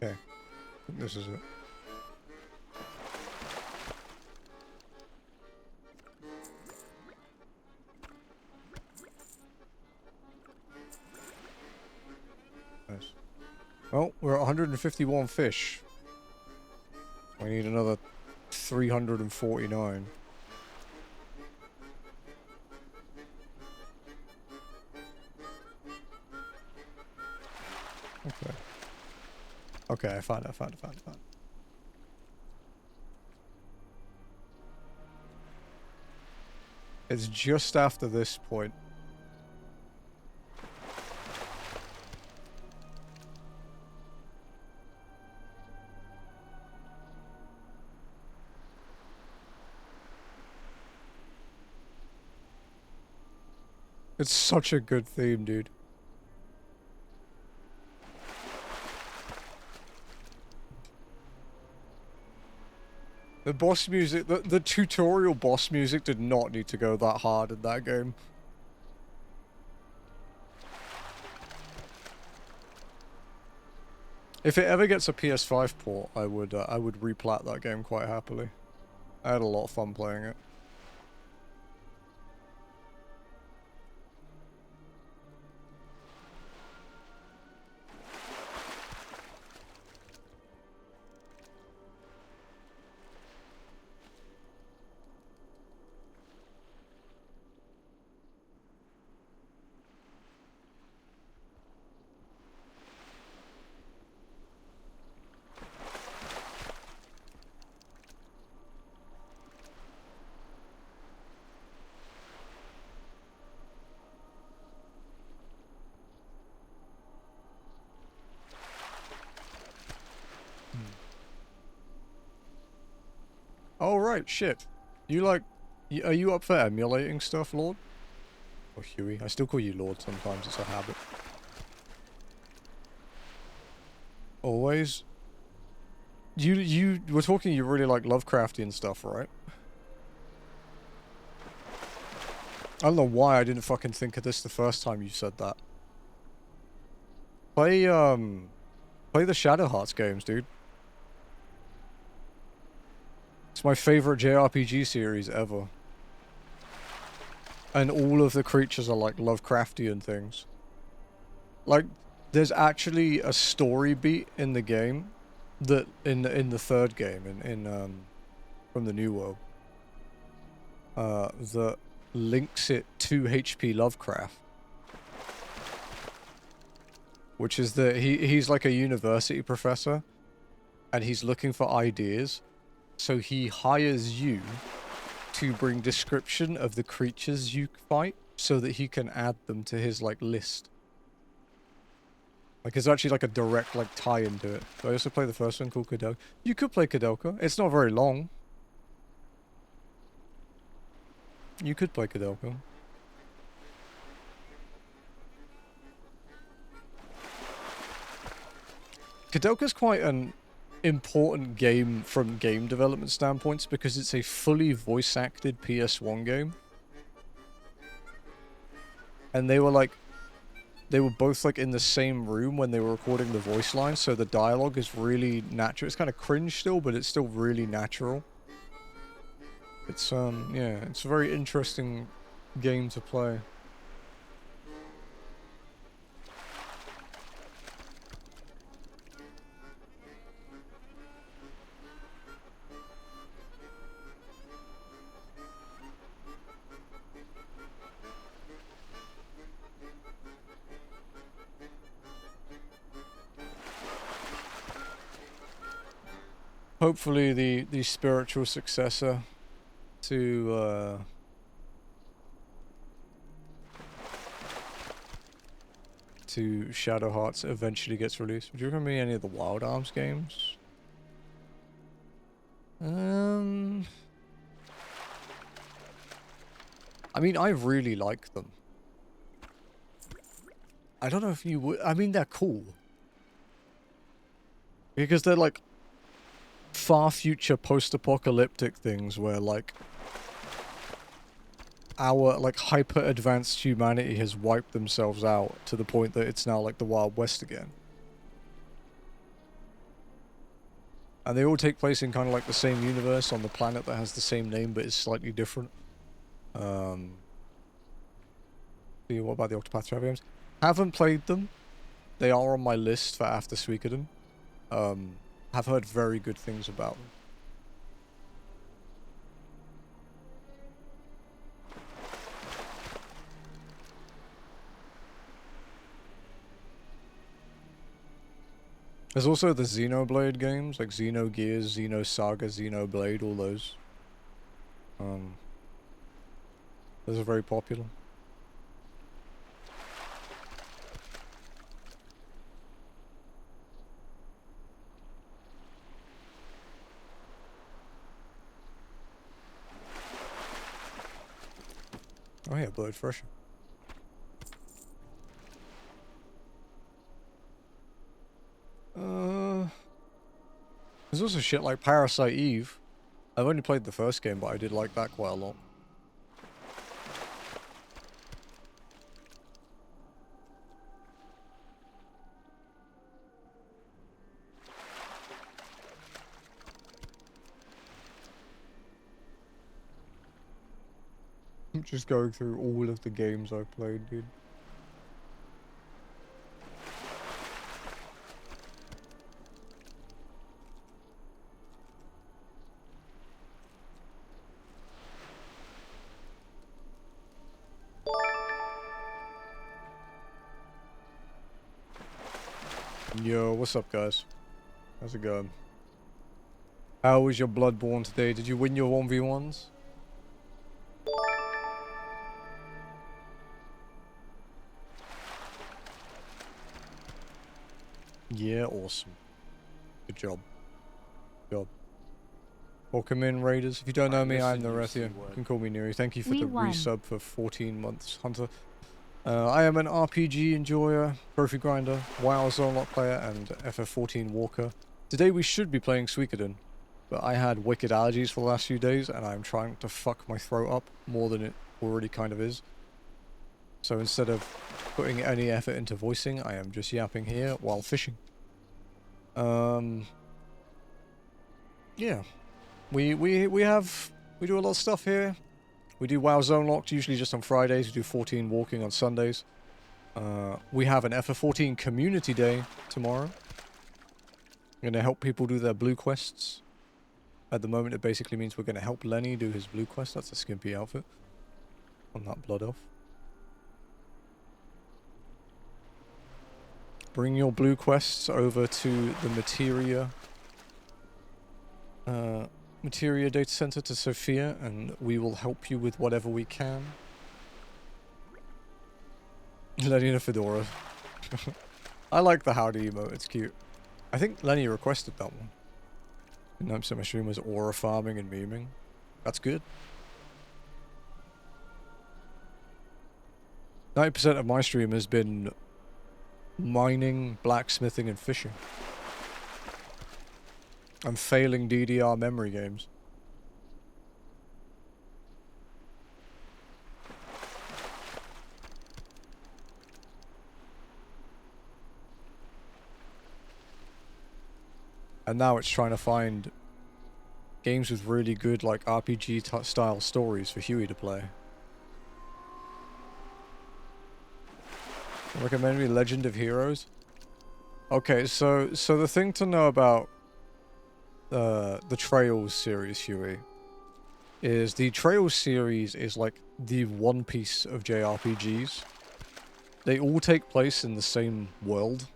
Okay, I think this is it. Nice. Well, we're at 151 fish. We need another 349. Okay. Okay, I found it. It's just after this point. It's such a good theme, dude. The boss music, the tutorial boss music did not need to go that hard in that game. If it ever gets a PS5 port, I would replat that game quite happily. I had a lot of fun playing it. right, shit. You like... Are you up for emulating stuff, Lord? Or Huey? I still call you Lord sometimes, it's a habit. Always? You were talking you really like Lovecraftian stuff, right? I don't know why I didn't fucking think of this the first time you said that. Play the Shadow Hearts games, dude. It's my favorite JRPG series ever. And all of the creatures are like Lovecraftian things. Like, there's actually a story beat in the game that in the third game from the New World that links it to H.P. Lovecraft, which is that he's like a university professor and he's looking for ideas, so he hires you to bring description of the creatures you fight so that he can add them to his like list. Like, it's actually like a direct, like, tie into it. Do I also play the first one called Kudelka? You could play Kudelka. It's not very long. You could play Kudelka. Kudelka's quite an important game from game development standpoints because it's a fully voice-acted PS1 game. And they were like... They were both, like, in the same room when they were recording the voice line, so the dialogue is really natural. It's kind of cringe still, but it's still really natural. It's, yeah, it's a very interesting game to play. Hopefully the spiritual successor to Shadow Hearts eventually gets released. Do you remember any of the Wild Arms games? I mean, I really like them. I don't know if you would... I mean, they're cool. Because they're like far future post-apocalyptic things where like our like hyper advanced humanity has wiped themselves out to the point that it's now like the Wild West again. And they all take place in kind of like the same universe on the planet that has the same name but is slightly different. What about the Octopath Traveler games? Haven't played them. They are on my list for after Suikoden. Have heard very good things about them. There's also the Xenoblade games, like Xenogears, Xenosaga, Xenoblade, all those. Those are very popular. Oh yeah, Blood Fresher. There's also shit like Parasite Eve. I've only played the first game, but I did like that quite a lot. I'm just going through all of the games I've played, dude. Yo, what's up, guys? How's it going? How was your Bloodborne today? Did you win your 1v1s? Yeah, awesome. Good job. Good job. Welcome in, Raiders. If you don't know I me, I'm listen, you Nirethia. see You what- can call me Neri. Thank you for We the won. resub for 14 months, Hunter. I am an RPG enjoyer, trophy grinder, WoW Zonelocked player, and FF14 walker. Today we should be playing Suikoden, but I had wicked allergies for the last few days, and I'm trying to fuck my throat up more than it already kind of is. So instead of putting any effort into voicing, I am just yapping here while fishing. Yeah. We do a lot of stuff here. We do WoW Zonelocked usually just on Fridays. We do 14 walking on Sundays. We have an FF14 community day tomorrow. I'm gonna help people do their blue quests. At the moment, it basically means we're gonna help Lenny do his blue quest. That's a skimpy outfit on that blood elf. Bring your blue quests over to the Materia data center to Sophia, and we will help you with whatever we can. Lenny in a fedora. I like the howdy emote, it's cute. I think Lenny requested that one. And so my stream was aura farming and memeing. That's good. 90% of my stream has been mining, blacksmithing, and fishing. I'm failing DDR memory games. And now it's trying to find games with really good, like, RPG style stories for Huey to play. Recommend me Legend of Heroes? Okay, so the thing to know about the Trails series, Huey, is the Trails series is like the One Piece of JRPGs. They all take place in the same world.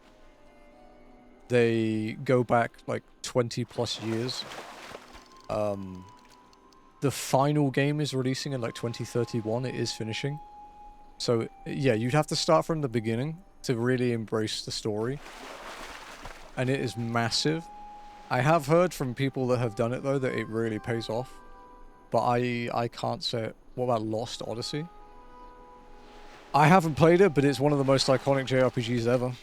They go back like 20 plus years. The final game is releasing in like 2031. It is finishing. So yeah, you'd have to start from the beginning to really embrace the story. And it is massive. I have heard from people that have done it though that it really pays off. But I can't say it. What about Lost Odyssey? I haven't played it, but it's one of the most iconic JRPGs ever.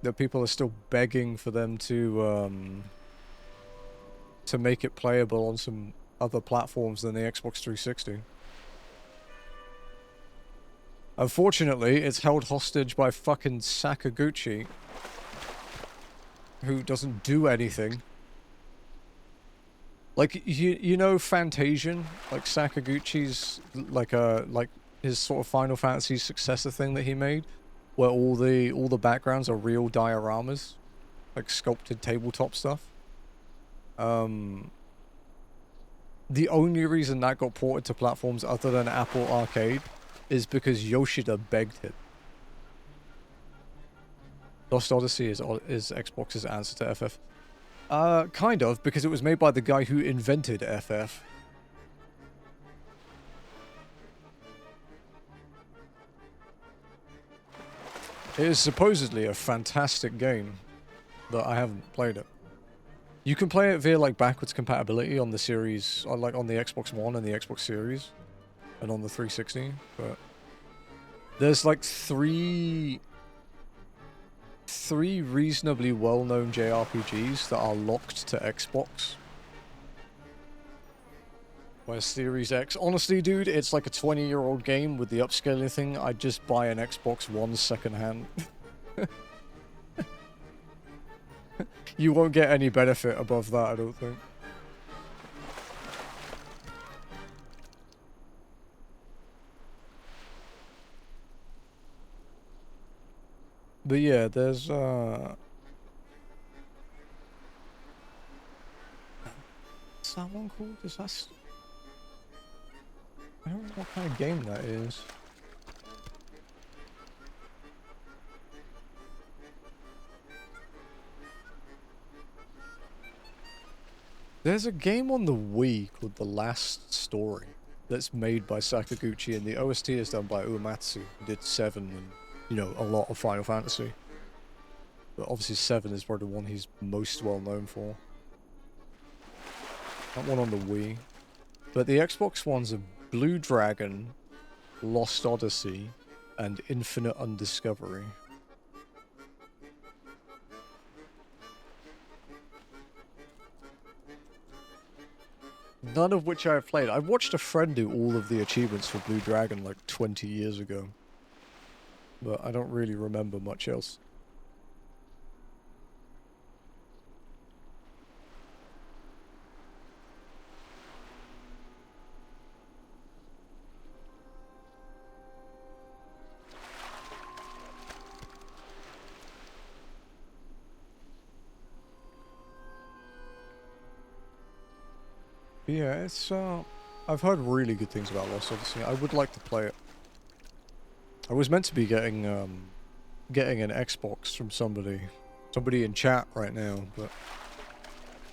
That people are still begging for them to make it playable on some other platforms than the Xbox 360. Unfortunately, it's held hostage by fucking Sakaguchi, who doesn't do anything. Like, you know Fantasian? Like Sakaguchi's, like his sort of Final Fantasy successor thing that he made? Where all the backgrounds are real dioramas? Like sculpted tabletop stuff? The only reason that got ported to platforms other than Apple Arcade is because Yoshida begged him. Lost Odyssey is Xbox's answer to FF. Kind of, because it was made by the guy who invented FF. It is supposedly a fantastic game, but I haven't played it. You can play it via like backwards compatibility on the series, like on the Xbox One and the Xbox Series, and on the 360. But there's like three reasonably well-known JRPGs that are locked to Xbox. Whereas Series X, honestly, dude, it's like a 20-year-old game with the upscaling thing. I'd just buy an Xbox One secondhand. You won't get any benefit above that, I don't think. But yeah, there's is that one called? Is that? I don't know what kind of game that is. There's a game on the Wii called The Last Story that's made by Sakaguchi, and the OST is done by Uematsu, who did 7 and, you know, a lot of Final Fantasy. But obviously 7 is probably the one he's most well known for. That one on the Wii. But the Xbox ones are Blue Dragon, Lost Odyssey, and Infinite Undiscovery. None of which I have played. I watched a friend do all of the achievements for Blue Dragon like 20 years ago. But I don't really remember much else. Yeah, it's I've heard really good things about Lost Odyssey. I would like to play it. I was meant to be getting an Xbox from somebody in chat right now, but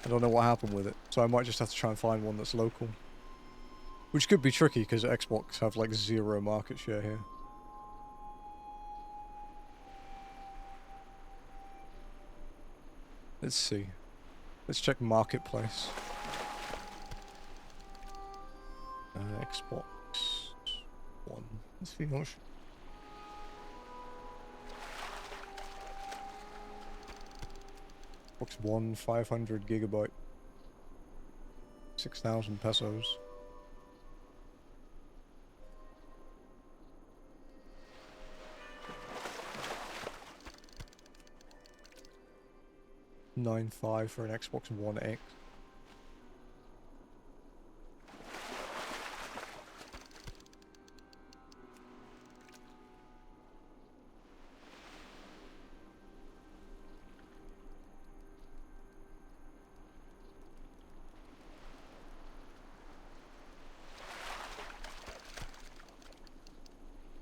I don't know what happened with it. So I might just have to try and find one that's local. Which could be tricky because Xbox have like 0 market share here. Let's see. Let's check Marketplace. Xbox One. Let's see how much. Xbox One, 500 gigabyte. 6,000 pesos. $9.5 for an Xbox One X.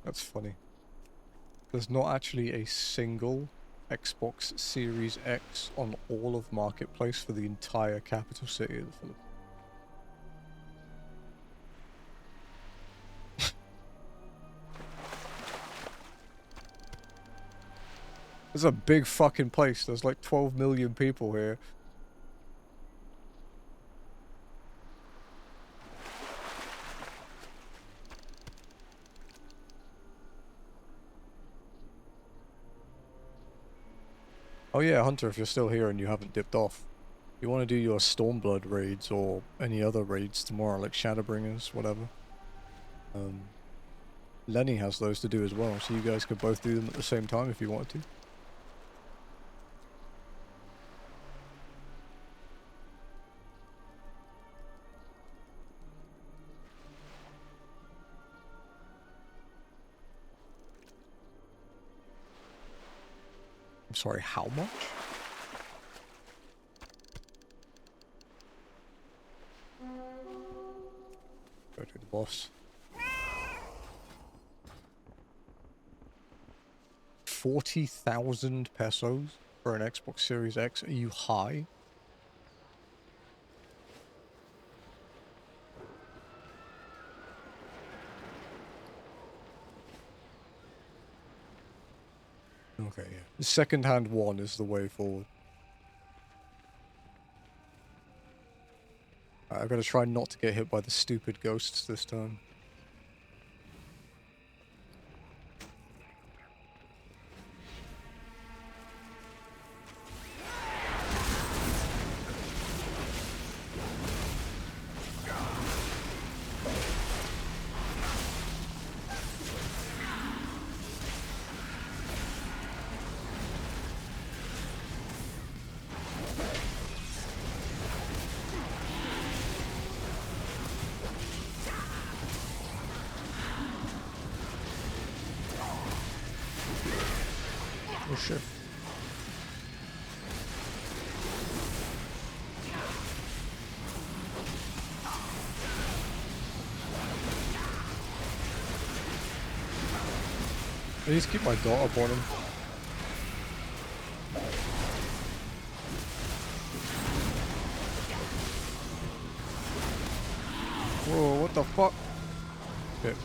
That's funny. There's not actually a single Xbox Series X on all of Marketplace for the entire capital city of the Philippines. It's a big fucking place. There's like 12 million people here. Oh yeah, Hunter, if you're still here and you haven't dipped off, you want to do your Stormblood raids or any other raids tomorrow, like Shadowbringers, whatever. Lenny has those to do as well, so you guys could both do them at the same time if you wanted to. I'm sorry, how much? Go to the boss. 40,000 pesos for an Xbox Series X? Are you high? Okay, yeah. The second-hand one is the way forward. I've got to try not to get hit by the stupid ghosts this time. Oh shit. I need to keep my dot up on him. Whoa, what the fuck? Okay.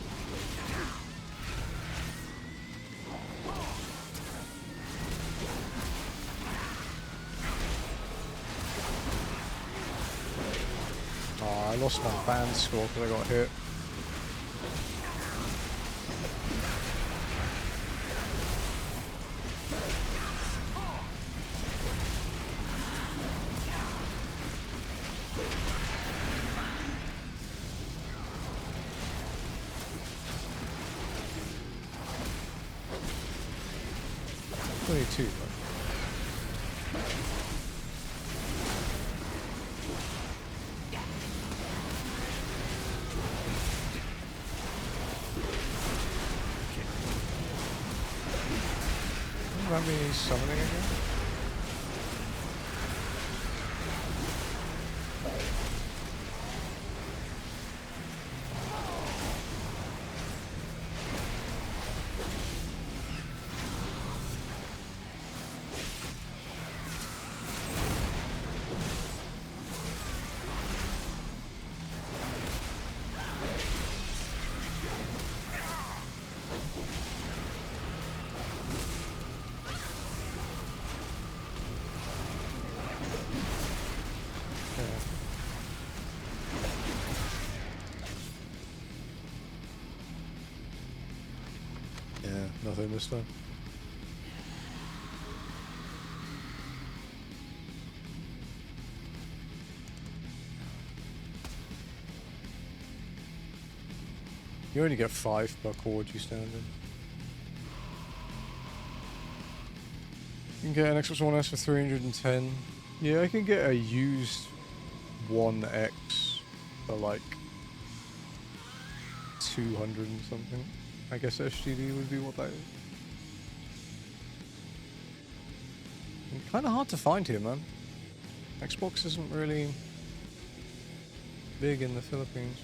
I lost my fan score because I got hit. Too, Remind me summoning again? Yeah, nothing this time. You only get 5 per chord you stand in. You can get an Xbox One S for 310. Yeah, I can get a used 1X for like 200 and something. I guess SGD would be what that is. Kind of hard to find here, man. Xbox isn't really big in the Philippines.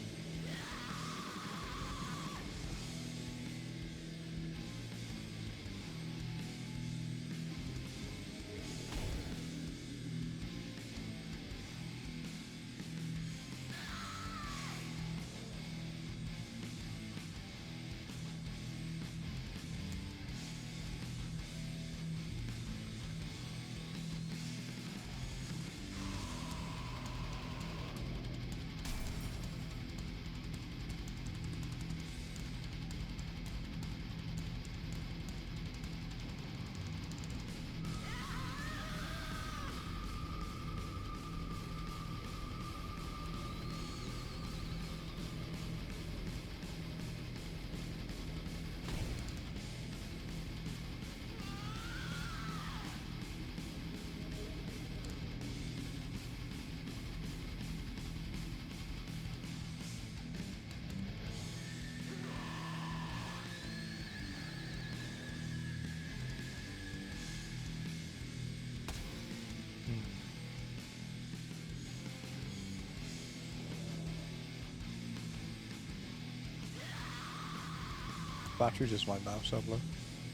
Battery just my mouse up low.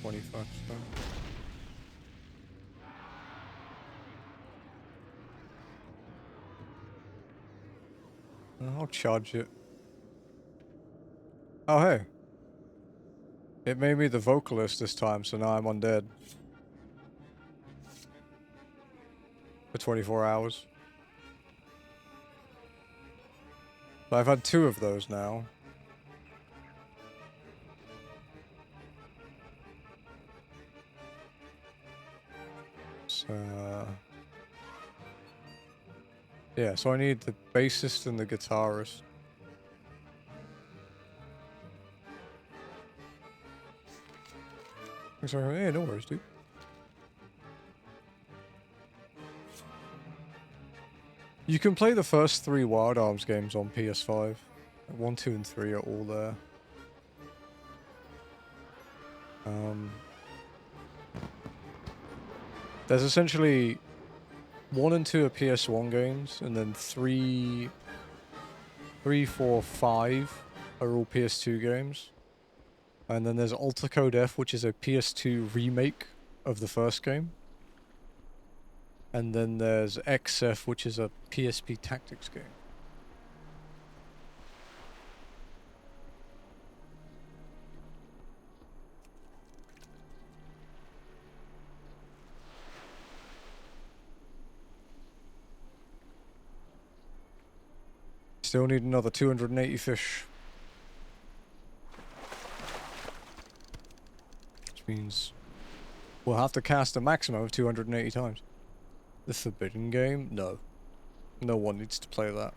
25%. I'll charge it. Oh hey. It made me the vocalist this time, so now I'm undead. For 24 hours. But I've had 2 of those now. Yeah, so I need the bassist and the guitarist. I'm sorry, hey, no worries, dude. You can play the first 3 Wild Arms games on PS5. 1, 2, and 3 are all there. There's essentially 1 and 2 are PS1 games, and then 3, 4, 5 are all PS2 games. And then there's Alter Code F, which is a PS2 remake of the first game. And then there's XF, which is a PSP Tactics game. Still need another 280 fish. Which means we'll have to cast a maximum of 280 times. The Forbidden Game? No. No one needs to play that.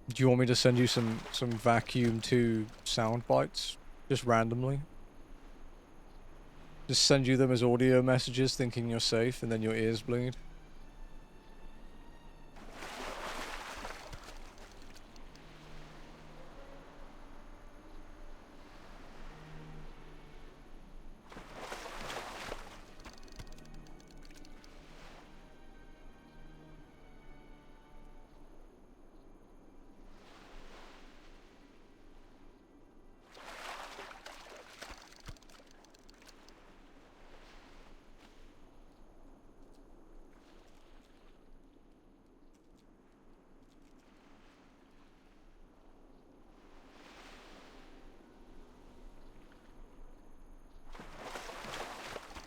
Do you want me to send you some vacuum 2 sound bites? Just randomly? Just send you them as audio messages thinking you're safe and then your ears bleed?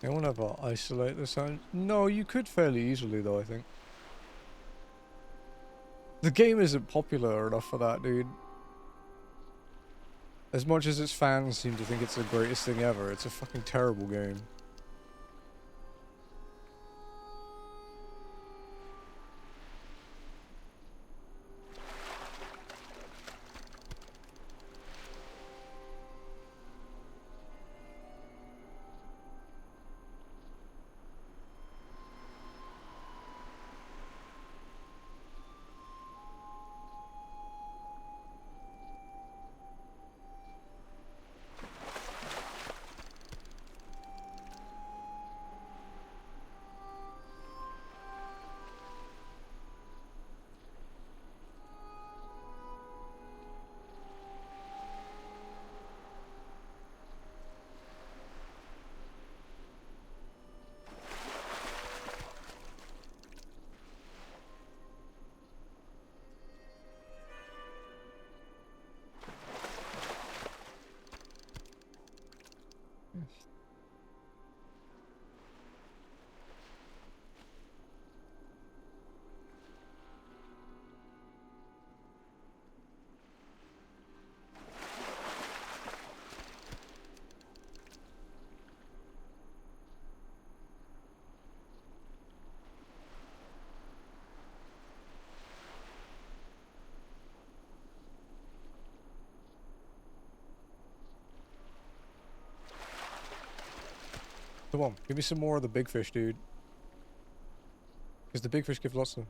I won't ever isolate the sound. No, you could fairly easily though, I think. The game isn't popular enough for that, dude. As much as its fans seem to think it's the greatest thing ever, it's a fucking terrible game. Come on, give me some more of the big fish, dude. Because the big fish give lots of...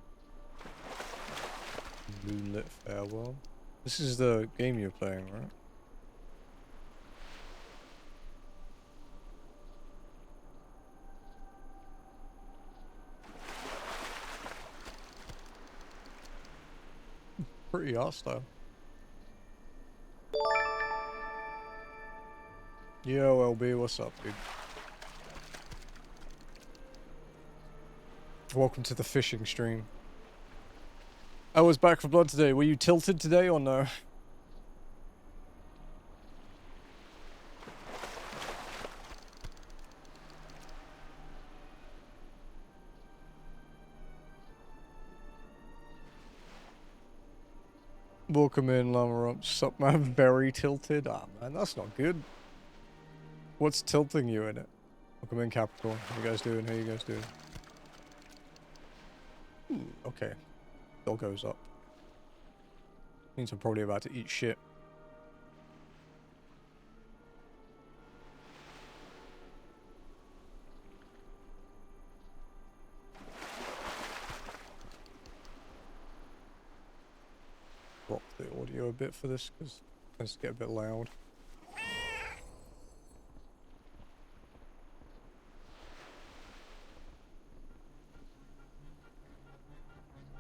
Moonlit Farewell. This is the game you're playing, right? Pretty art style. Yo, LB, what's up, dude? Welcome to the fishing stream. I was back for blood today. Were you tilted today or no? Welcome in, Llama Up. Sup, man? Very tilted. Ah, man, that's not good. What's tilting you in it? Welcome in, Capricorn. How you guys doing? How you guys doing? Ooh, okay. Dog goes up. Means I'm probably about to eat shit. Drop the audio a bit for this because it tends to get a bit loud.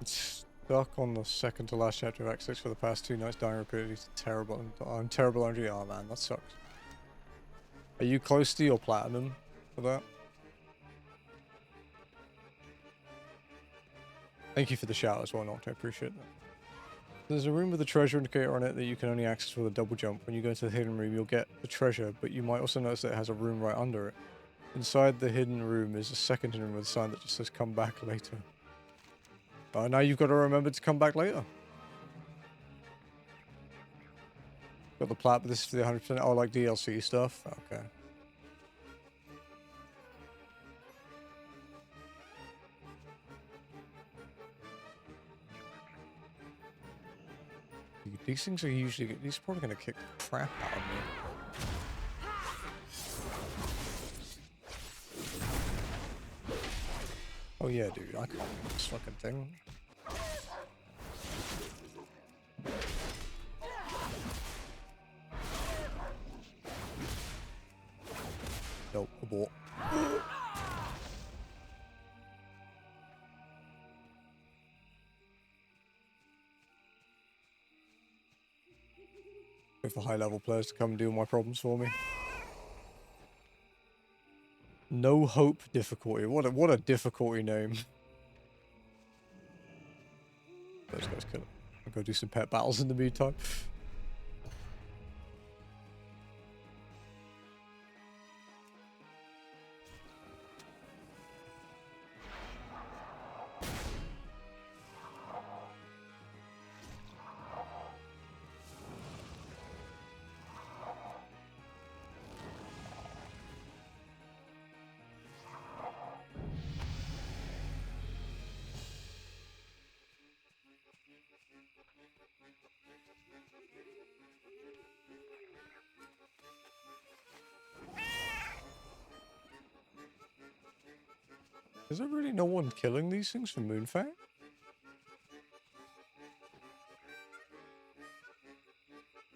It's stuck on the second to last chapter of Act 6 for the past 2 nights, dying repeatedly. It's terrible. I'm terrible energy. Oh man, that sucks. Are you close to your platinum for that? Thank you for the shout as well, Noct. I appreciate that. There's a room with a treasure indicator on it that you can only access with a double jump. When you go into the hidden room, you'll get the treasure, but you might also notice that it has a room right under it. Inside the hidden room is a second hidden room with a sign that just says come back later. Oh, now you've got to remember to come back later. Got the plat, but this is for the 100%. Oh, like DLC stuff? Okay. These things are usually... These are probably going to kick the crap out of me. Oh yeah, dude, I can't do this fucking thing. Nope, abort. Wait for high level players to come and do my problems for me. No hope difficulty. What a difficulty name. Those guys kill it. I'll go do some pet battles in the meantime. Is there really no one killing these things from Moon Faire?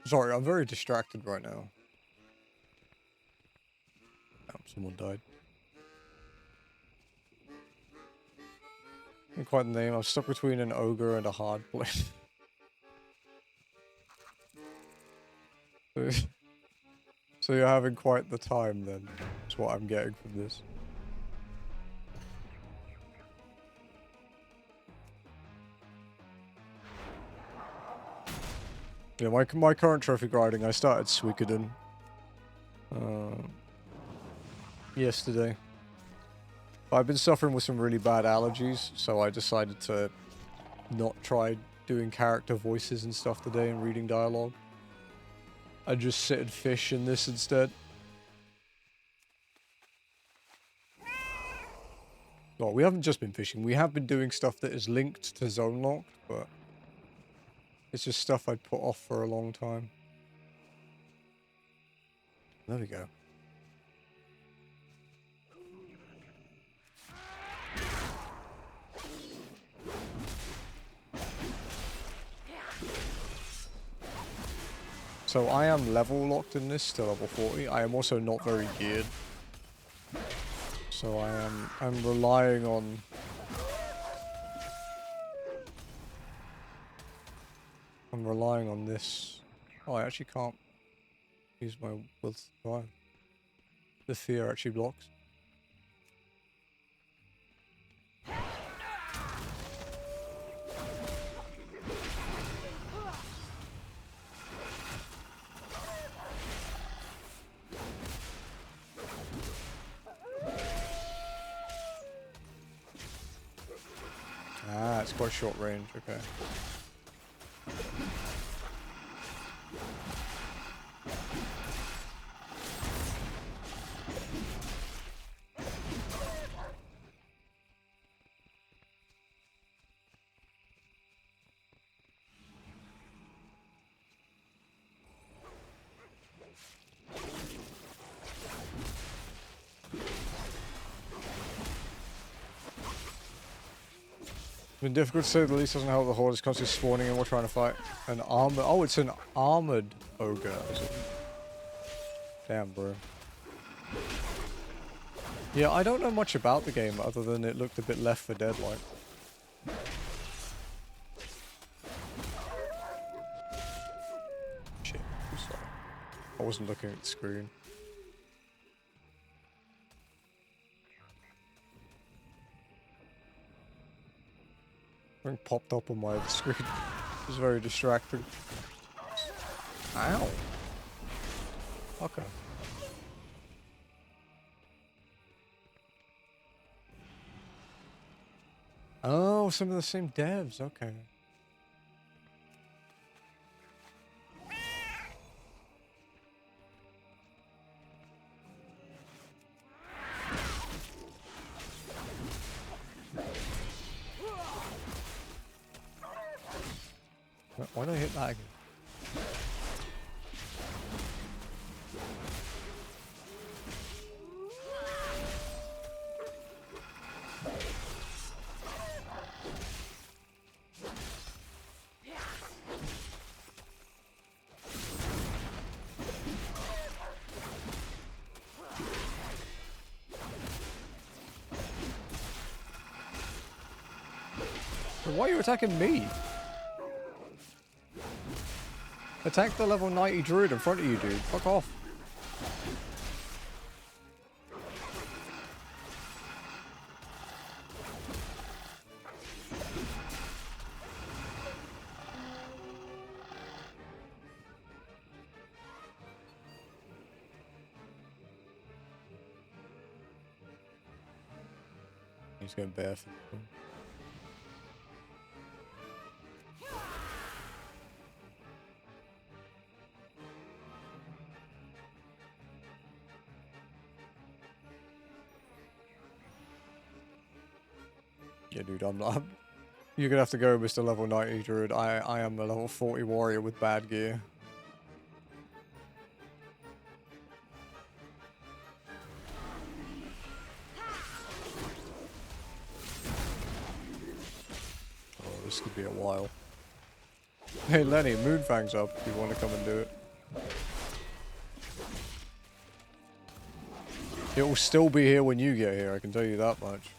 Sorry, I'm very distracted right now. Oh, someone died. Not quite the name. I'm stuck between an ogre and a hard blade. So you're having quite the time then. That's what I'm getting from this. Yeah, my current trophy grinding, I started Suikoden yesterday. But I've been suffering with some really bad allergies, so I decided to not try doing character voices and stuff today and reading dialogue. I just sit and fish in this instead. Well, we haven't just been fishing, we have been doing stuff that is linked to Zonelocked, but it's just stuff I'd put off for a long time. There we go. So I am level locked in this to level 40. I am also not very geared. So I'm relying on this. Oh, I actually can't use my will to survive. The fear actually blocks. Ah, it's quite short range, okay. It's been difficult to say the least. Doesn't help the horde is constantly spawning and we're trying to fight an armor. Oh, it's an armored ogre. Is it? Damn, bro. Yeah, I don't know much about the game other than it looked a bit Left 4 Dead like. Shit, I'm sorry. I wasn't looking at the screen. Something popped up on my screen. It was very distracting. Ow. Okay. Oh, some of the same devs. Okay. Why don't I hit that again? Why are you attacking me? Attack the level 90 druid in front of you, dude. Fuck off. He's going barefoot. Yeah, dude, I'm not. You're gonna have to go, Mr. Level 90 Druid. I am a level 40 warrior with bad gear. Oh, this could be a while. Hey, Lenny, Moonfang's up if you want to come and do it. It will still be here when you get here, I can tell you that much.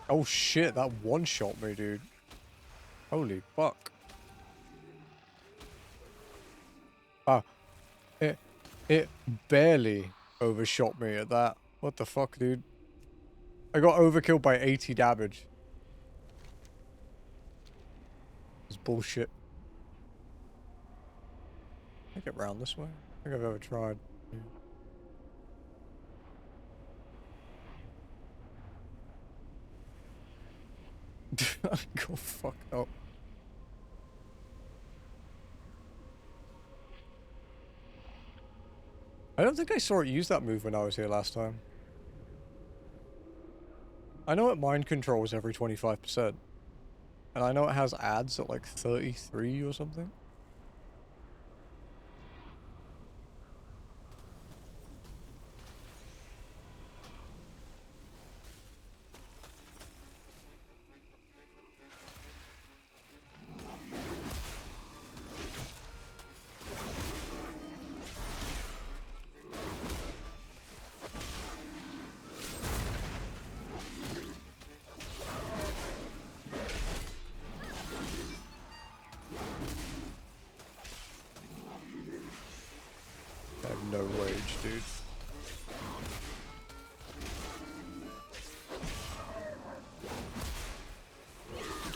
Oh shit, that one-shot me, dude. Holy fuck. Ah, it barely overshot me at that. What the fuck, dude? I got overkilled by 80 damage. It's bullshit. Can I get round this way? I think I've ever tried. Yeah. Go fuck up. I don't think I saw it use that move when I was here last time. I know it mind controls every 25%. And I know it has ads at like 33 or something. I have no rage, dude.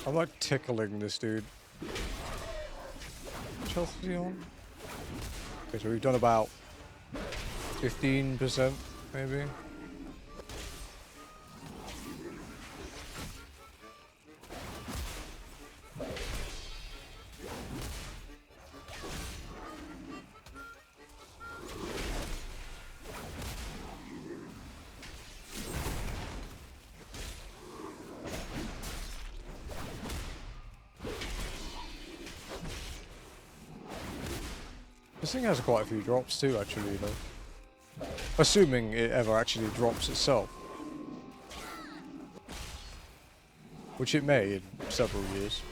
I'm like tickling this dude. Which health is he on? Okay, so we've done about 15%, maybe. This thing has quite a few drops too, actually, you know. Assuming it ever actually drops itself. Which it may in several years.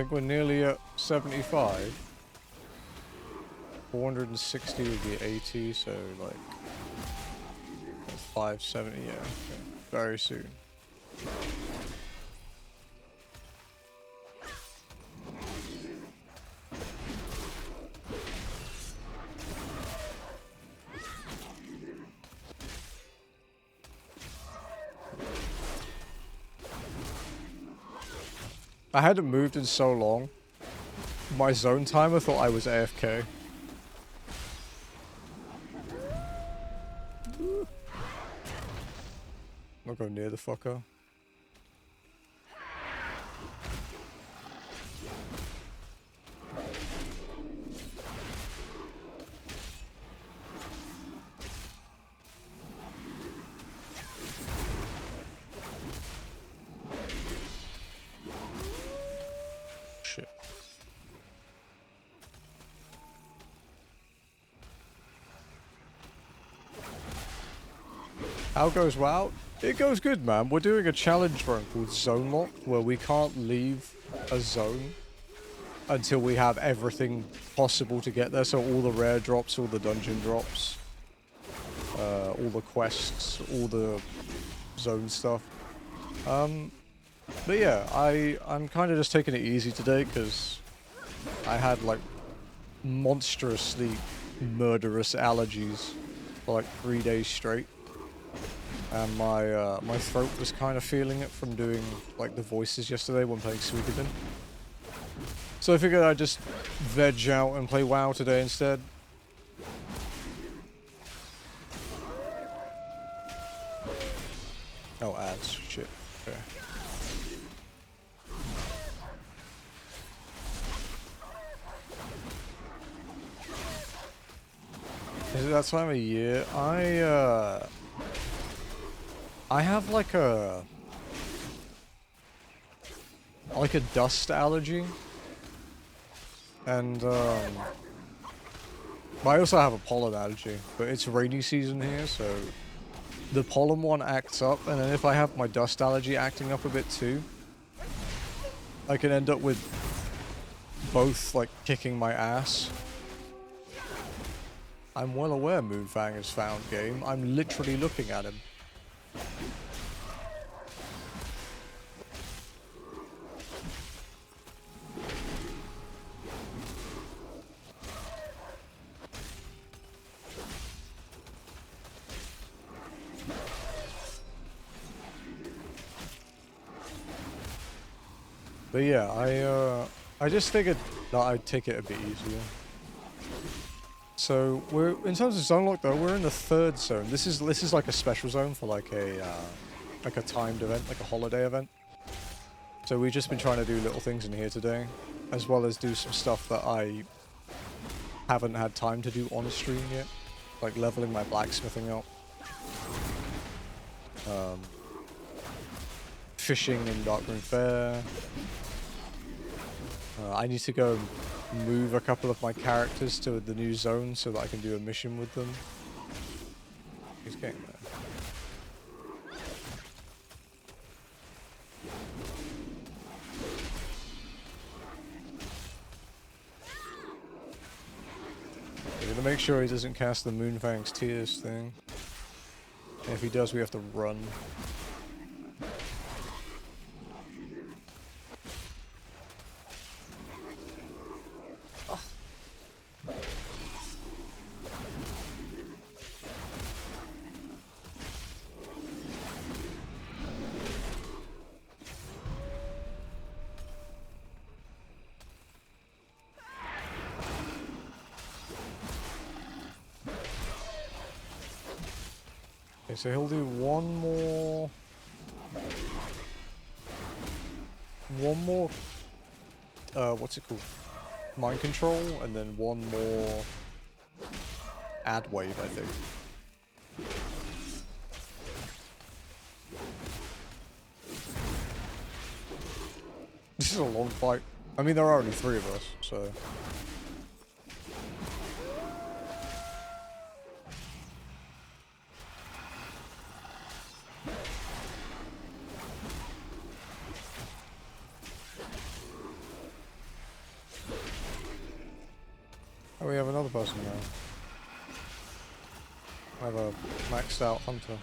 think we're nearly at 75. 460 would be 80, so like 570, yeah. Okay. Very soon. I hadn't moved in so long. My zone timer thought I was AFK. I'll go near the fucker. Shit. How goes WoW? It goes good, man. We're doing a challenge run called Zonelocked, where we can't leave a zone until we have everything possible to get there. So all the rare drops, all the dungeon drops, all the quests, all the zone stuff. But yeah, I'm kind of just taking it easy today because I had like monstrously murderous allergies for like 3 days straight. And my throat was kind of feeling it from doing like the voices yesterday when playing Suikoden. So I figured I'd just veg out and play WoW today instead. Oh, ads. Shit. Okay. Is it that time of year? I have like a dust allergy, and but I also have a pollen allergy. But it's rainy season here, so the pollen one acts up, and then if I have my dust allergy acting up a bit too, I can end up with both like kicking my ass. I'm well aware Moonfang has found game. I'm literally looking at him. But yeah, I just figured that I'd take it a bit easier. So we're in terms of zone lock though, we're in the 3rd zone. This is like a special zone for like a timed event, like a holiday event. So we've just been trying to do little things in here today, as well as do some stuff that I haven't had time to do on stream yet, like leveling my blacksmithing up, fishing in Darkmoon Faire. I need to go move a couple of my characters to the new zone so that I can do a mission with them. He's getting there. We're gonna make sure he doesn't cast the Moonfang's Tears thing. And if he does, we have to run. Okay, so he'll do one more, what's it called? Mind control, and then one more ad wave, I think. This is a long fight. I mean, there are only 3 of us, so. we have another person now. I have a maxed out hunter.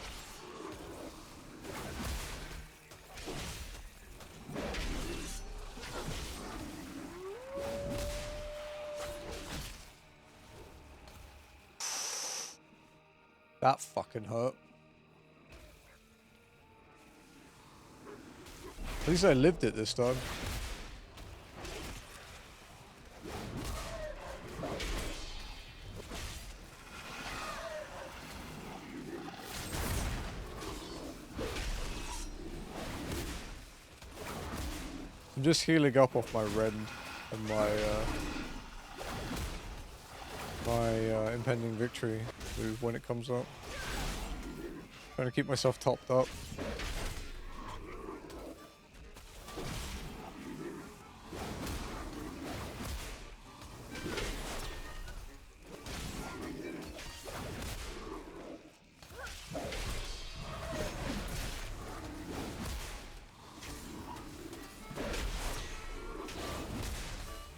That fucking hurt. At least I lived it this time. I'm just healing up off my rend and my impending victory move when it comes up. Trying to keep myself topped up.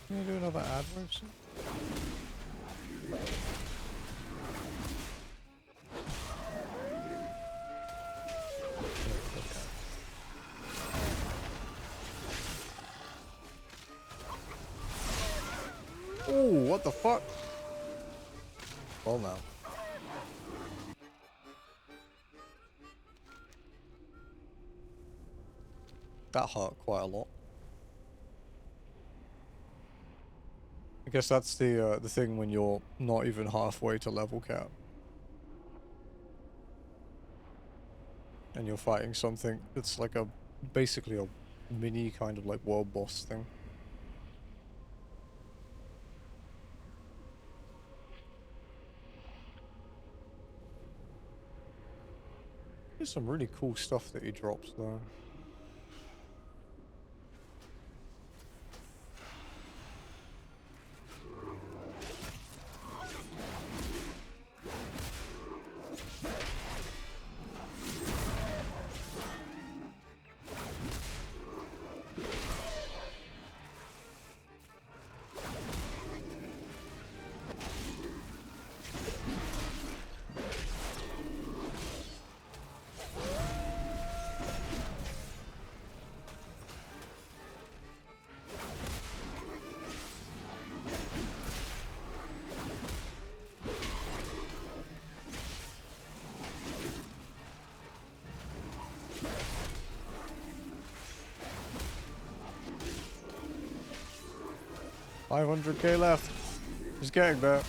Can I do another ad wave soon? Oh, what the fuck? Well, now. That hurt quite a lot. I guess that's the thing when you're not even halfway to level cap. And you're fighting something that's like basically a mini kind of like world boss thing. There's some really cool stuff that he drops though. $500k left. Just getting there.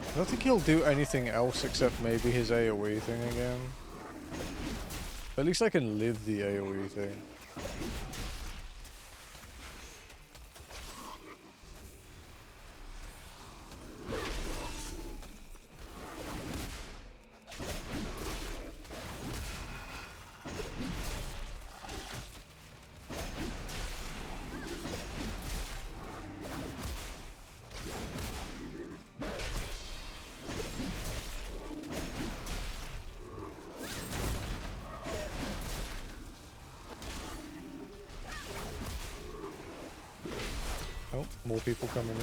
I don't think he'll do anything else except maybe his AoE thing again. At least I can live the AoE thing. Oh, more people coming in.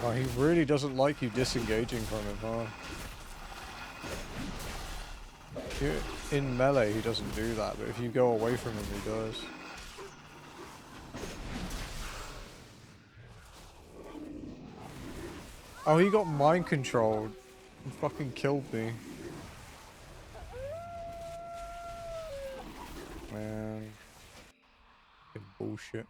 Oh, he really doesn't like you disengaging from him, huh? In melee, he doesn't do that, but if you go away from him, he does. Oh, he got mind controlled and fucking killed me. Man. Fucking bullshit.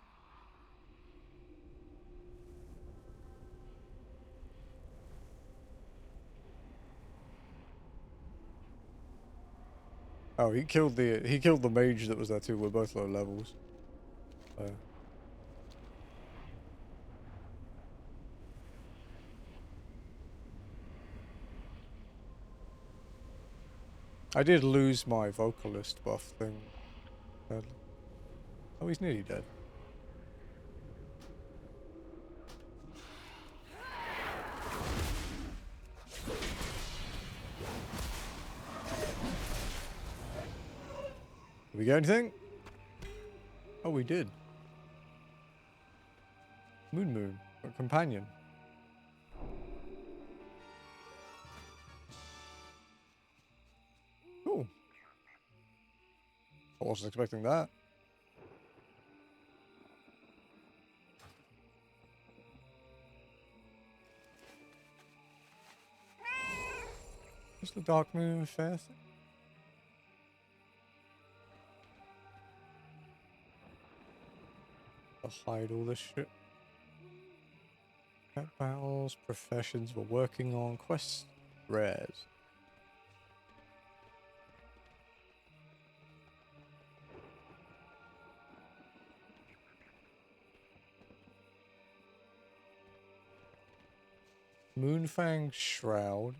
Oh, he killed the mage that was there too. We're both low levels. I did lose my vocalist buff thing. Sadly. Oh, he's nearly dead. Did we get anything? Oh, we did. Moon, a companion. Cool. I wasn't expecting that. What's the Darkmoon Faire thing? I'll hide all this shit. Cat battles, professions we're working on, quests, rares. Moonfang's Shroud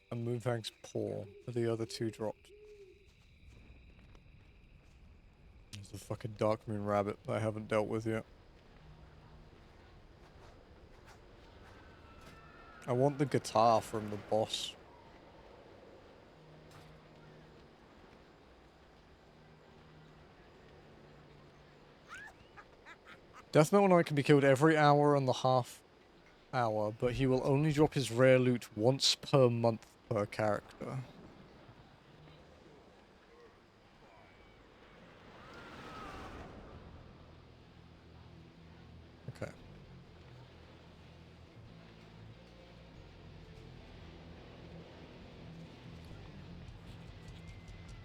and Moonfang's Paw are the other two dropped. There's the fucking Darkmoon Rabbit that I haven't dealt with yet. I want the guitar from the boss. Death Metal Knight can be killed every hour and a half hour, but he will only drop his rare loot once per month per character. Okay.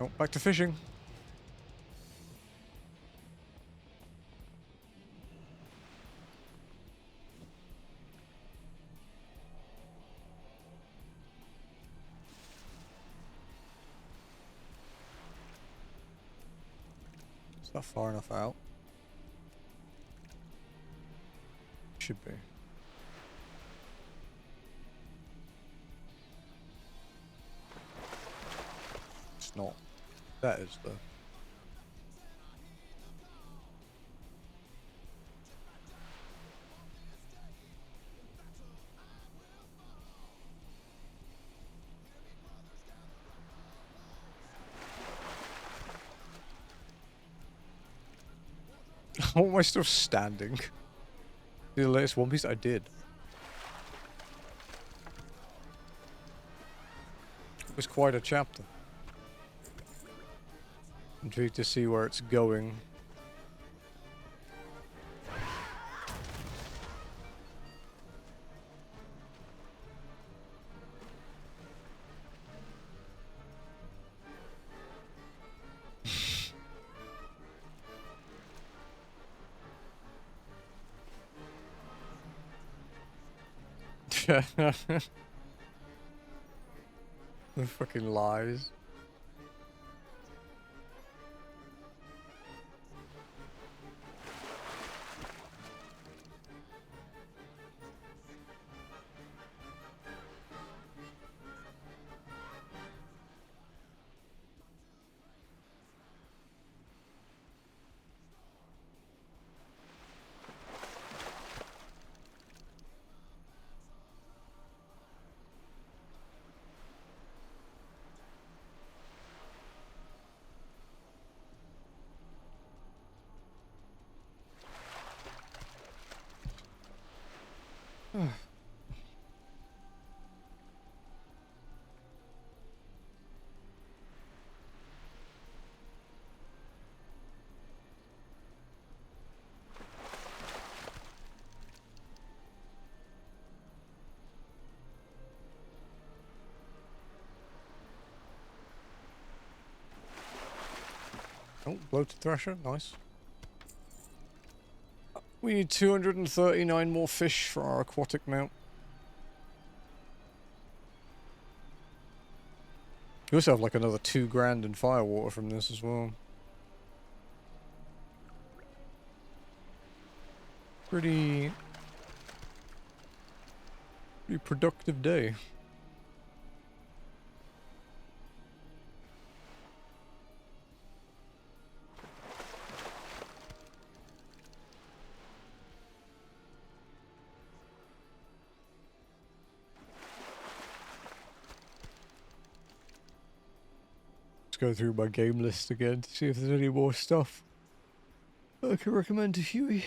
Oh, back to fishing. Is that far enough out? Should be. It's not. That is though. How am I still standing? The latest One Piece I did. It was quite a chapter. Intrigued to see where it's going. The fucking lies. Oh, bloated thresher, nice. We need 239 more fish for our aquatic mount. You also have like another 2 grand in firewater from this as well. Pretty productive day. Let's go through my game list again to see if there's any more stuff I can recommend to Huey.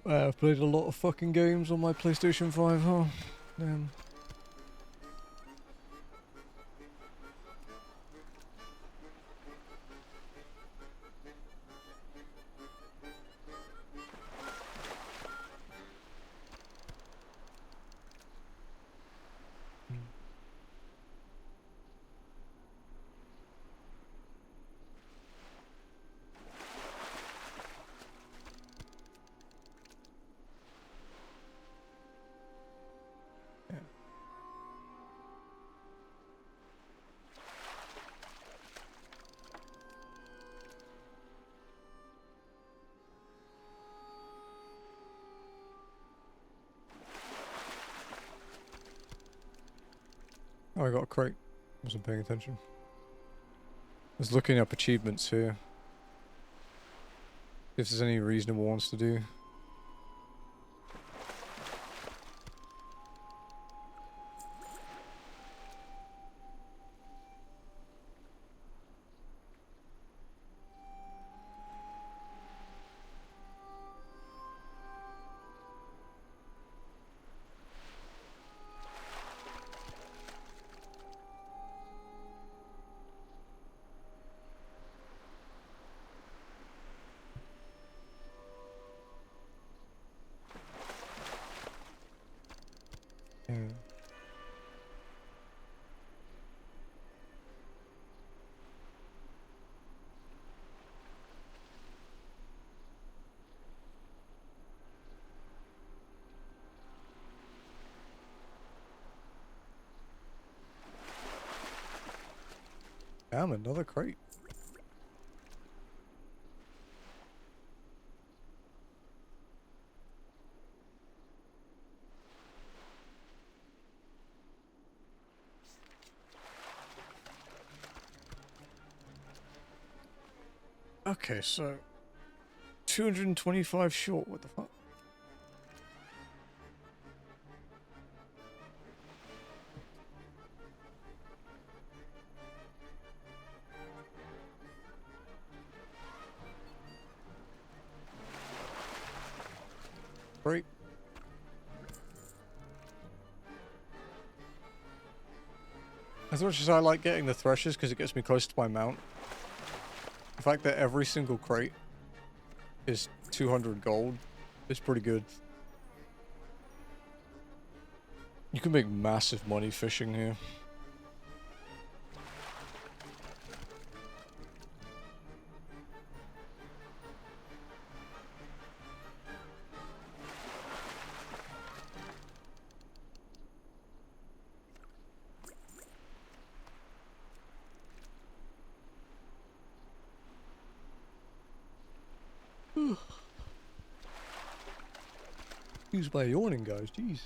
I've played a lot of fucking games on my PlayStation 5, huh? Damn. Oh, I got a crate. Wasn't paying attention. I was looking up achievements here. If there's any reasonable ones to do. Yeah. Damn, another crate. Okay, so 225 short, what the fuck? Great. As much as I like getting the threshers because it gets me close to my mount, the fact that every single crate is 200 gold is pretty good. You can make massive money fishing here. Excuse my yawning, guys. Jeez.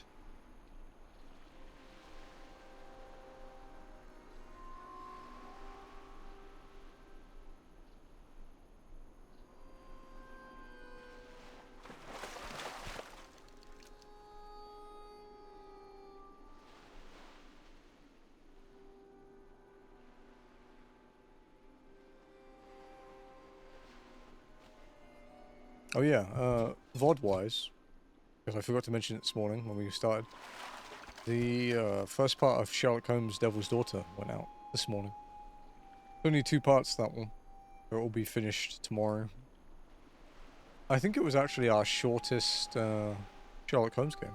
Oh yeah, VOD-wise, because I forgot to mention it this morning when we started, the first part of Sherlock Holmes' Devil's Daughter went out this morning. Only 2 parts, that one. It will be finished tomorrow. I think it was actually our shortest Sherlock Holmes game.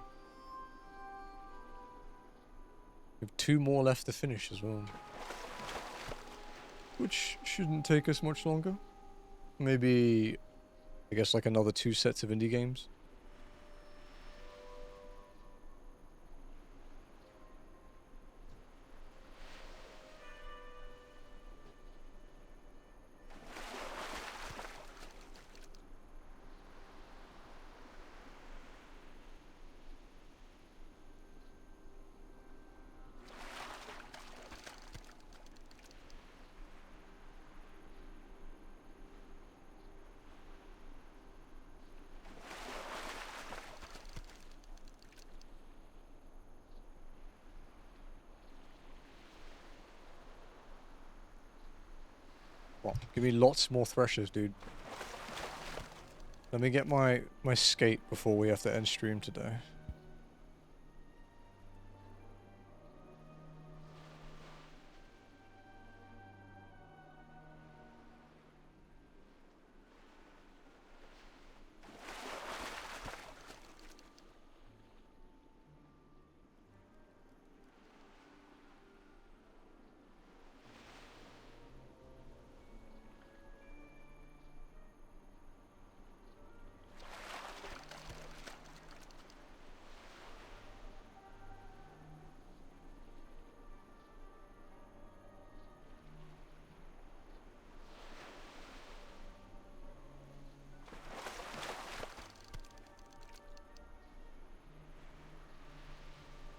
We have 2 more left to finish as well. Which shouldn't take us much longer. Maybe, I guess, like another 2 sets of indie games. Well, give me lots more threshers, dude. Let me get my skate before we have to end stream today.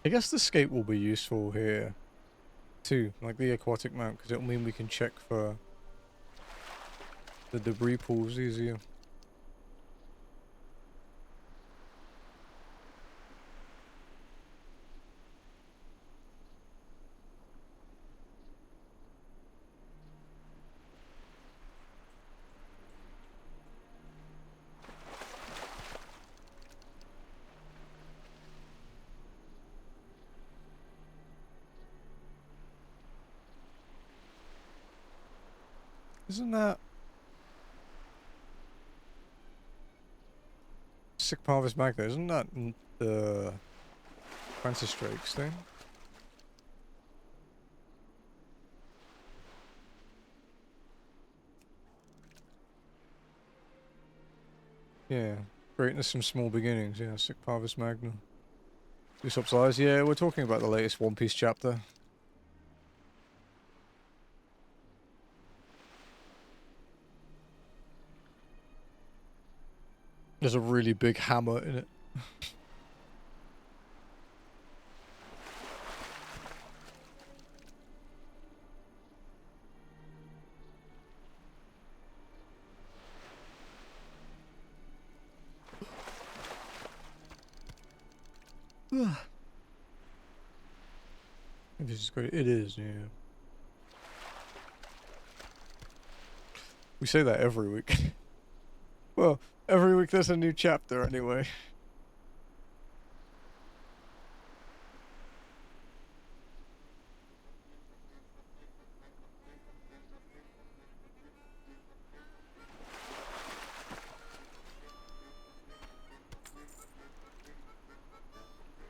I guess the skate will be useful here too, like the aquatic mount, because it'll mean we can check for the debris pools easier. Isn't that Sick Parvis Magna? Isn't that the Francis Drake's thing? Yeah. Greatness from small beginnings, yeah, Sic Parvis Magna. Usopp's Eyes, yeah, we're talking about the latest One Piece chapter. There's a really big hammer in it. This is great. It is, yeah. We say that every week. Well, every week there's a new chapter anyway.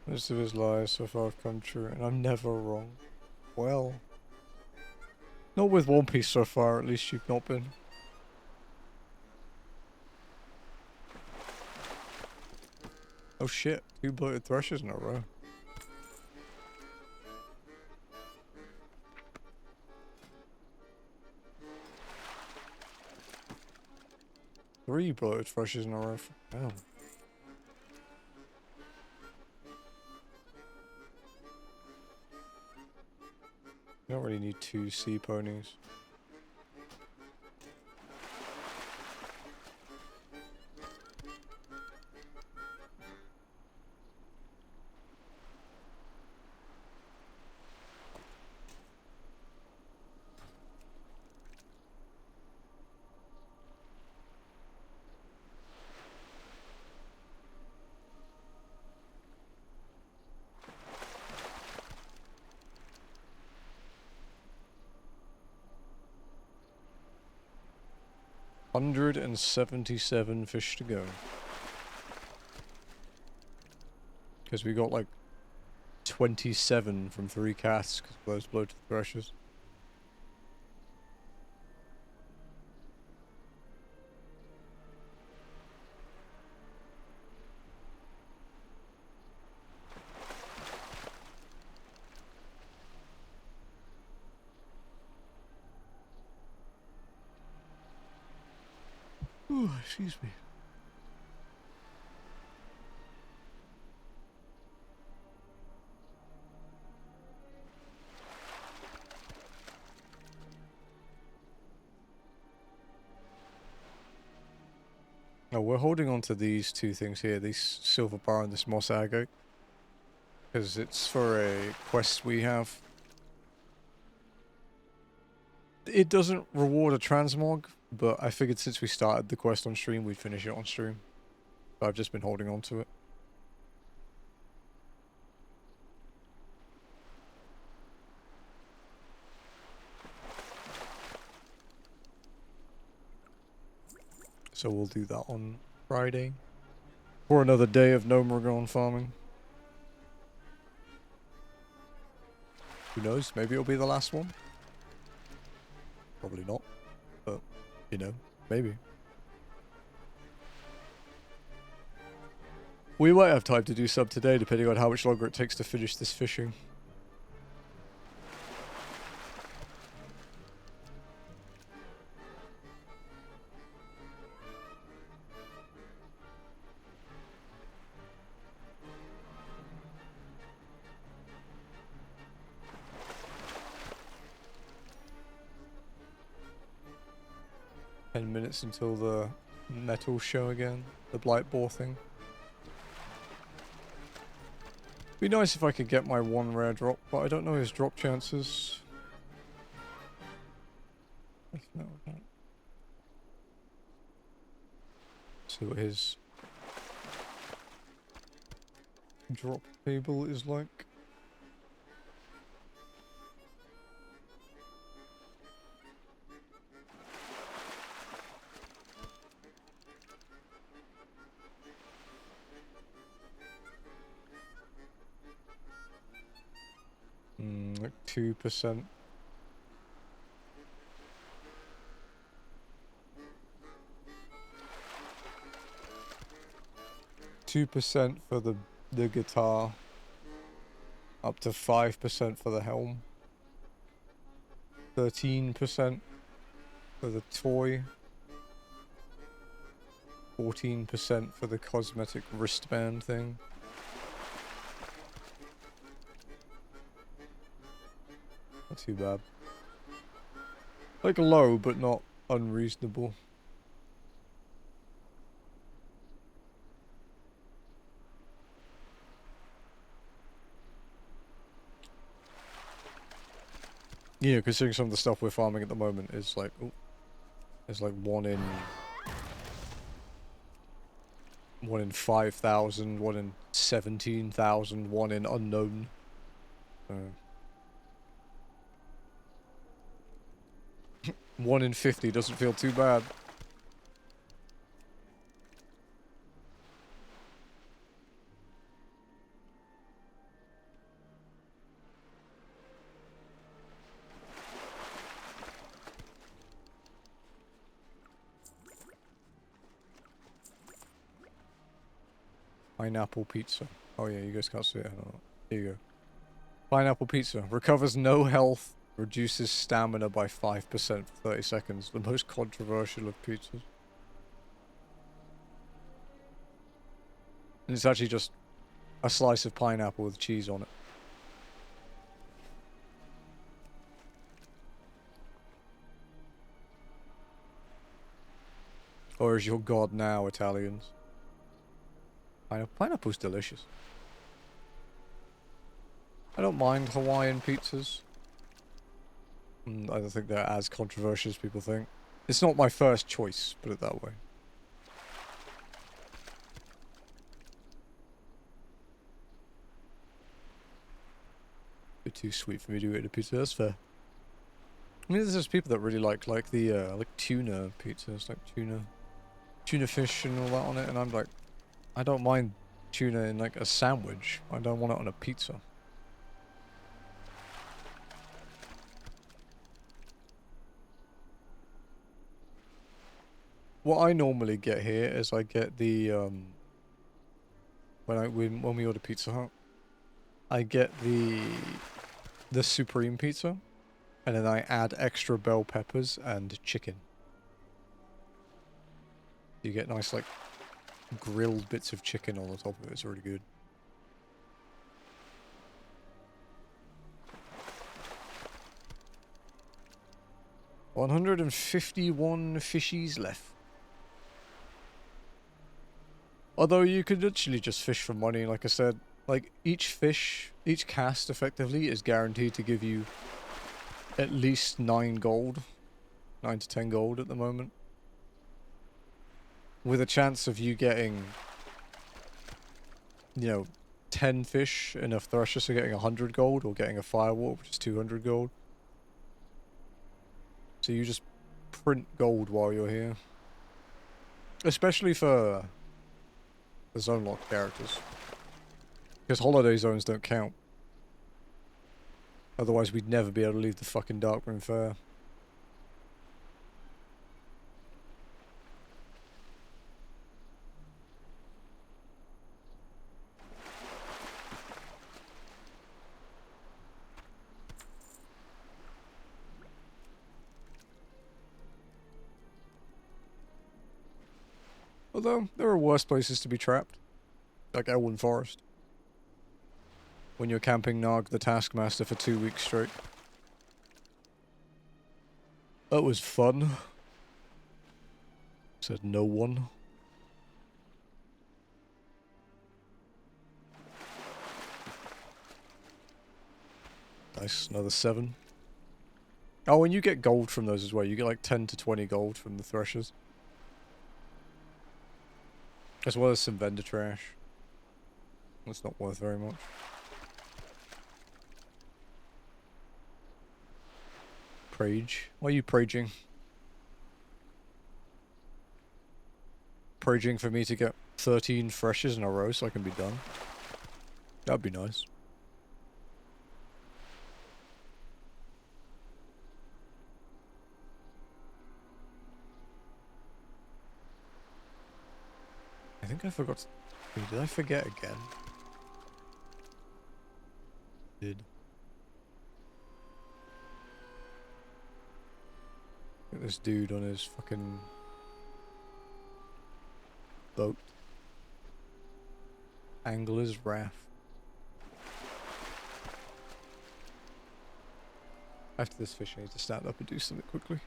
Most of his lies so far have come true, and I'm never wrong. Well, not with One Piece so far, at least you've not been. Oh shit, 2 bloated threshers in a row. Three bloated threshers in a row. Damn. You don't really need 2 sea ponies. 177 fish to go. Because we got like 27 from 3 casts because of those bloated threshers. Ooh, excuse me. No, we're holding on to these two things here, these silver bar and this moss agate. Because it's for a quest we have. It doesn't reward a transmog, but I figured since we started the quest on stream, we'd finish it on stream. So I've just been holding on to it. So we'll do that on Friday. For another day of Gnomeregan farming. Who knows? Maybe it'll be the last one. Probably not. But, you know, maybe. We might have time to do sub today, depending on how much longer it takes to finish this fishing. Minutes until the metal show again, the blight boar thing. Be nice if I could get my one rare drop, but I don't know his drop chances. See what his drop table is like. Like 2%. %2 for the guitar. Up to 5% for the helm. 13% for the toy. 14% for the cosmetic wristband thing. Not too bad. Like low, but not unreasonable. Yeah, considering some of the stuff we're farming at the moment is like, oh, it's like 1 in 5,000, 1 in 17,000, 1 in unknown. 1 in 50 doesn't feel too bad. Pineapple pizza. Oh yeah, you guys can't see it. I don't know. Here you go. Pineapple pizza. Recovers no health. Reduces stamina by 5% for 30 seconds. The most controversial of pizzas. And it's actually just a slice of pineapple with cheese on it. Or is your god now, Italians? Pineapple's delicious. I don't mind Hawaiian pizzas. I don't think they're as controversial as people think. It's not my first choice, put it that way. Bit too sweet for me to eat a pizza, that's fair. I mean, there's just people that really like the like tuna pizzas, like tuna fish and all that on it, and I'm like, I don't mind tuna in like a sandwich. I don't want it on a pizza. What I normally get here is I get the when we order Pizza Hut, I get the supreme pizza, and then I add extra bell peppers and chicken. You get nice like grilled bits of chicken on the top of it. It's really good. $151 fishies left. Although you could literally just fish for money, like I said. Like, each cast, effectively, is guaranteed to give you at least 9 gold. 9 to 10 gold at the moment. With a chance of you getting, you know, 10 fish, enough thrushes for getting 100 gold, or getting a firewall, which is 200 gold. So you just print gold while you're here. Especially for the Zonelocked characters. Because holiday zones don't count. Otherwise we'd never be able to leave the fucking Darkmoon Faire. Although, there are worse places to be trapped. Like Elwyn Forest. When you're camping Narg the Taskmaster for 2 weeks straight. That was fun. Said no one. Nice, another 7. Oh, and you get gold from those as well. You get like 10 to 20 gold from the threshers. As well as some vendor trash. That's not worth very much. Prage. Why are you praging? Praging for me to get 13 freshes in a row so I can be done? That'd be nice. I think I forgot to... Wait, did I forget again? Did. Look at this dude on his fucking boat. Angler's Raft. After this fish, I need to stand up and do something quickly.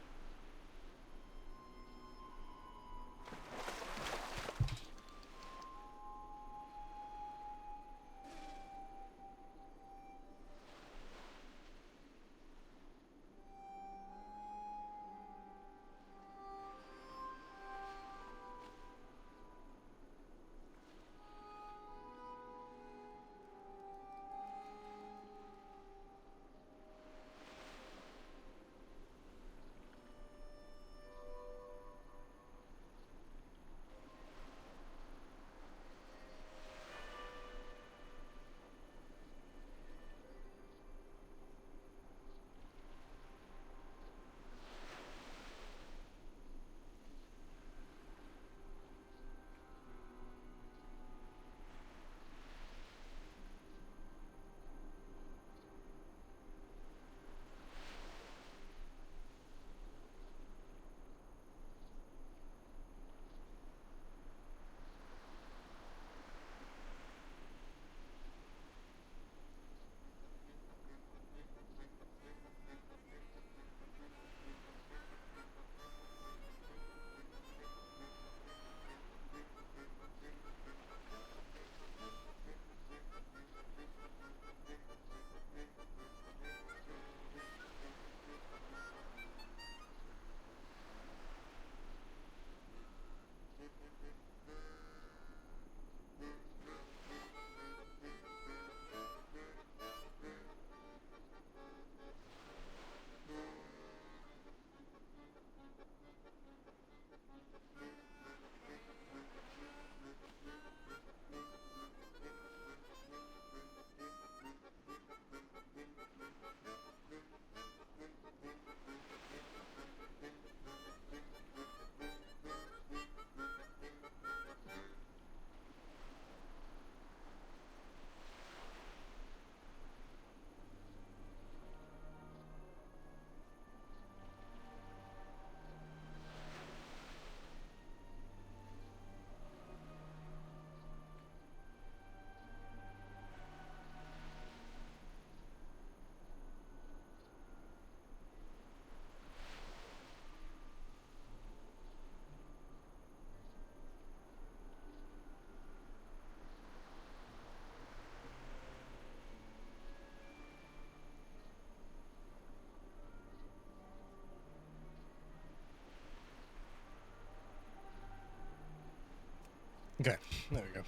Okay, there we go.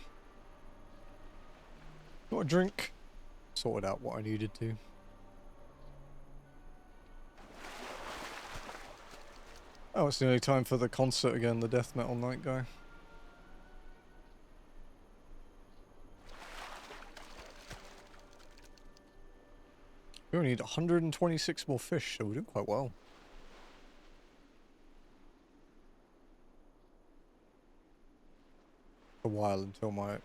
Got a drink. Sorted out what I needed to. Oh, it's nearly time for the concert again, the death metal night guy. We only need 126 more fish, so we're doing quite well. A while until my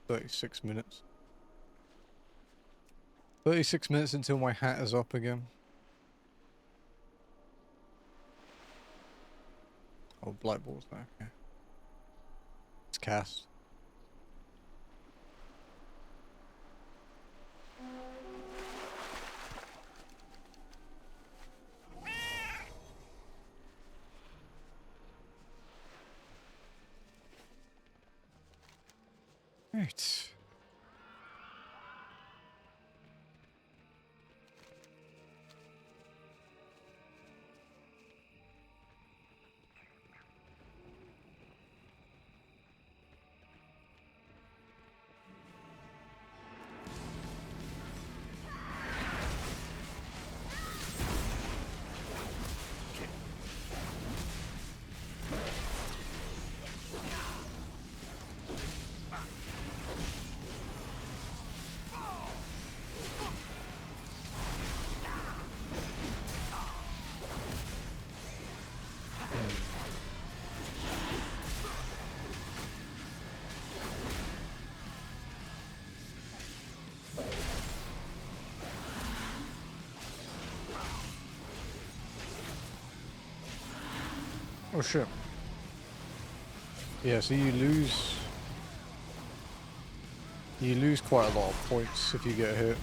36 minutes. 36 minutes until my hat is up again. Oh, blight balls now. Okay. It's cast. Right. Oh shit. Yeah, so you lose quite a lot of points if you get hit.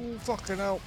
Oh, fucking hell.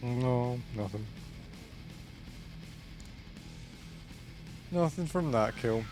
No, nothing. Nothing from that kill.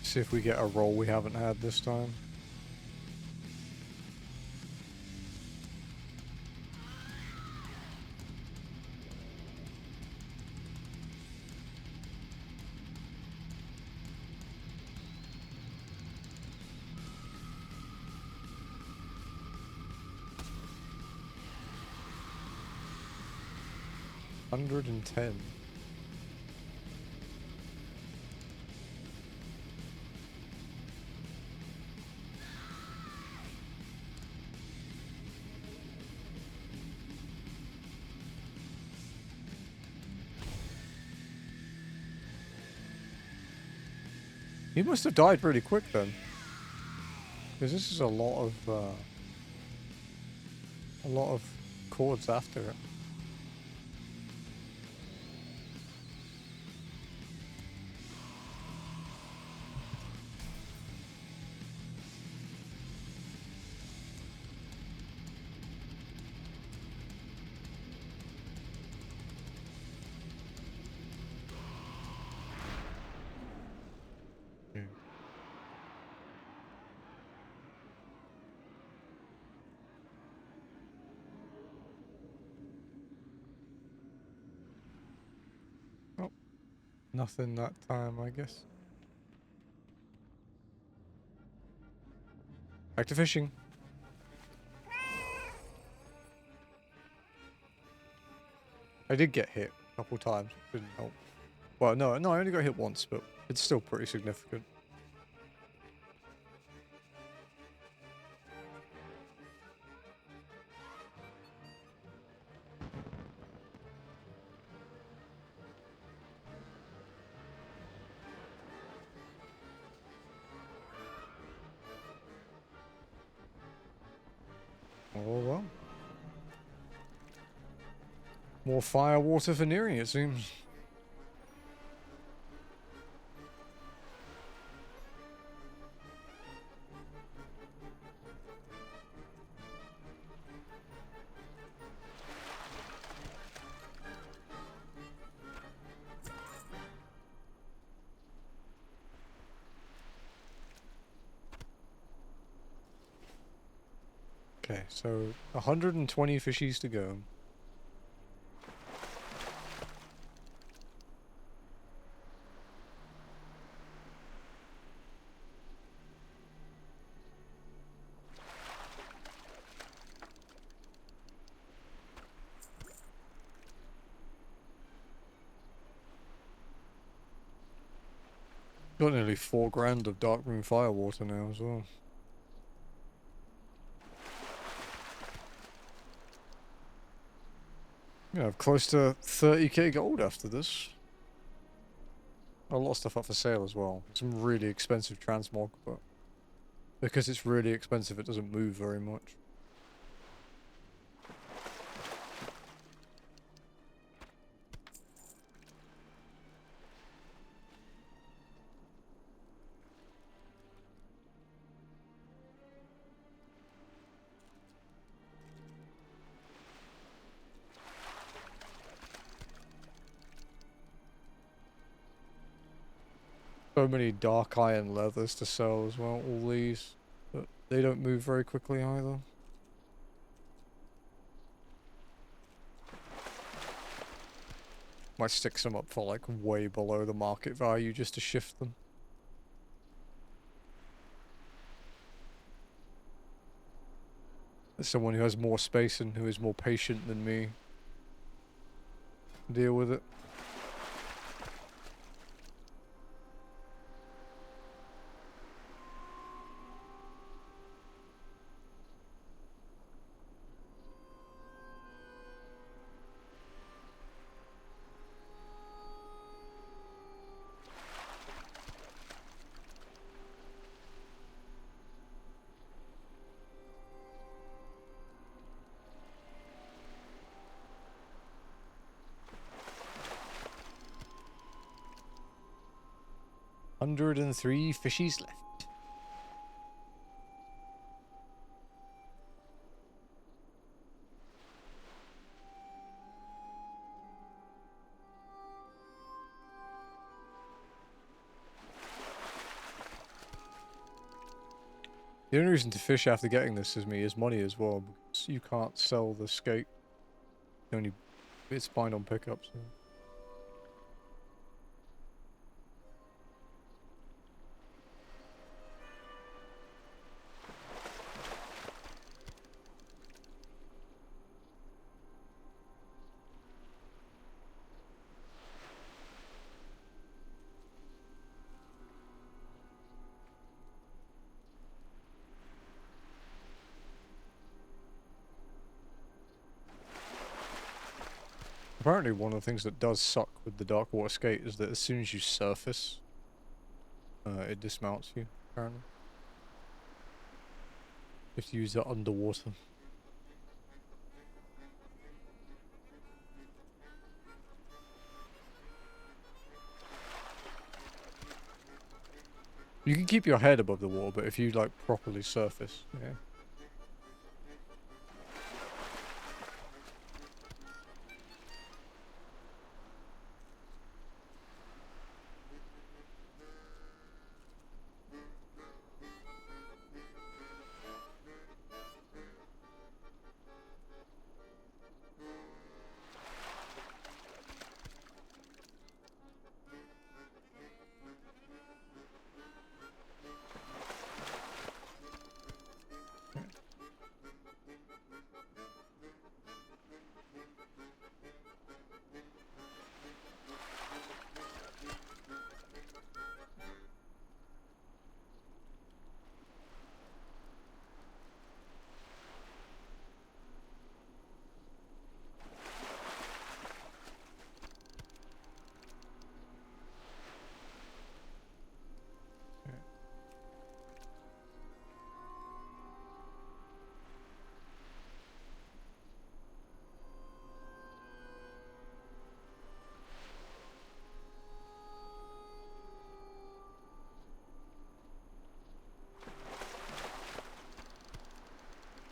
See if we get a roll we haven't had this time. 110. He must have died pretty quick then. Because this is a lot of chords after it. Oh, nothing that time, I guess. Back to fishing. I did get hit a couple times. It didn't help. Well, no, I only got hit once, but it's still pretty significant. Oh well. More fire water for Nirethia, it seems. Okay, so 120 fishies to go. Got nearly 4 grand of Darkmoon Faire water now as well. Yeah, I've close to 30k gold after this. A lot of stuff up for sale as well. Some really expensive transmog, but because it's really expensive, it doesn't move very much. So many dark iron leathers to sell as well, all these. But they don't move very quickly either. Might stick some up for like way below the market value just to shift them. As someone who has more space and who is more patient than me, deal with it. $103 fishies left. The only reason to fish after getting this is money as well, because you can't sell the skate. Only it's bind on pickups. So. Apparently one of the things that does suck with the dark water skate is that as soon as you surface, it dismounts you, apparently. You have to use it underwater. You can keep your head above the water, but if you, like, properly surface, yeah.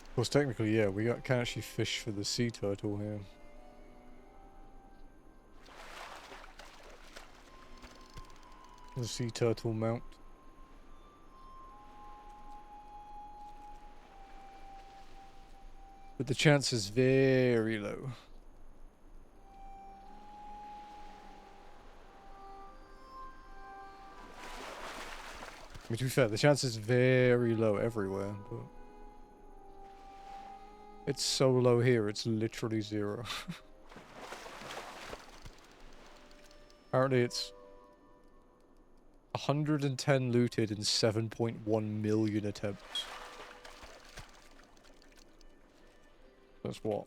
Of course, technically, yeah, can actually fish for the sea turtle here. The sea turtle mount. But the chance is very low. I mean, to be fair, the chance is very low everywhere, but it's so low here, it's literally 0. Apparently it's 110 looted in 7.1 million attempts. That's what?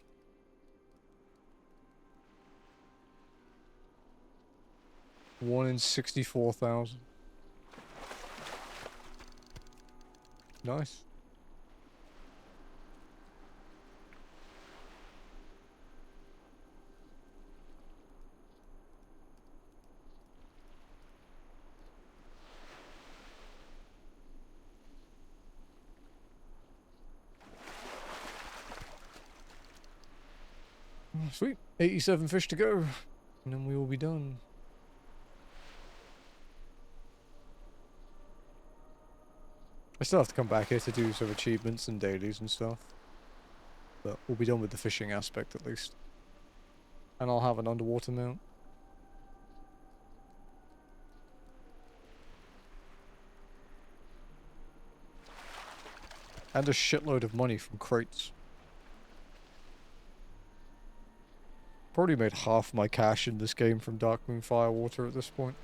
One in 64,000. Nice. Oh, sweet. 87 fish to go. And then we will be done. I still have to come back here to do some achievements and dailies and stuff. But we'll be done with the fishing aspect at least. And I'll have an underwater mount. And a shitload of money from crates. Probably made half my cash in this game from Darkmoon Faire water at this point.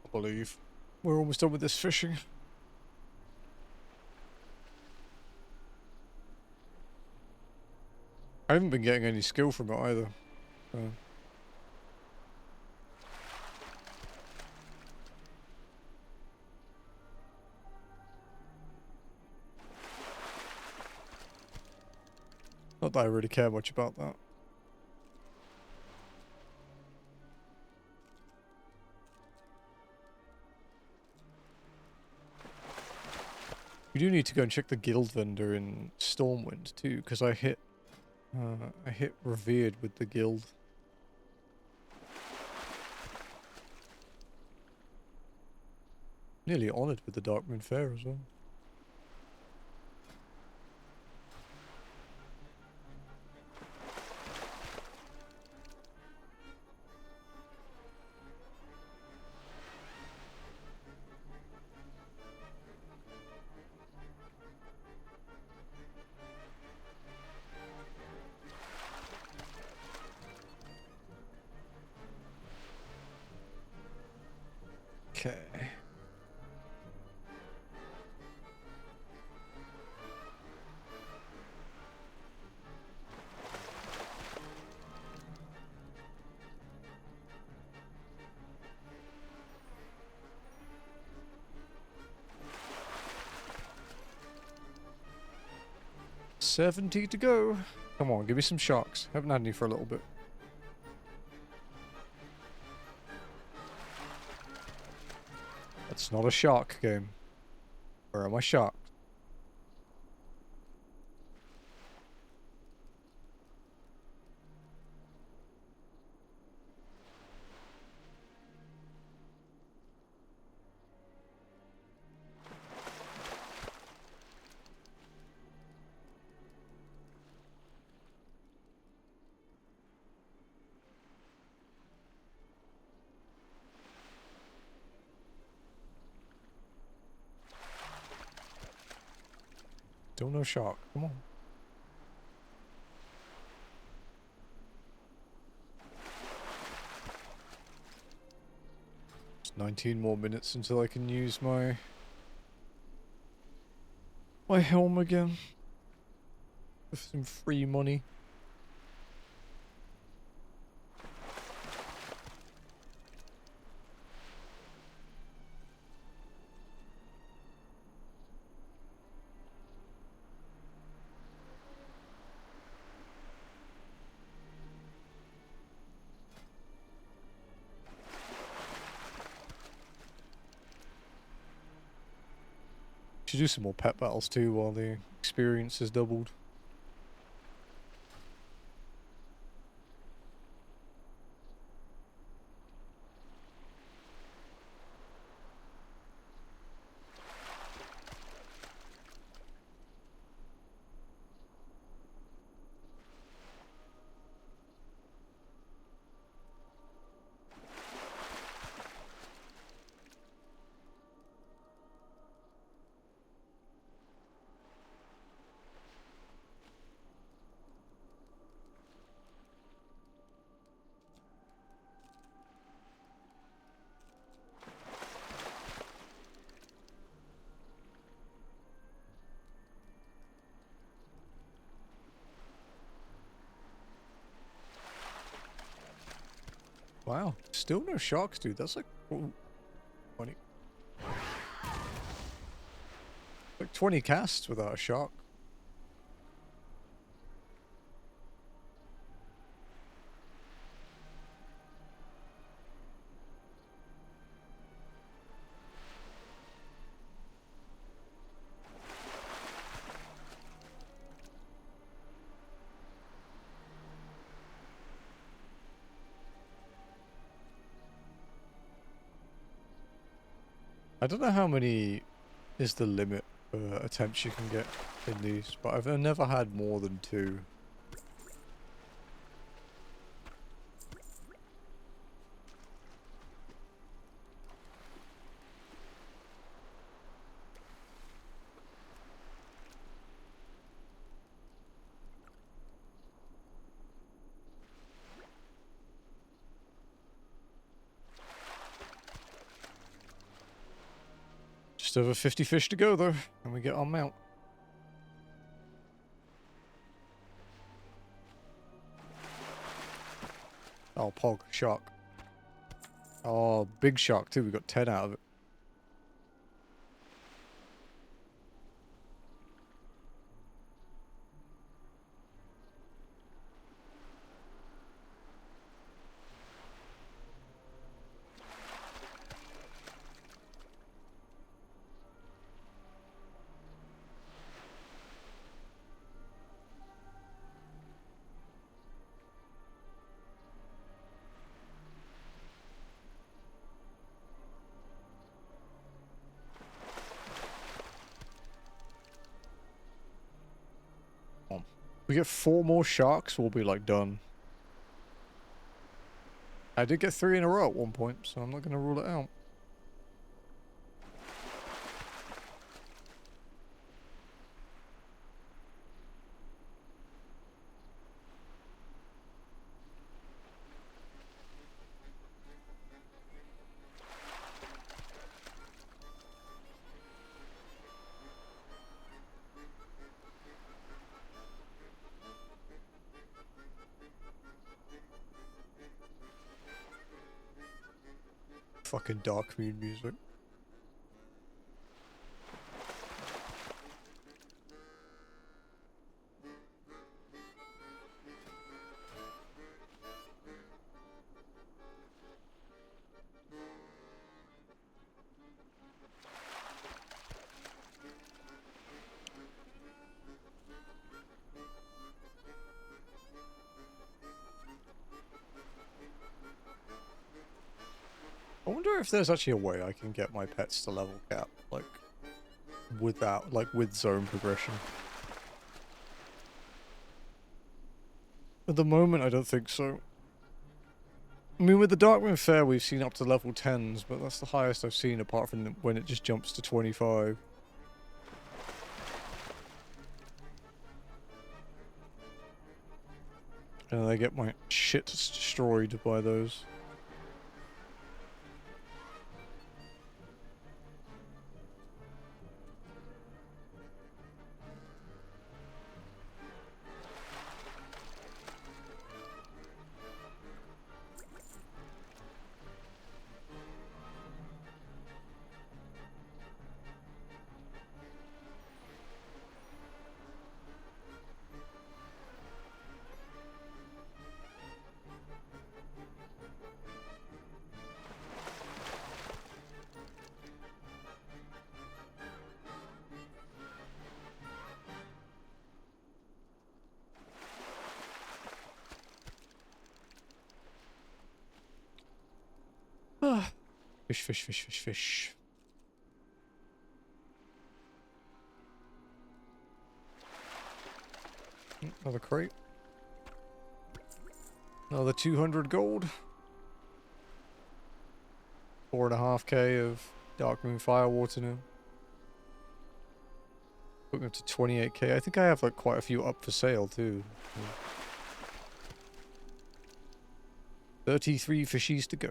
I believe we're almost done with this fishing. I haven't been getting any skill from it either. So. Not that I really care much about that. We do need to go and check the guild vendor in Stormwind too, because I hit revered with the guild. Nearly honoured with the Darkmoon Faire as well. Okay. $70 to go. Come on, give me some sharks. Haven't had any for a little bit. It's not a shark game. Where are my sharks? Still no shark. Come on. It's 19 more minutes until I can use my helm again. With some free money. Should do some more pet battles too while the experience is doubled. Wow, still no sharks, dude. That's like, ooh, 20. Like 20 casts without a shark. I don't know how many is the limit for attempts you can get in these, but I've never had more than 2. Just over 50 fish to go though, and we get our mount. Oh, Pog, shark. Oh, big shark too. We got 10 out of it. We get 4 more sharks, we'll be like done. I did get 3 in a row at one point, so I'm not going to rule it out. Fucking Darkmoon music. I wonder if there's actually a way I can get my pets to level cap, like, without, like, with zone progression. At the moment, I don't think so. I mean, with the Darkmoon Faire, we've seen up to level 10s, but that's the highest I've seen, apart from when it just jumps to 25. And I get my shit destroyed by those. Fish, fish, fish, fish, fish. Another crate. Another 200 gold. 4.5k of Darkmoon Faire water now. Put me up to 28k. I think I have like quite a few up for sale too. 33 fishies to go.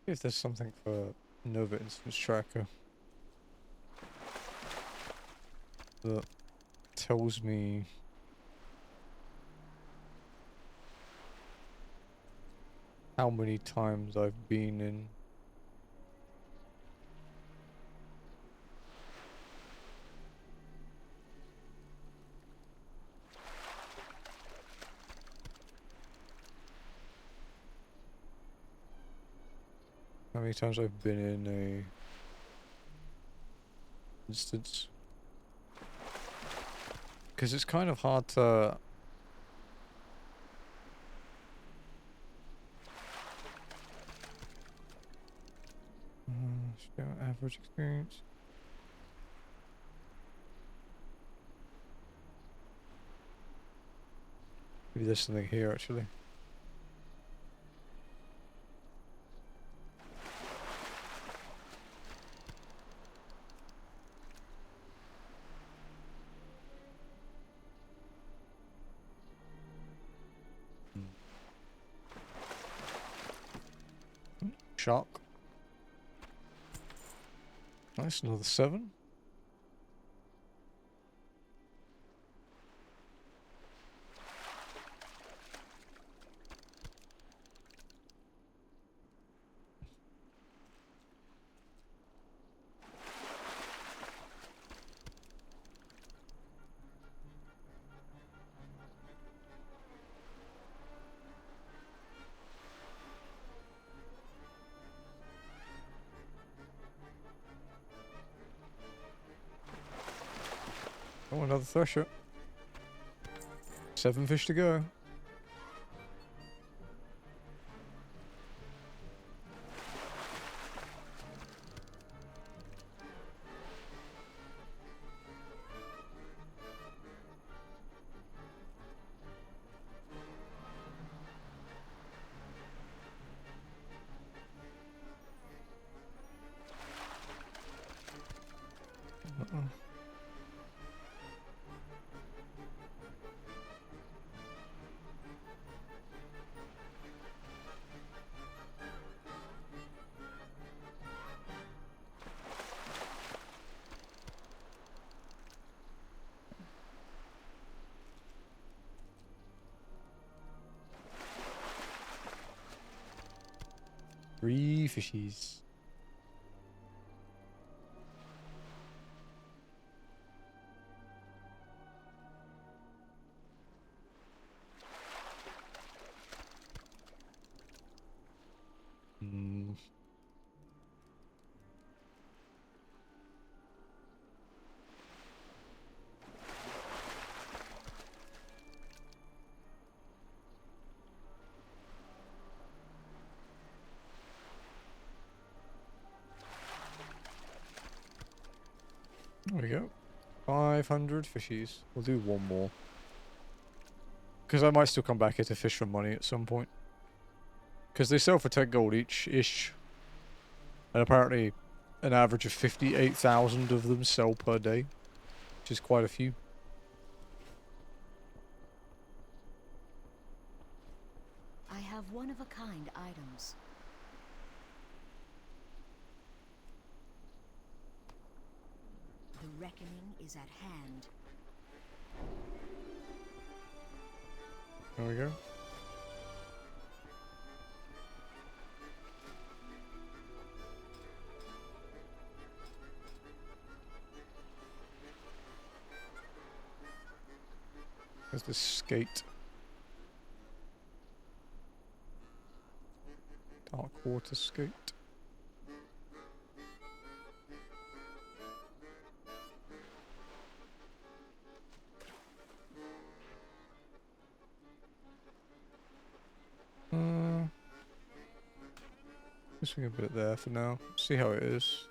If there's something for Nova Instance Tracker that tells me how many times I've been in many times I've been in a instance. Because it's kind of hard to... show average experience. Maybe there's something here actually. Shark. Nice, another 7. Oh, another thresher. 7 fish to go. Three fishies. There we go. 500 fishies. We'll do one more. Because I might still come back here to fish for money at some point. Because they sell for 10 gold each-ish. And apparently an average of 58,000 of them sell per day. Which is quite a few. I have one-of-a-kind items. The reckoning is at hand. There we go. There's this skate. Dark water skate. Just we can put it there for now. See how it is.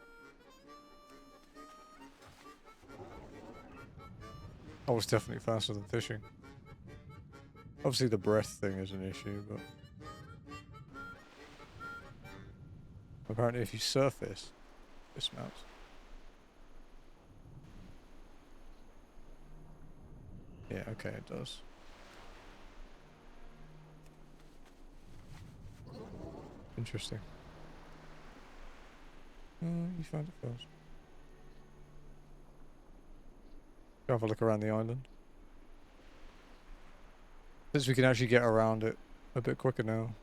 Oh, it's definitely faster than fishing. Obviously the breath thing is an issue, but... apparently if you surface, this mounts. Yeah, okay, it does. Interesting. You found it first. Go have a look around the island. Since we can actually get around it a bit quicker now.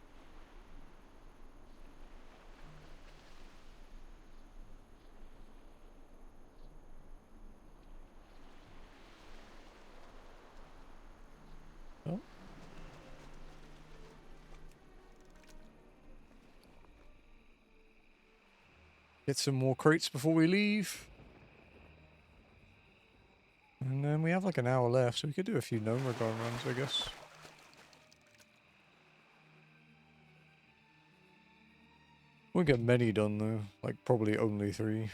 Oh. Get some more crates before we leave. And then we have like an hour left, so we could do a few Gnomeregan runs, I guess. Won't get many done though, like probably only 3.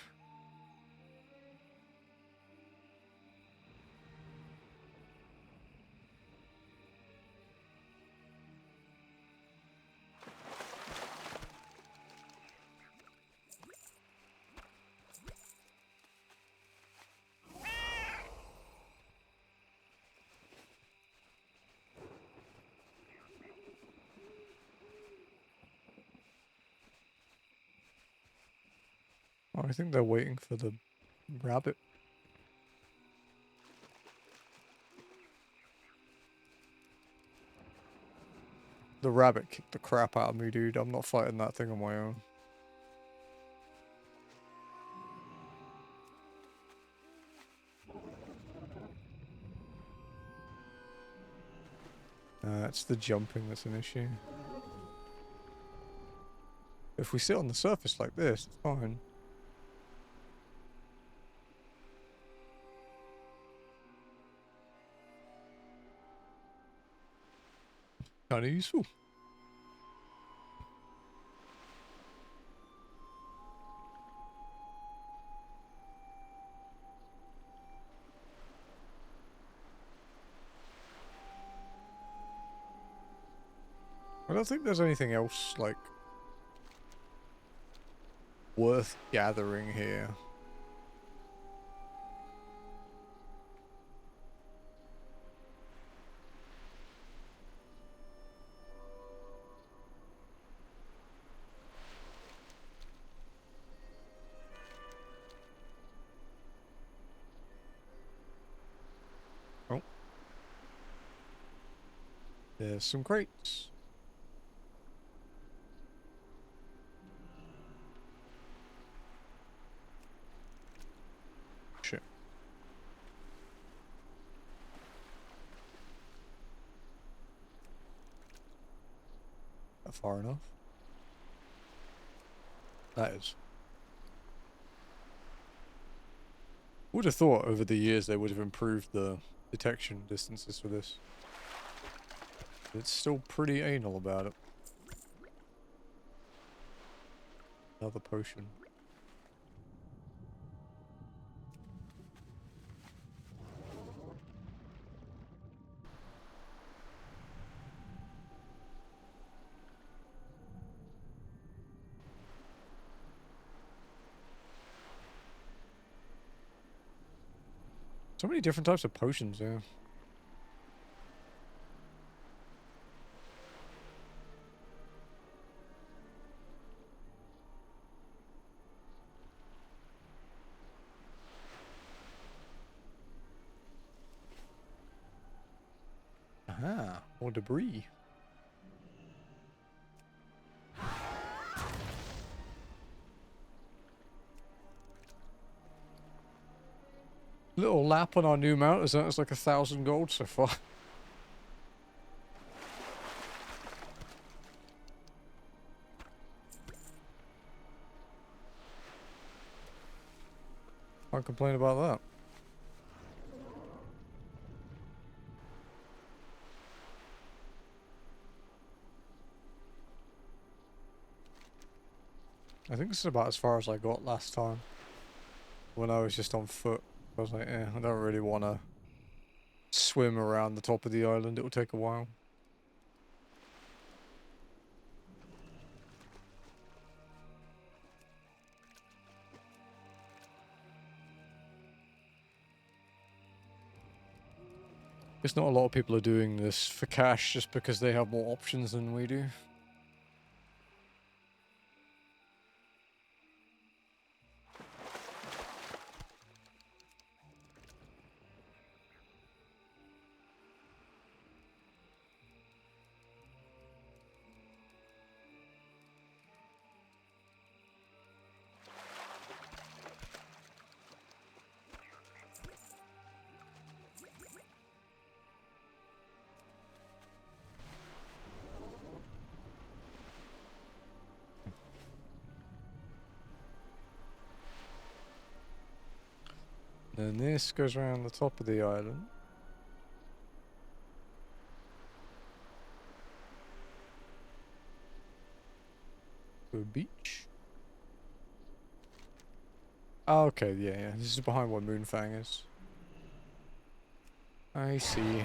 Oh, I think they're waiting for the rabbit. The rabbit kicked the crap out of me, dude. I'm not fighting that thing on my own. It's the jumping that's an issue. If we sit on the surface like this, it's fine. Kind of useful. I don't think there's anything else, like, worth gathering here. Oh. There's some crates. Shit. Not far enough. That is. Would have thought over the years they would have improved the detection distances for this. It's still pretty anal about it. Another potion. So many different types of potions, yeah. Aha, more debris. Little lap on our new mount has earned us like 1,000 gold so far. Can't complain about that. I think this is about as far as I got last time. When I was just on foot. I was like, I don't really want to swim around the top of the island. It'll take a while. Guess not a lot of people are doing this for cash just because they have more options than we do. And this goes around the top of the island. To a beach. Oh, okay, yeah. This is behind where Moonfang is. I see.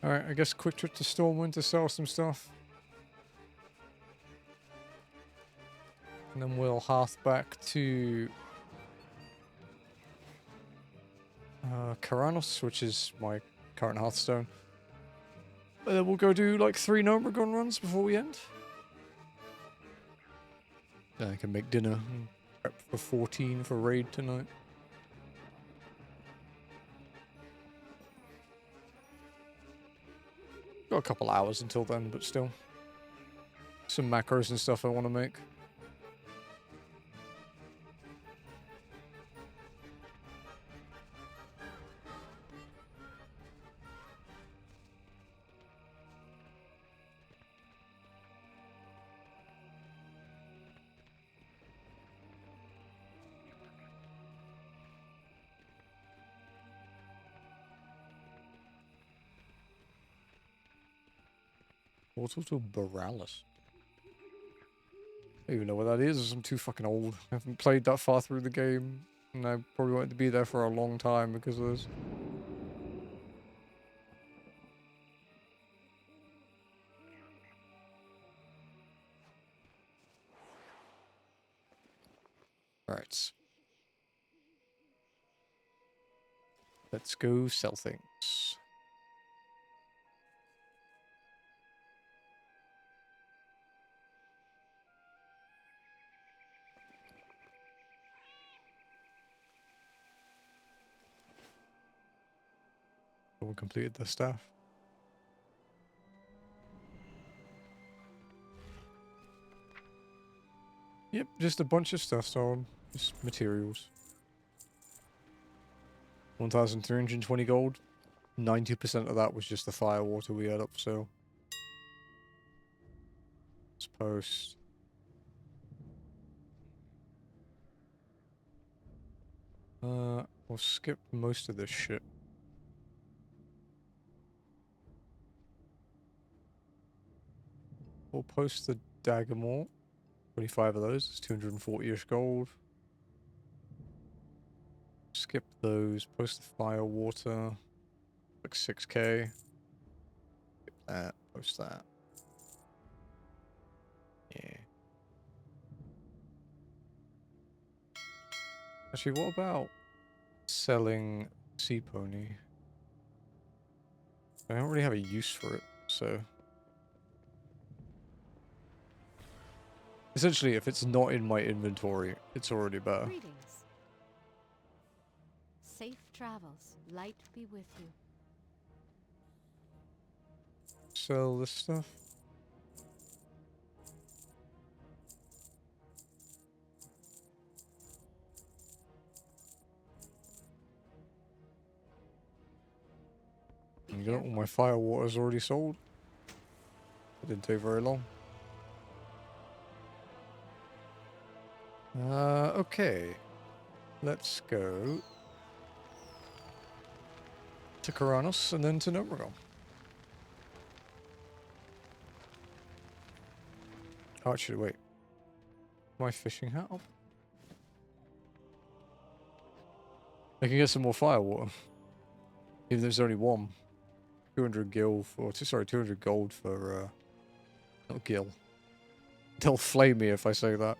Alright, I guess quick trip to Stormwind to sell some stuff. And then we'll hearth back to Karanos, which is my current Hearthstone. And then we'll go do like 3 Gnomeregan runs before we end. Then I can make dinner and prep for 14 for raid tonight. Got a couple hours until then, but still. Some macros and stuff I want to make. Portal to Borealis. I don't even know what that is. I'm too fucking old. I haven't played that far through the game. And I probably wanted to be there for a long time because of this. Alright. Let's go sell things. We completed the stuff. Yep, just a bunch of stuff sold. Just materials. 1,320 gold. 90% of that was just the fire water we had up, so. Let's post. We'll skip most of this shit. We'll post the Daggermore. 25 of those. It's 240-ish gold. Skip those. Post the fire water. Like 6k. Skip that. Post that. Yeah. Actually, what about selling Sea Pony? I don't really have a use for it, so. Essentially, if it's not in my inventory, it's already better. Greetings. Safe travels. Light be with you. Sell this stuff. Be You know, all careful. my fire water's already sold. It didn't take very long. Okay. Let's go to Karanos and then to Nirethia. Oh, actually, wait. My fishing hat up? I can get some more fire water. Even though there's only one. 200 gil for... Sorry, 200 gold for... not gil. They'll flame me if I say that.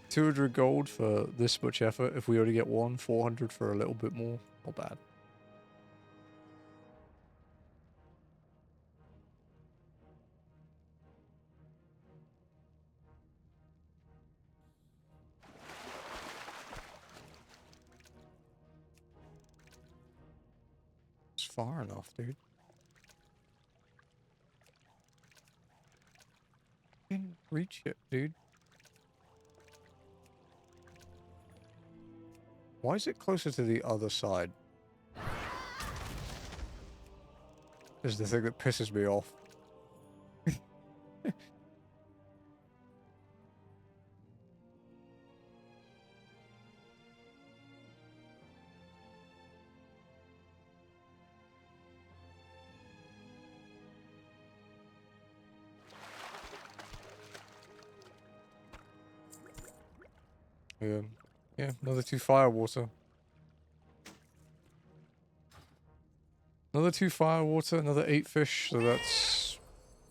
200 gold for this much effort. If we only get one, 400 for a little bit more. Not bad. It's far enough, dude. Didn't reach it, dude. Why is it closer to the other side? is the thing that pisses me off. Yeah, yeah, another 2 fire water. Another 2 fire water, another 8 fish, so that's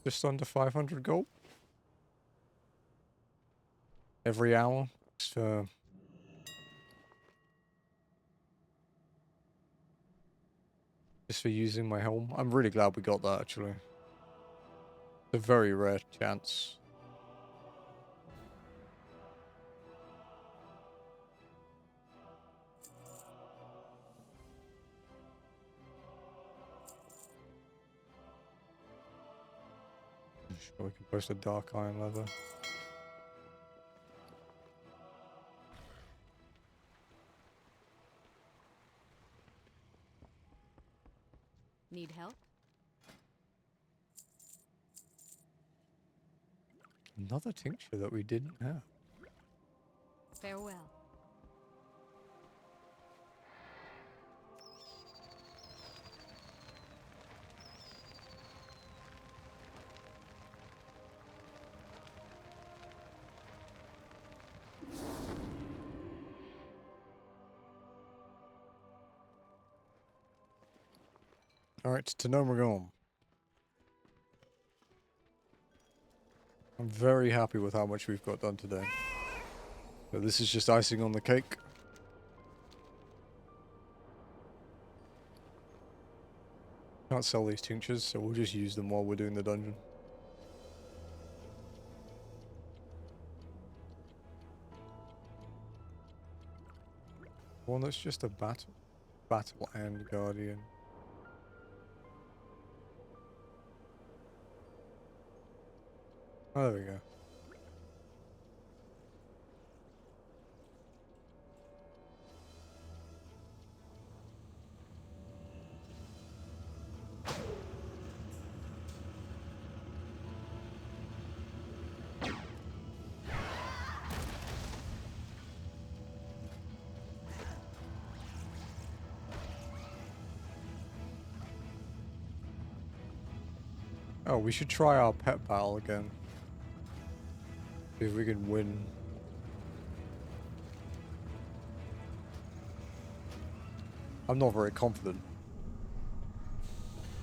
just under 500 gold. Every hour. Just for using my helm. I'm really glad we got that, actually. It's a very rare chance. Sure, we can post a dark iron leather. Need help? Another tincture that we didn't have. Farewell. Alright, to Gnomeregan. I'm very happy with how much we've got done today. So this is just icing on the cake. Can't sell these tinctures, so we'll just use them while we're doing the dungeon. One that's just a battle and guardian. Oh, there we go. Oh, we should try our pet battle again. See if we can win. I'm not very confident.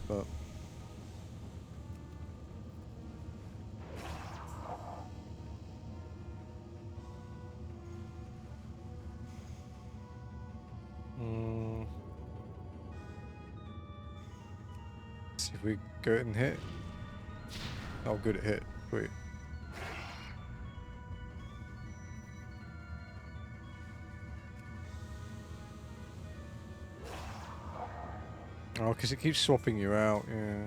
But... see if we go and hit. Oh, good at hit. Wait. Oh, because it keeps swapping you out, yeah.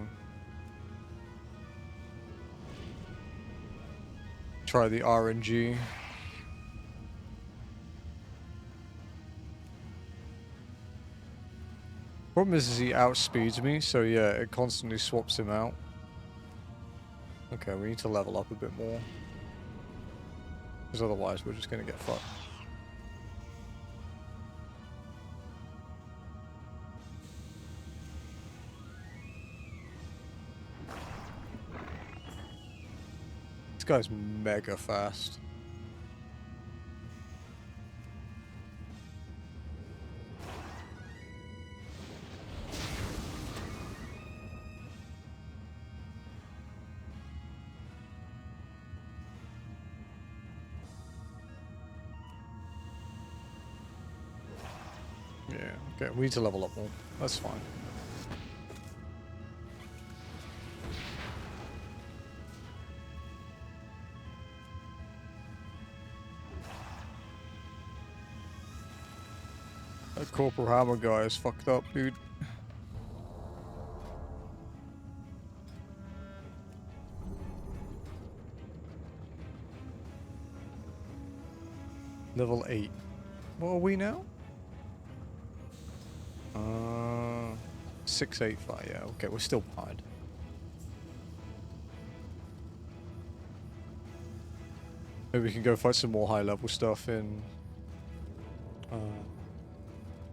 Try the RNG. Problem is he outspeeds me, so yeah, it constantly swaps him out. Okay, we need to level up a bit more. Because otherwise we're just going to get fucked. This guy's mega fast. Yeah, okay, we need to level up more. That's fine. That Corporal Hammer guy is fucked up, dude. Level 8. What are we now? 685, yeah, okay, we're still behind. Maybe we can go fight some more high level stuff in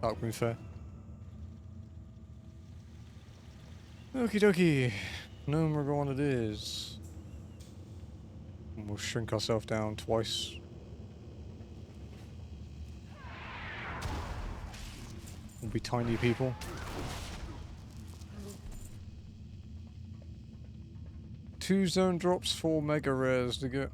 Darkmoon Faire. Okie dokie. Gnomeregan it is. And we'll shrink ourselves down twice. We'll be tiny people. Two zone drops, 4 mega rares to get.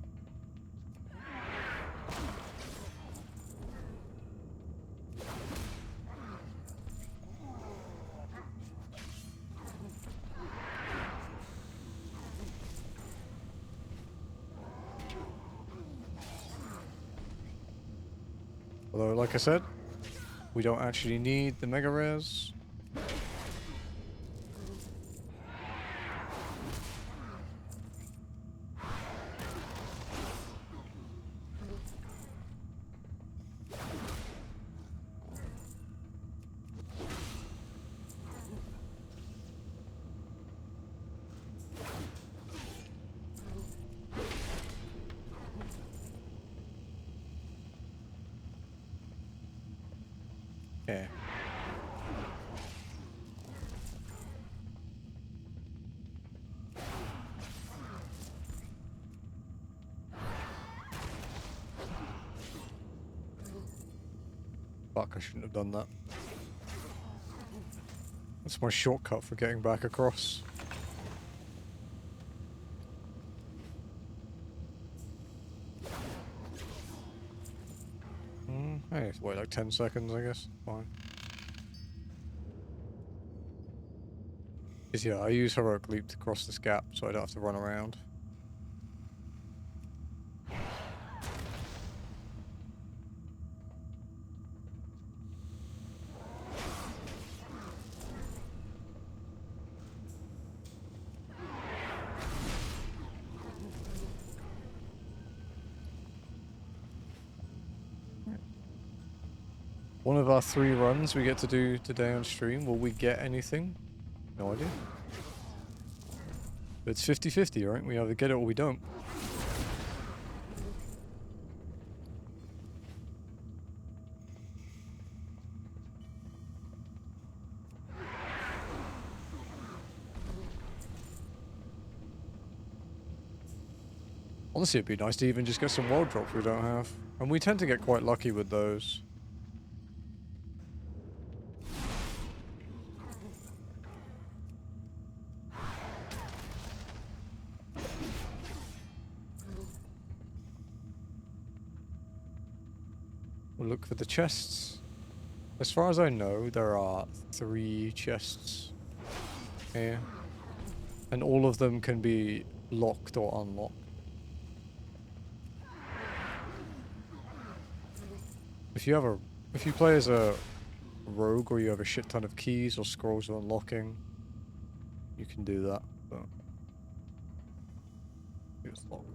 Although, like I said, we don't actually need the mega rares. Okay. Fuck, I shouldn't have done that. That's my shortcut for getting back across. Hey, it's wait like 10 seconds, I guess. Fine. 'Cause yeah, I use Heroic Leap to cross this gap so I don't have to run around. One of our 3 runs we get to do today on stream. Will we get anything? No idea. But it's 50-50, right? We either get it or we don't. Honestly, it'd be nice to even just get some world drops we don't have. And we tend to get quite lucky with those. We'll look for the chests. As far as I know, there are 3 chests here. And all of them can be locked or unlocked. If you play as a rogue or you have a shit ton of keys or scrolls of unlocking, you can do that, but it's locked.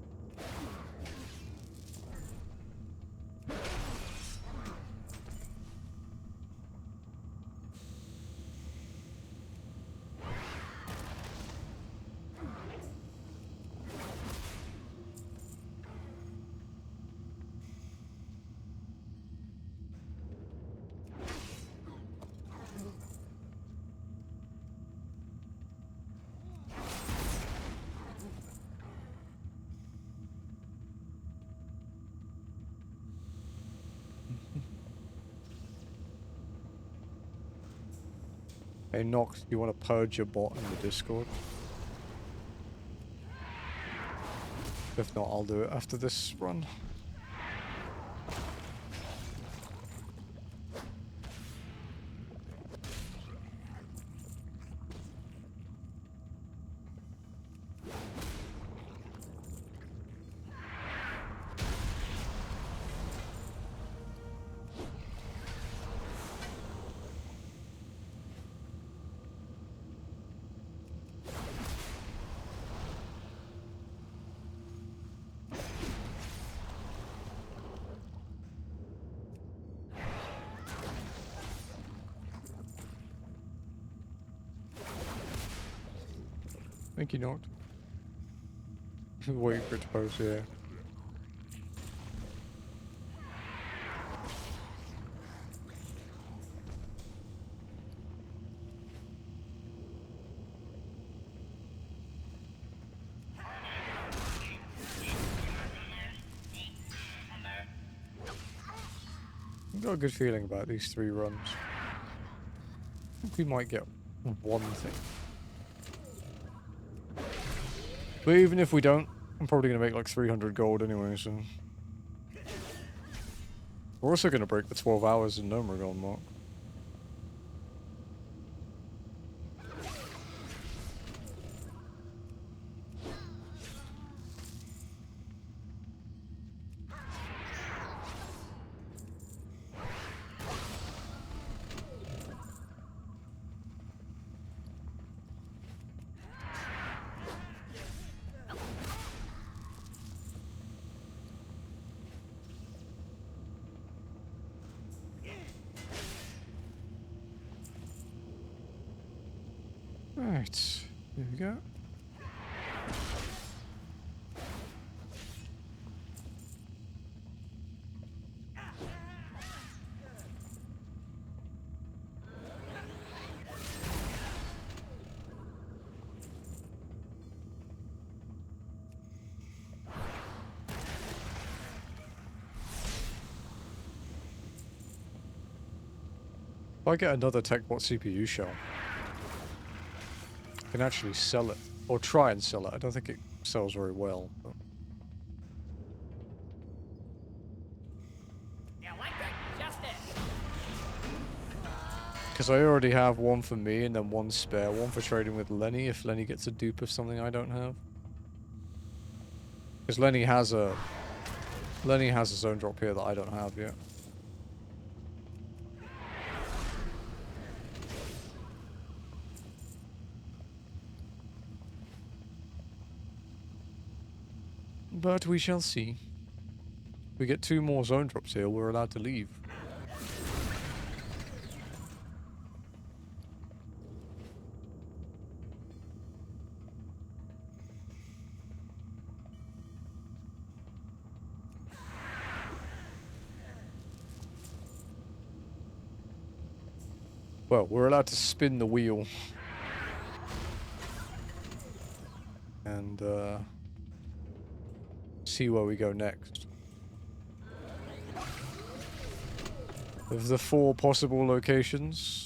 Hey Nox, do you want to purge your bot in the Discord? If not, I'll do it after this run. Thank you, Noct. Waiting for it to post, yeah. I've got a good feeling about these 3 runs. I think we might get one thing. But even if we don't, I'm probably going to make like 300 gold anyway, so... We're also going to break the 12 hours in Gnomeregan mark. Right, here we go. If I get another TechBot CPU shell, I can actually sell it. Or try and sell it. I don't think it sells very well. Because I already have one for me and then one spare one for trading with Lenny if Lenny gets a dupe of something I don't have. Because Lenny has a zone drop here that I don't have yet. But we shall see. We get 2 more zone drops here, we're allowed to leave. Well, we're allowed to spin the wheel. And, see where we go next. Of the 4 possible locations...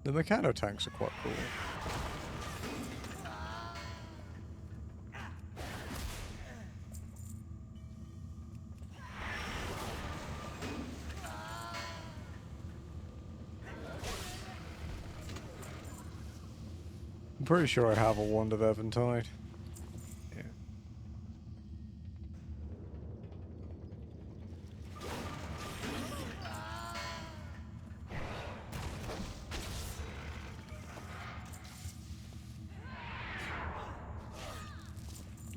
The mechano tanks are quite cool. I'm pretty sure I have a Wand of Eventide. Yeah.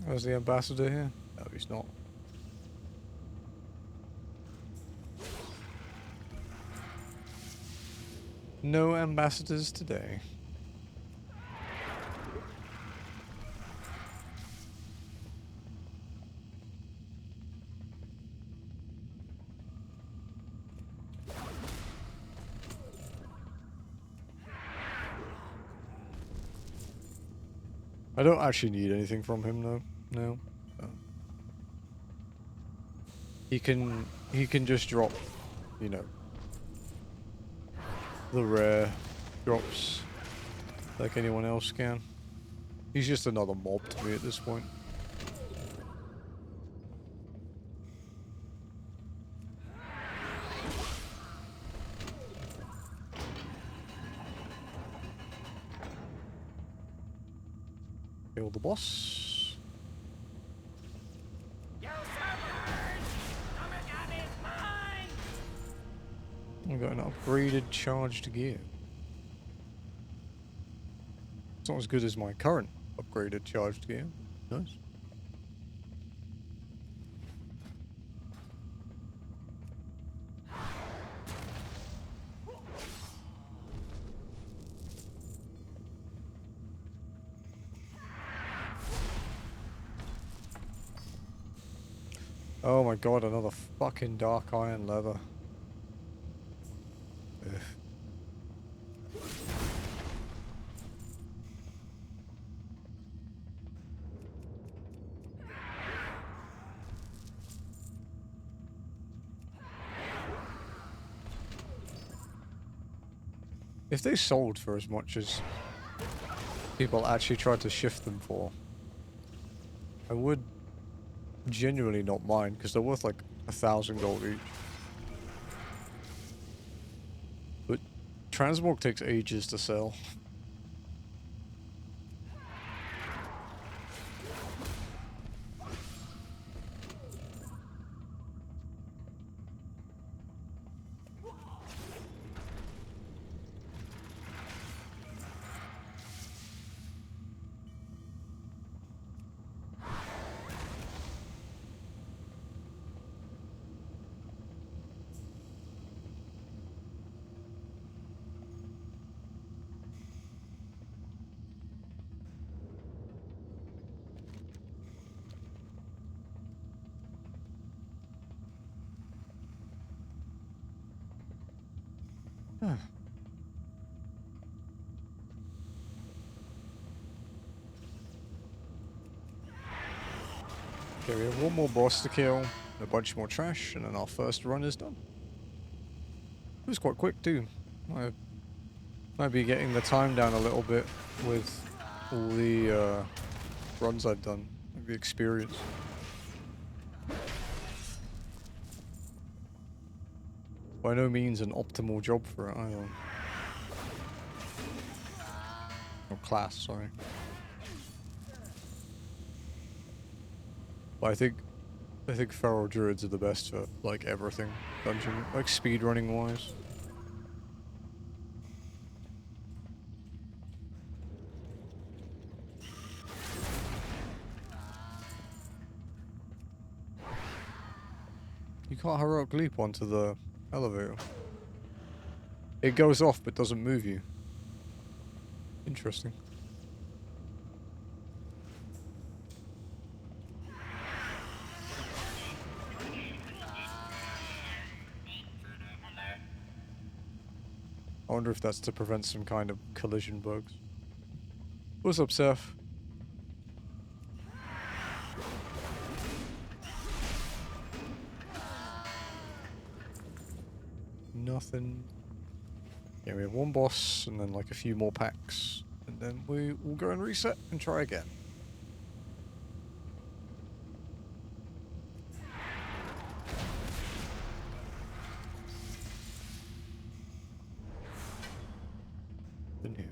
Where's the ambassador here? No, he's not. No ambassadors today. I don't actually need anything from him though. No. He can just drop, you know, the rare drops like anyone else can. He's just another mob to me at this point. Kill the boss. an upgraded charged gear. It's not as good as my current upgraded charged gear. Nice. Oh my god, another fucking dark iron leather. Ugh. If they sold for as much as people actually tried to shift them for, I would genuinely not mind, because they're worth like 1,000 gold each. But transmog takes ages to sell. Huh. Okay, we have one more boss to kill, and a bunch more trash, and then our first run is done. It was quite quick too. I might be getting the time down a little bit with all the runs I've done, like the experience. By no means an optimal job for it either. Or class, sorry. But I think feral druids are the best for like everything dungeon, like speedrunning wise. You can't heroic leap onto the elevator. It goes off but doesn't move you. Interesting. I wonder if that's to prevent some kind of collision bugs. What's up, Seth? Nothing. Yeah, we have one boss and then like a few more packs. And then we will go and reset and try again. In here.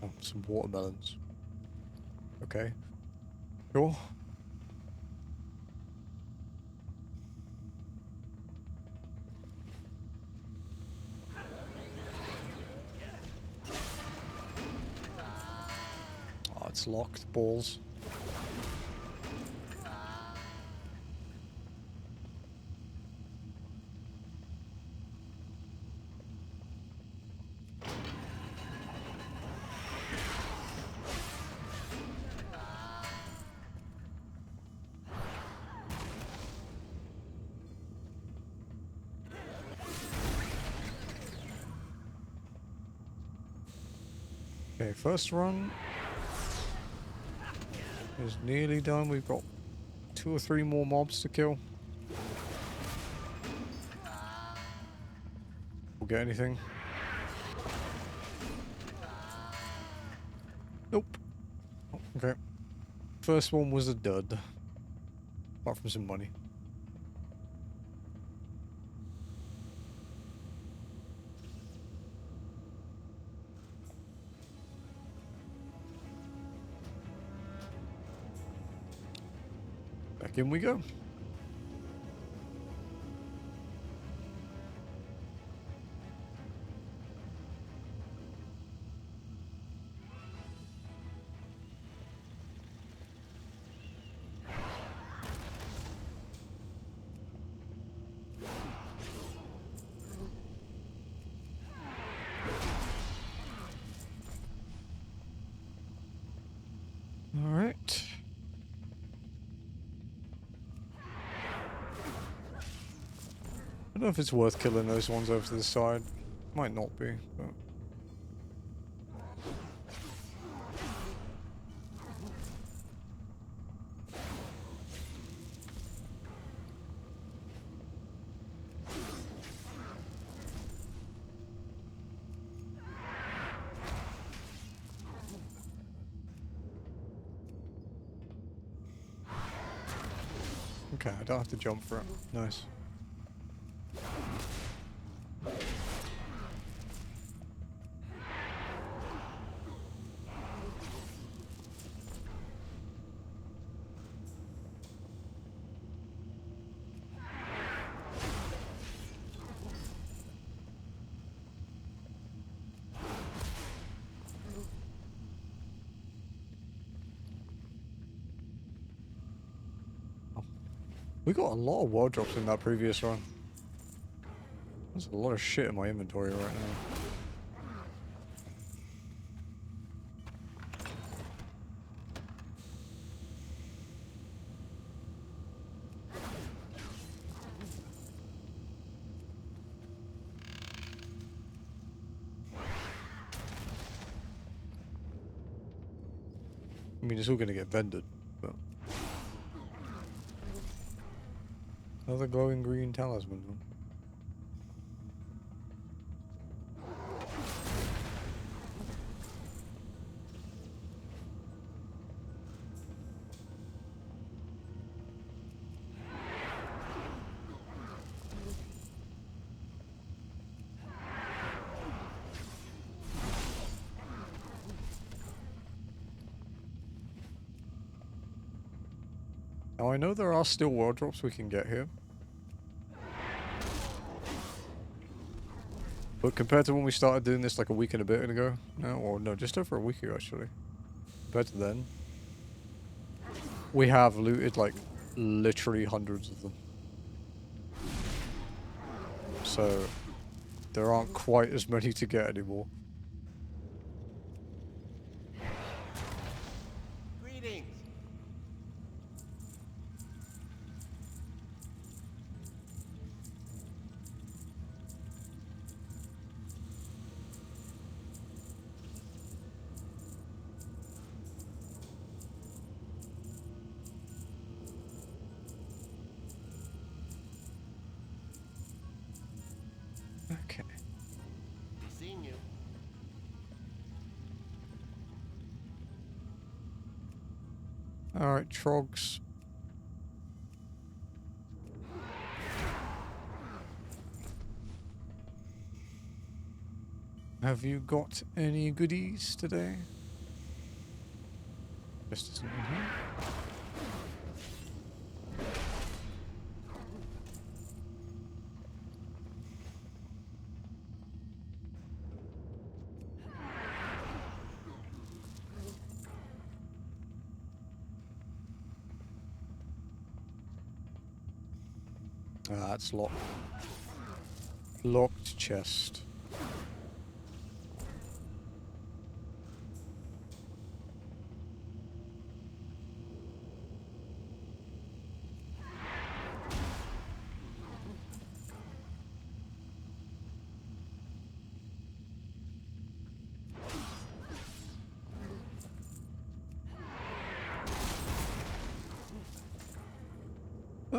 Oh, some watermelons. Okay. Cool. Oh, it's locked. Balls. Okay, first run is nearly done. We've got 2 or 3 more mobs to kill. We'll get anything. Nope. Oh, okay. First one was a dud. Apart from some money. Back in we go. don't know if it's worth killing those ones over to the side. Might not be, but... Okay, I don't have to jump for it. Nice. We got a lot of wall drops in that previous run. There's a lot of shit in my inventory right now. I mean, it's all gonna get vended, but... Another glowing green talisman. Now I know there are still world drops we can get here. But compared to when we started doing this like a week and a bit ago, no, or no, just over a week ago actually. Compared to then, we have looted like literally hundreds of them. So there aren't quite as many to get anymore. Greetings. Okay. Seeing you. Alright, Trogs. Have you got any goodies today? Just isn't in here. Ah, it's locked. Locked chest.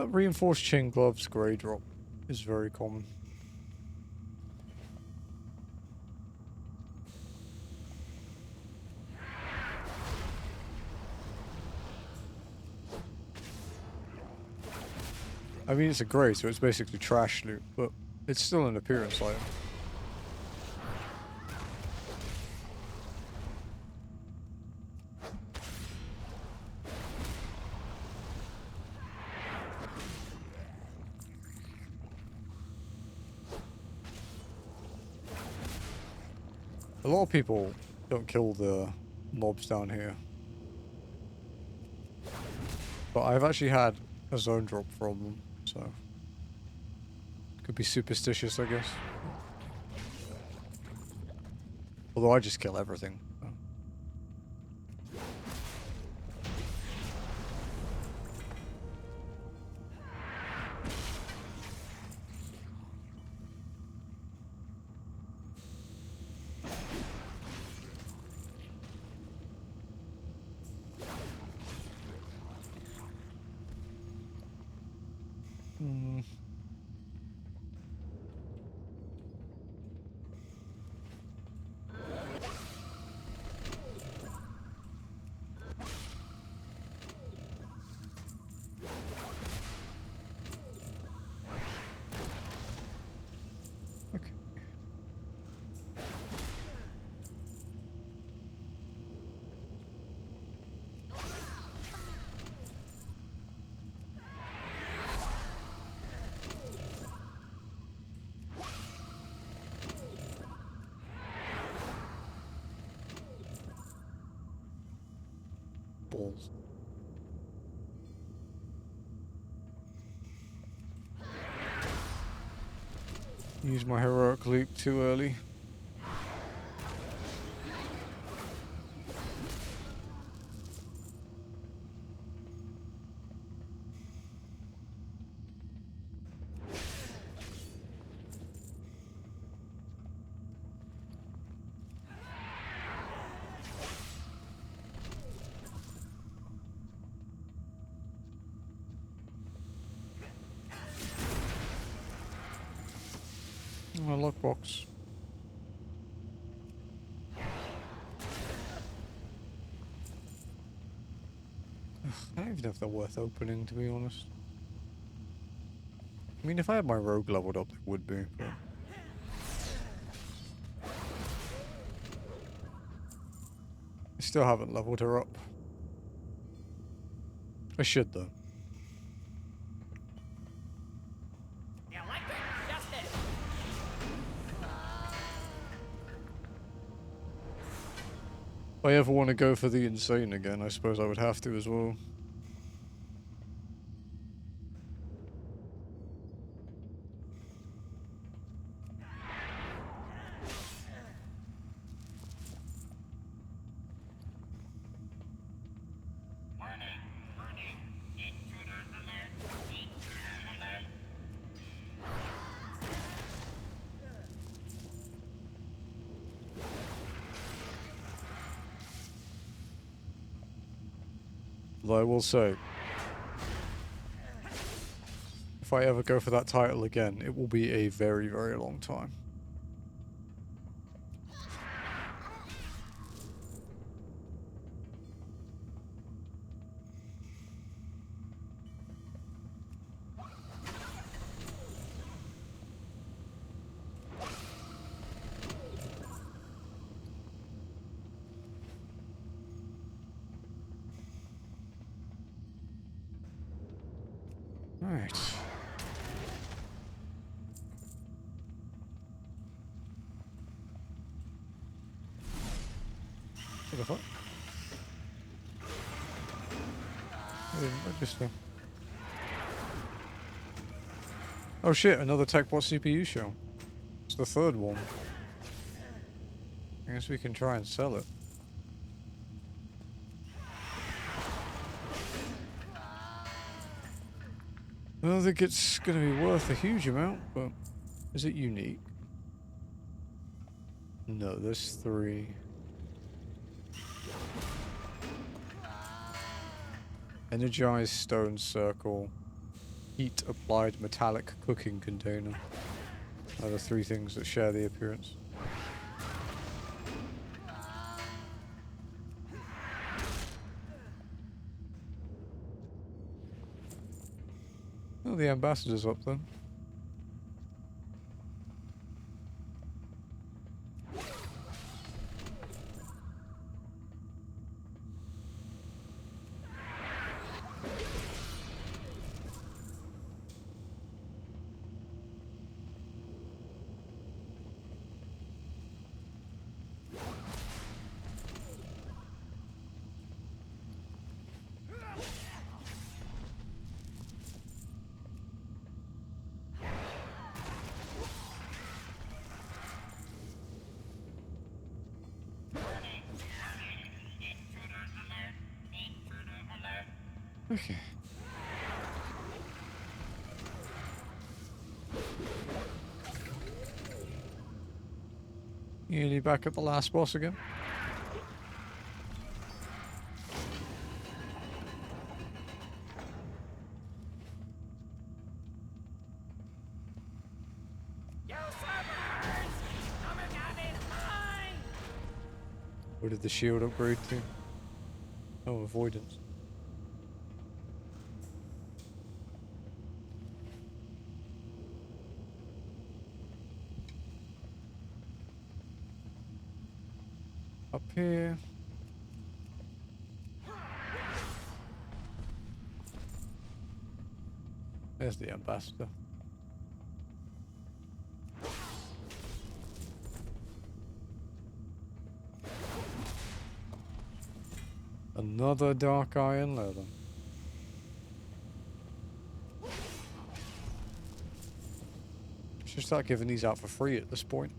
Reinforced chain gloves, grey drop is very common. I mean, it's a grey, so it's basically trash loot, but it's still an appearance item. A lot of people don't kill the mobs down here. But I've actually had a zone drop from them, so... Could be superstitious, I guess. Although I just kill everything. So. Hmm. Okay. Balls. Use my heroic leap too early. Oh, lockbox. I don't even know if they're worth opening, to be honest. I mean, if I had my rogue leveled up, they would be, but... I still haven't leveled her up. I should, though. Electric justice. If I ever want to go for the insane again, I suppose I would have to as well. Though I will say, if I ever go for that title again, it will be a very, very long time. Alright. What the fuck? I didn't register. Oh shit, another TechBot CPU show. It's the third one. I guess we can try and sell it. I don't think it's going to be worth a huge amount, but is it unique? No, there's 3. Energized stone circle. Heat applied metallic cooking container. Are the 3 things that share the appearance. Oh, the ambassador's up then. Okay. Nearly back at the last boss again. Where did the shield upgrade to? Oh, avoidance. Up here. There's the ambassador. Another dark iron leather. Should start giving these out for free at this point.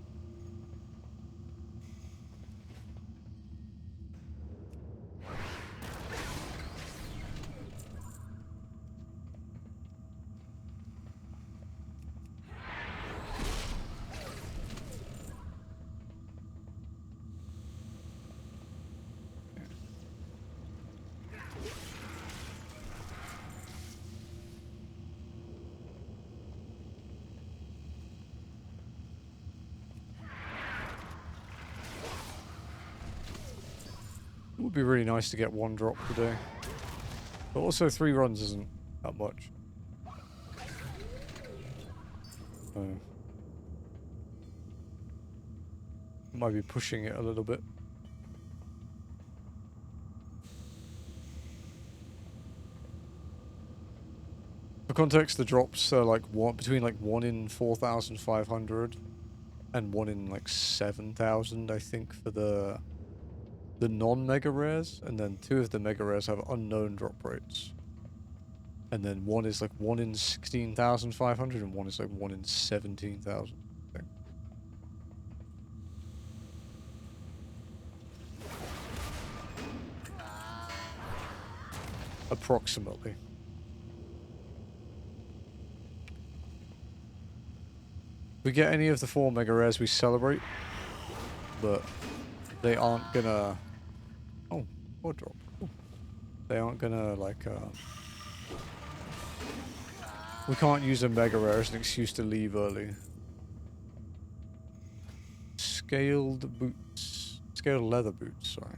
It would be really nice to get one drop today. But also 3 runs isn't that much. Might be pushing it a little bit. For context, the drops are like between like 1 in 4,500 and 1 in like 7,000, I think, for the non-mega rares, and then 2 of the mega rares have unknown drop rates. And then 1 is like 1 in 16,500 and 1 is like 1 in 17,000. I think. Approximately. If we get any of the 4 mega rares, we celebrate, but they aren't gonna. Oh, what drop? Ooh. They aren't gonna like. We can't use a mega rare as an excuse to leave early. Scaled boots, scaled leather boots. Sorry.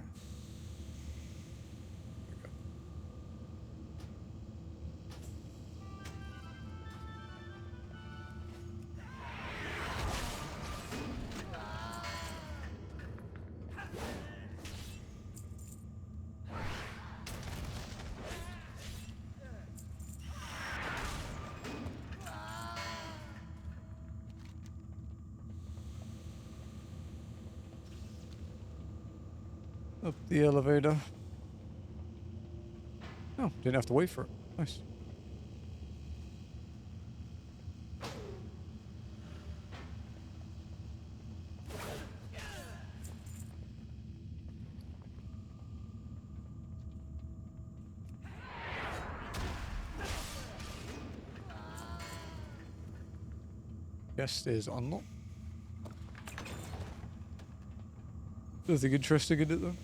Up the elevator. Oh, didn't have to wait for it. Nice. Guest is unlocked. Nothing interesting in it though.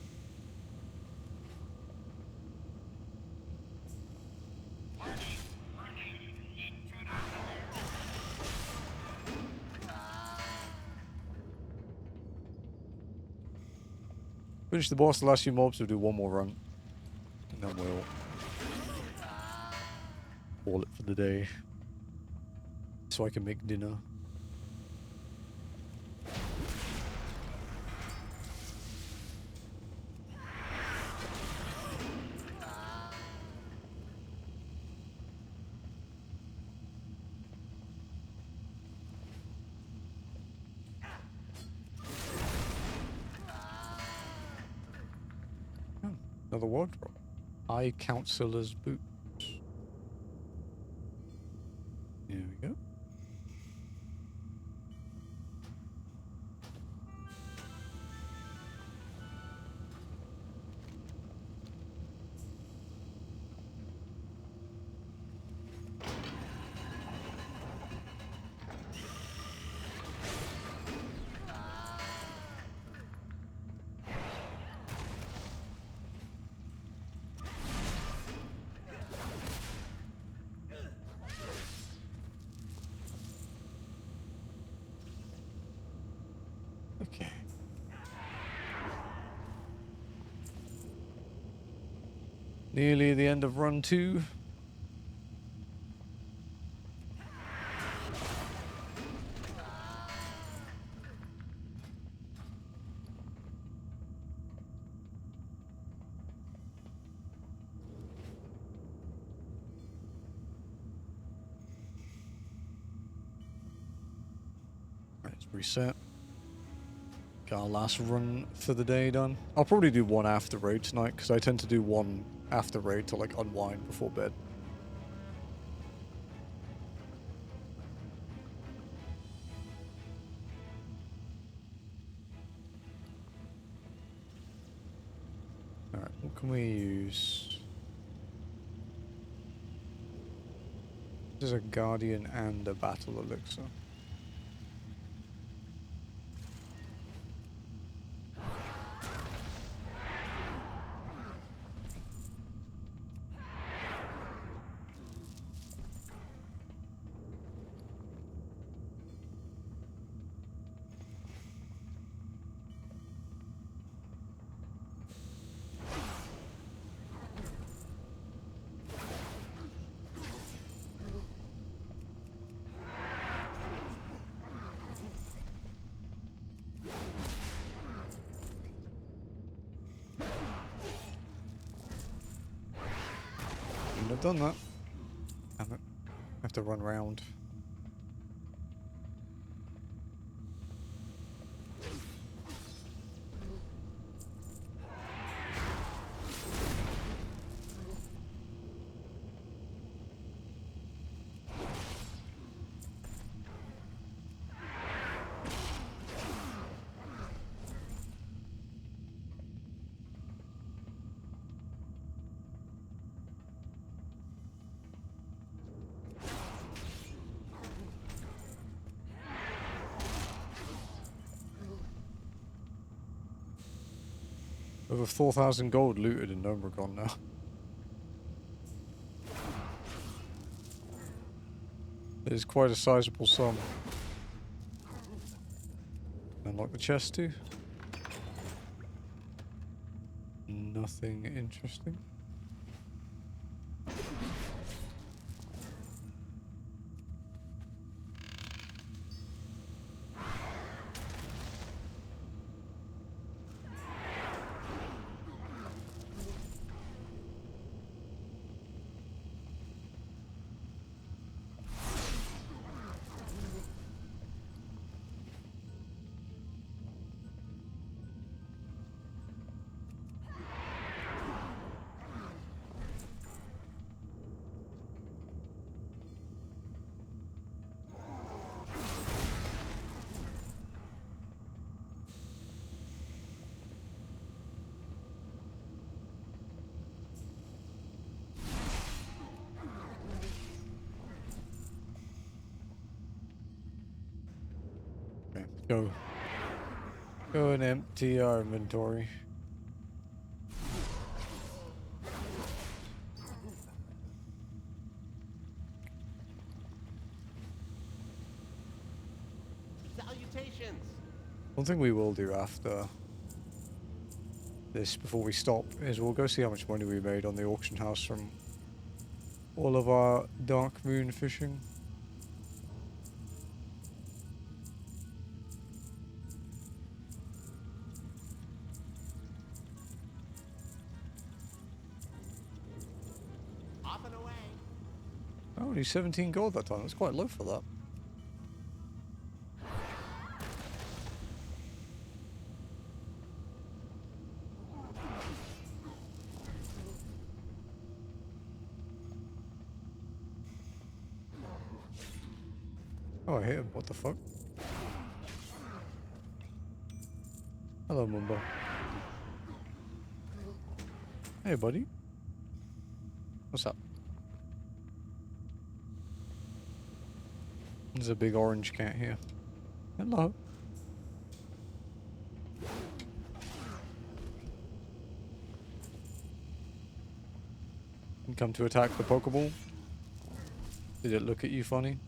Finish the boss, the last few mobs, we'll do 1 more run. And then we'll call it for the day. So I can make dinner. Another wardrobe. High Counselor's boots. Here we go. Nearly the end of run 2. Let's reset. Got our last run for the day done. I'll probably do one after raid tonight, because I tend to do one after raid to like unwind before bed. Alright, what can we use? There's a guardian and a battle elixir. I've done that. Damn it. I have to run round. Over 4,000 gold looted in Gnomeregan now. It is quite a sizable sum. Unlock the chest too. Nothing interesting. Go. Go and empty our inventory. Salutations! One thing we will do after this, before we stop, is we'll go see how much money we made on the auction house from all of our Darkmoon fishing. Off and away. Oh, only 17 gold that time. That's quite low for that. Oh, I hit him. What the fuck? Hello, Mumbo. Hey, buddy. What's up? There's a big orange cat here. Hello. You come to attack the Pokeball? Did it look at you funny?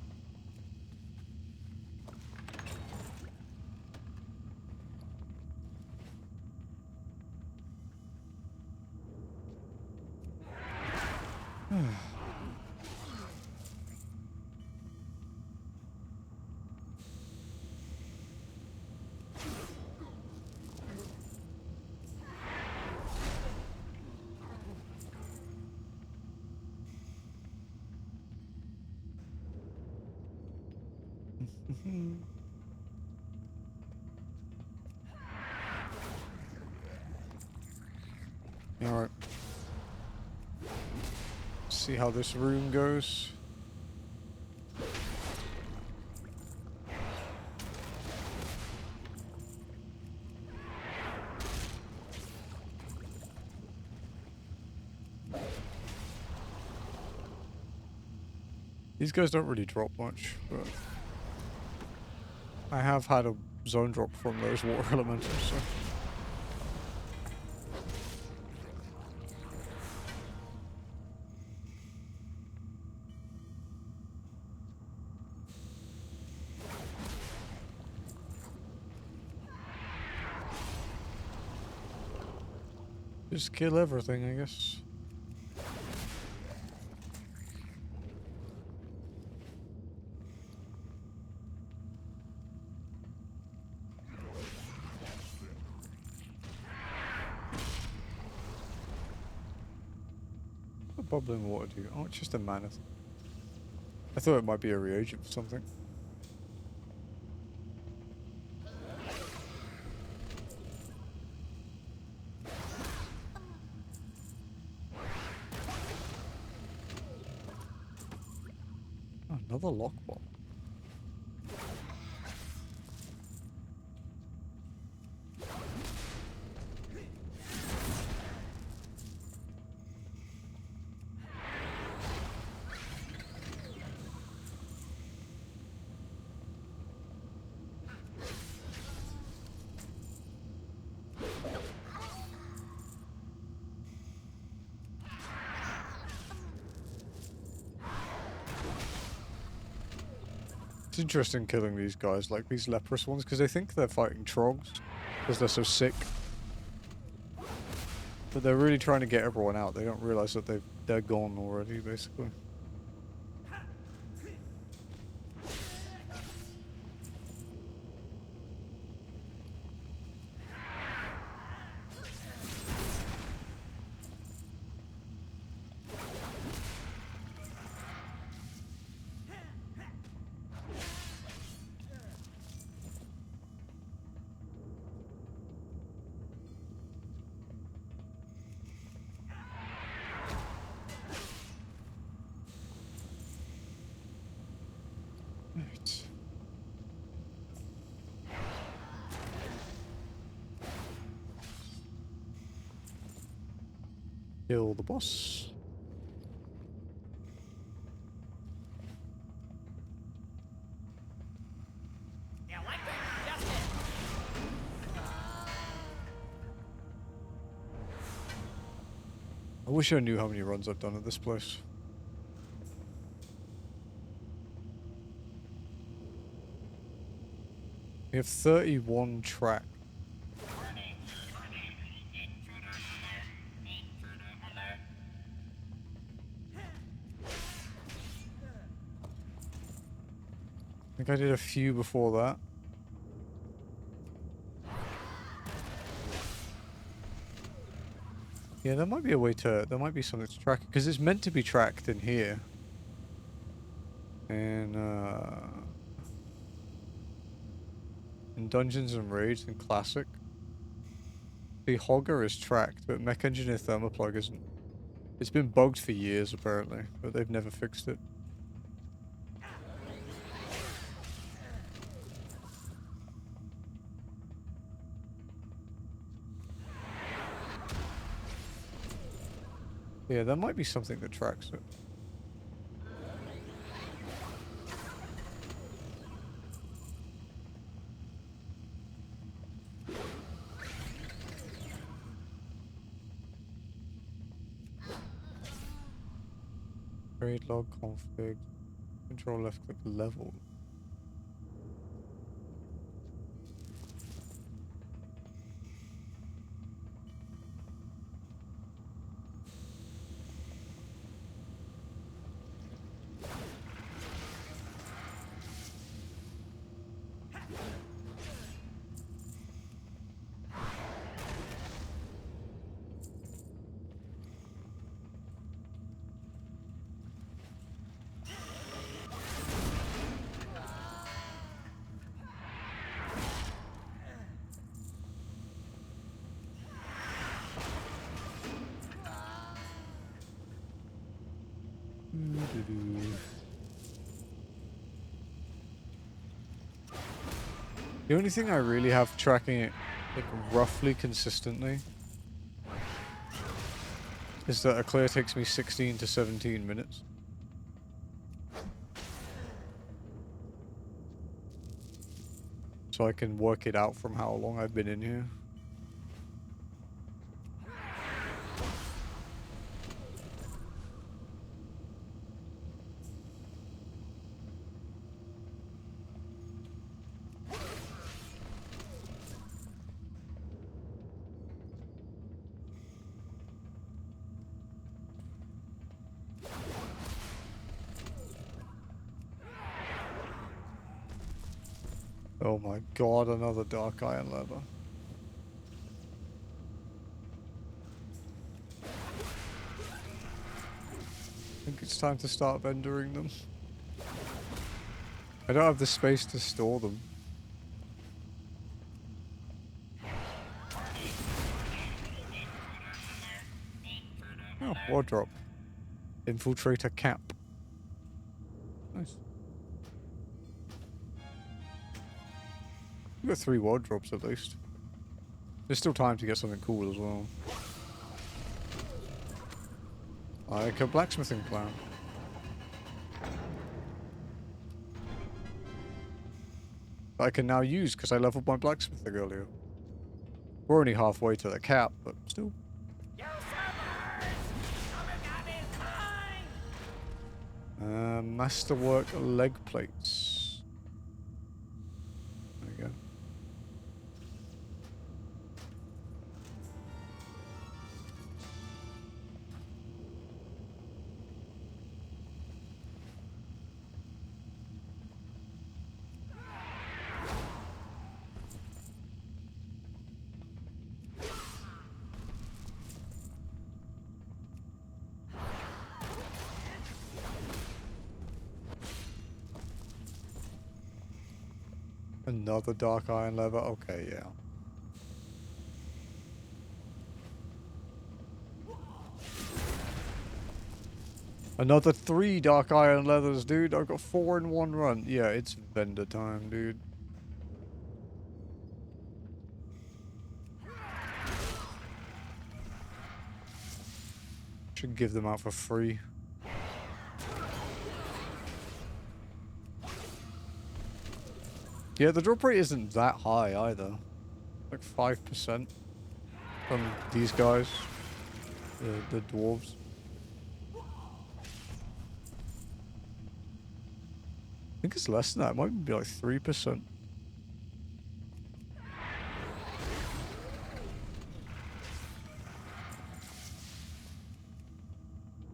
Alright. See how this room goes. These guys don't really drop much, but I have had a zone drop from those water elementals, so. Just kill everything, I guess. What bubbling water do? Oh, it's just a mana thing. I thought it might be a reagent for something. Oh, another lockball. It's interesting killing these guys, like these leprous ones, because they think they're fighting trogs, because they're so sick. But they're really trying to get everyone out. They don't realize that they're gone already, basically. Right. Kill the boss. I wish I knew how many runs I've done at this place. We have 31 track. I think I did a few before that. Yeah, there might be a way to, there might be something to track it, because it's meant to be tracked in here. And, in Dungeons and Raids and Classic, the Hogger is tracked, but Mech Engineer Thermoplug isn't. It's been bugged for years, apparently, but they've never fixed it. Yeah, there might be something that tracks it. Trade log config. Control left click level. The only thing I really have tracking it like roughly consistently is that a clear takes me 16 to 17 minutes. So I can work it out from how long I've been in here. Oh my god, another dark iron leather. I think it's time to start vendoring them. I don't have the space to store them. Oh, wardrobe. Infiltrator cap. Nice. We've got 3 wardrobes at least. There's still time to get something cool as well. Like a blacksmithing plan. That I can now use because I leveled my blacksmithing earlier. We're only halfway to the cap, but still. Masterwork leg plates. There we go. Another dark iron leather? Okay, yeah. Another 3 dark iron leathers, dude. I've got 4 in one run. Yeah, it's vendor time, dude. Should give them out for free. Yeah, the drop rate isn't that high either. Like 5% from these guys, the dwarves. I think it's less than that. It might be like 3%.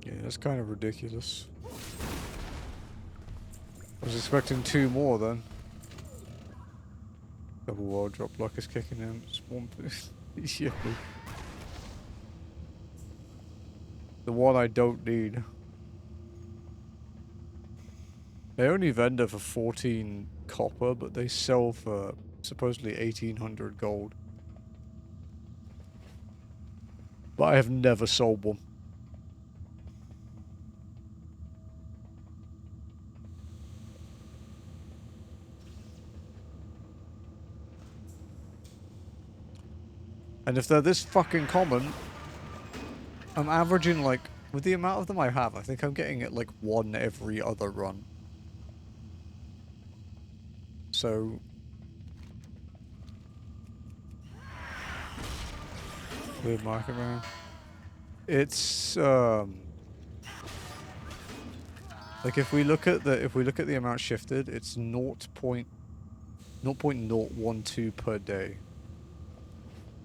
Yeah, that's kind of ridiculous. I was expecting 2 more then. Double wall drop block is kicking in. Swamp. Yeah. The one I don't need. They only vendor for 14 copper, but they sell for supposedly 1800 gold. But I have never sold one. And if they're this fucking common, I'm averaging like, with the amount of them I have, I think I'm getting it like 1 every other run. So... weird market man. It's like if we look at the amount shifted, it's 0.012 per day.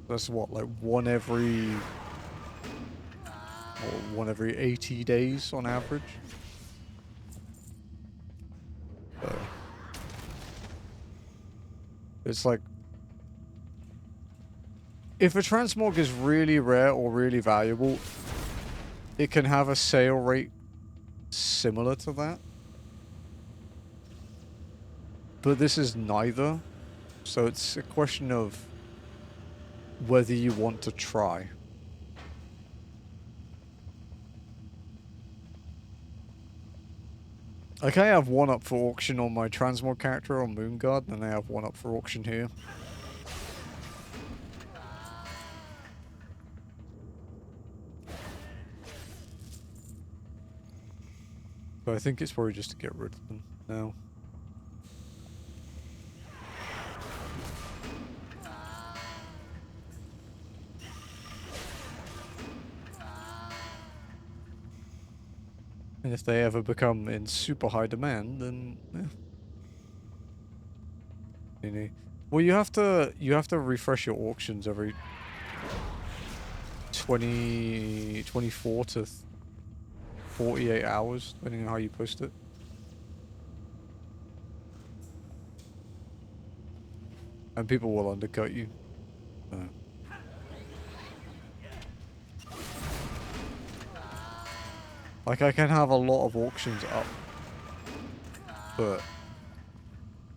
That's what, like one every 80 days on average. So it's like, if a transmog is really rare or really valuable, it can have a sale rate similar to that. But this is neither. So it's a question of whether you want to try. Like, I have one up for auction on my transmog character on Moonguard, and I have one up for auction here. But I think it's probably just to get rid of them now. And if they ever become in super high demand, then yeah. Well, you have to refresh your auctions every 24 to 48 hours, depending on how you post it. And people will undercut you. Like, I can have a lot of auctions up, but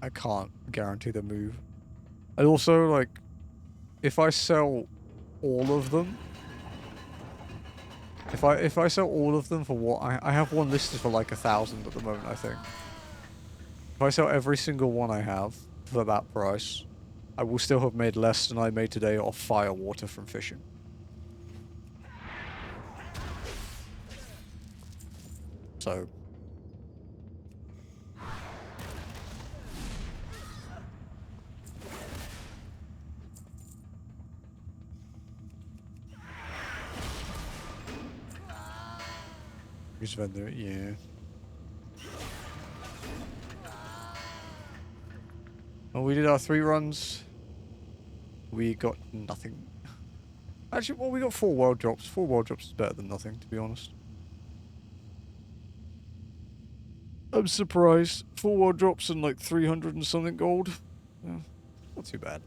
I can't guarantee the move. And also, like, if I sell all of them, if I sell all of them for what I have one listed for like 1,000 at the moment, I think. If I sell every single one I have for that price, I will still have made less than I made today off fire water from fishing. So. Use vendor, yeah. Well, we did our 3 runs. We got nothing. Actually, well, we got 4 world drops. 4 world drops is better than nothing, to be honest. I'm surprised. 4 world drops and like 300 and something gold. Yeah, not too bad.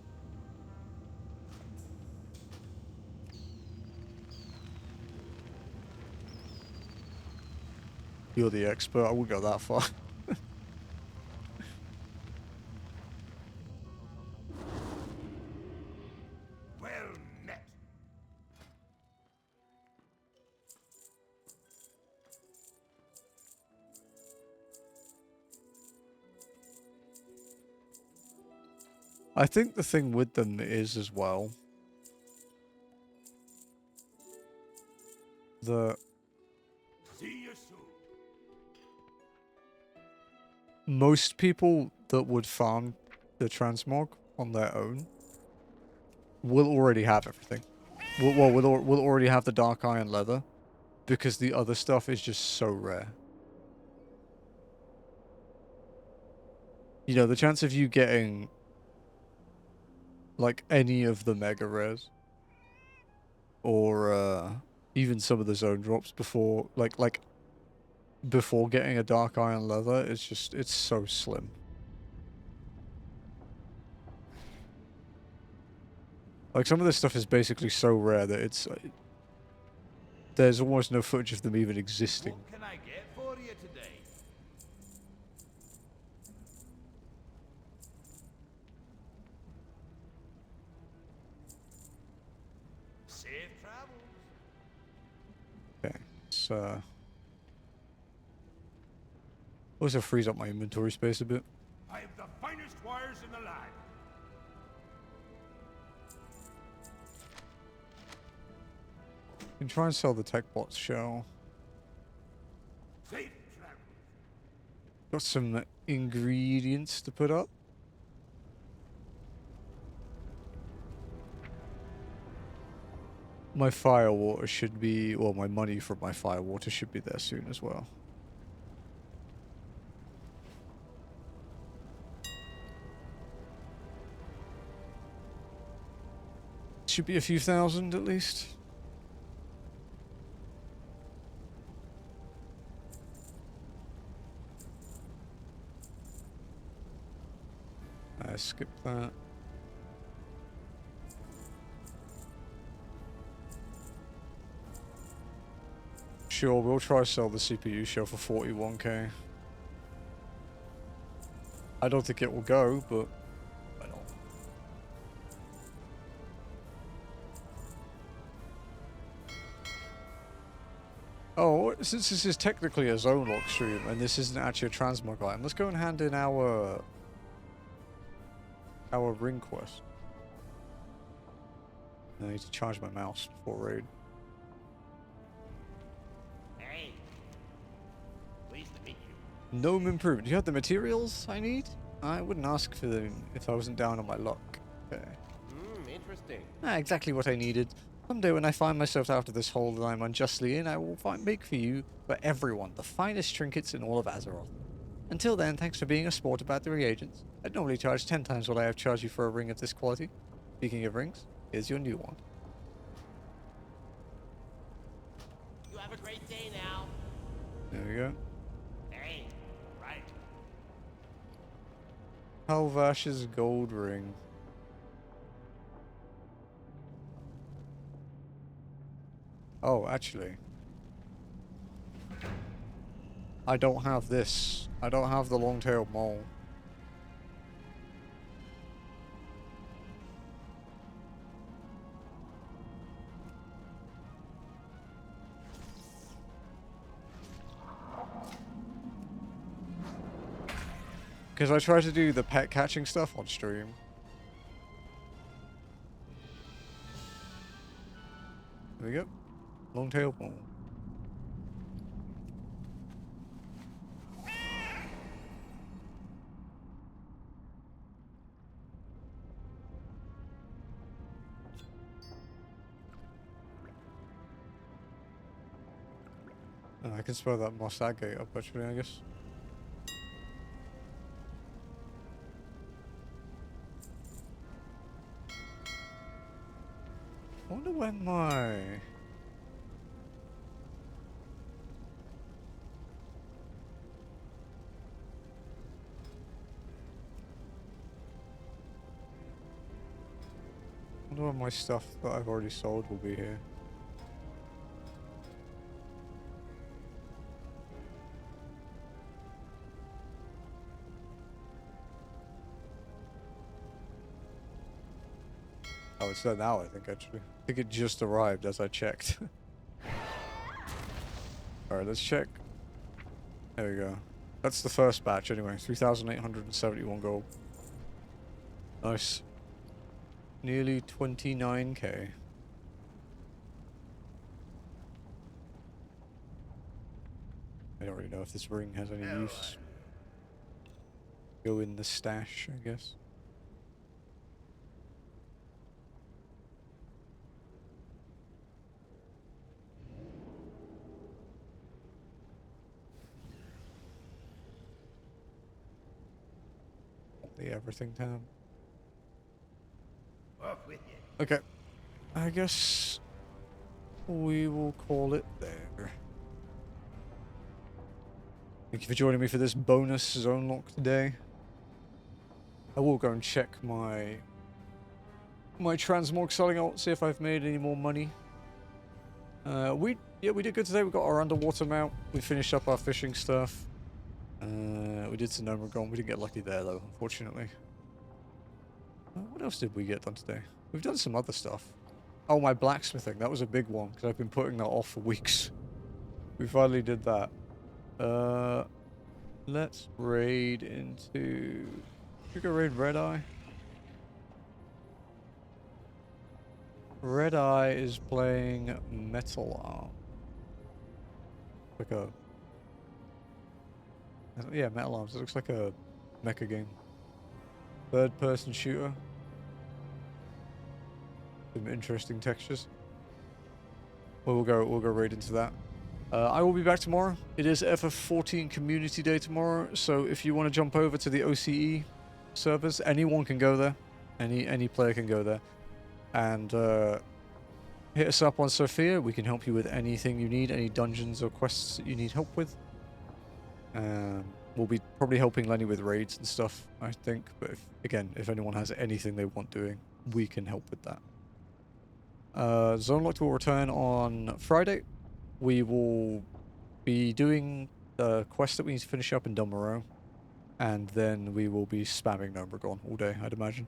You're the expert. I wouldn't go that far. Well met. I think the thing with them is as well the See you soon. most people that would farm the transmog on their own will already have everything. Will already have the dark iron leather because the other stuff is just so rare. You know, the chance of you getting like any of the mega rares or even some of the zone drops before before getting a dark iron leather is just, it's so slim. Like, some of this stuff is basically so rare that it's there's almost no footage of them even existing. What can I get for you today? Safe travels. Okay, so also frees up my inventory space a bit. I have the finest wires in the land. You can try and sell the tech bots shell. Safe travels. Got some ingredients to put up. My firewater should be, well, my money from my firewater should be there soon as well. Should be a few thousand at least. I skip that. Sure, we'll try to sell the CPU shell for 41k. I don't think it will go, but why not? Oh, since this is technically a Zonelocked stream and this isn't actually a transmog item, let's go and hand in our ring quest. I need to charge my mouse before raid. Hey. Pleased to meet you. Gnome improvement. Do you have the materials I need? I wouldn't ask for them if I wasn't down on my luck. Okay. Interesting. Exactly what I needed. Someday when I find myself out of this hole that I'm unjustly in, I will make for you, for everyone, the finest trinkets in all of Azeroth. Until then, thanks for being a sport about the reagents. I'd normally charge 10 times what I have charged you for a ring of this quality. Speaking of rings, here's your new one. You have a great day now. There we go. Hey. Right. Halvash's gold ring. Oh, actually. I don't have this. I don't have the long-tailed mole. Because I tried to do the pet catching stuff on stream. There we go. Long-tailed mole. I can spell that Mossad gate up actually, I guess. I wonder when my... I wonder when my stuff that I've already sold will be here. Oh, it's there now, I think, actually. I think it just arrived as I checked. Alright, let's check. There we go. That's the first batch, anyway. 3,871 gold. Nice. Nearly 29k. I don't really know if this ring has any use. Go in the stash, I guess. The everything tab. Off with you. Okay. I guess we will call it there. Thank you for joining me for this bonus Zonelocked today. I will go and check my transmog selling out, see if I've made any more money. We did good today. We got our underwater mount. We finished up our fishing stuff. We did some Gnomeregan. We didn't get lucky there though, unfortunately. What else did we get done today? We've done some other stuff. Oh, my blacksmithing. That was a big one because I've been putting that off for weeks. We finally did that. Let's raid into... Should we go raid Red Eye? Red Eye is playing Metal Arm. Like a... Yeah, Metal Arms. It looks like a mecha game. Third-person shooter. Some interesting textures. We'll go right into that. I will be back tomorrow. It is FF14 Community Day tomorrow, so if you want to jump over to the OCE servers, anyone can go there. Any player can go there. And hit us up on Sophia. We can help you with anything you need, any dungeons or quests that you need help with. We'll be probably helping Lenny with raids and stuff, I think. But if anyone has anything they want doing, we can help with that. Zonelocked will return on Friday. We will be doing the quest that we need to finish up in Dun Morogh. And then we will be spamming Gnomeregan all day, I'd imagine.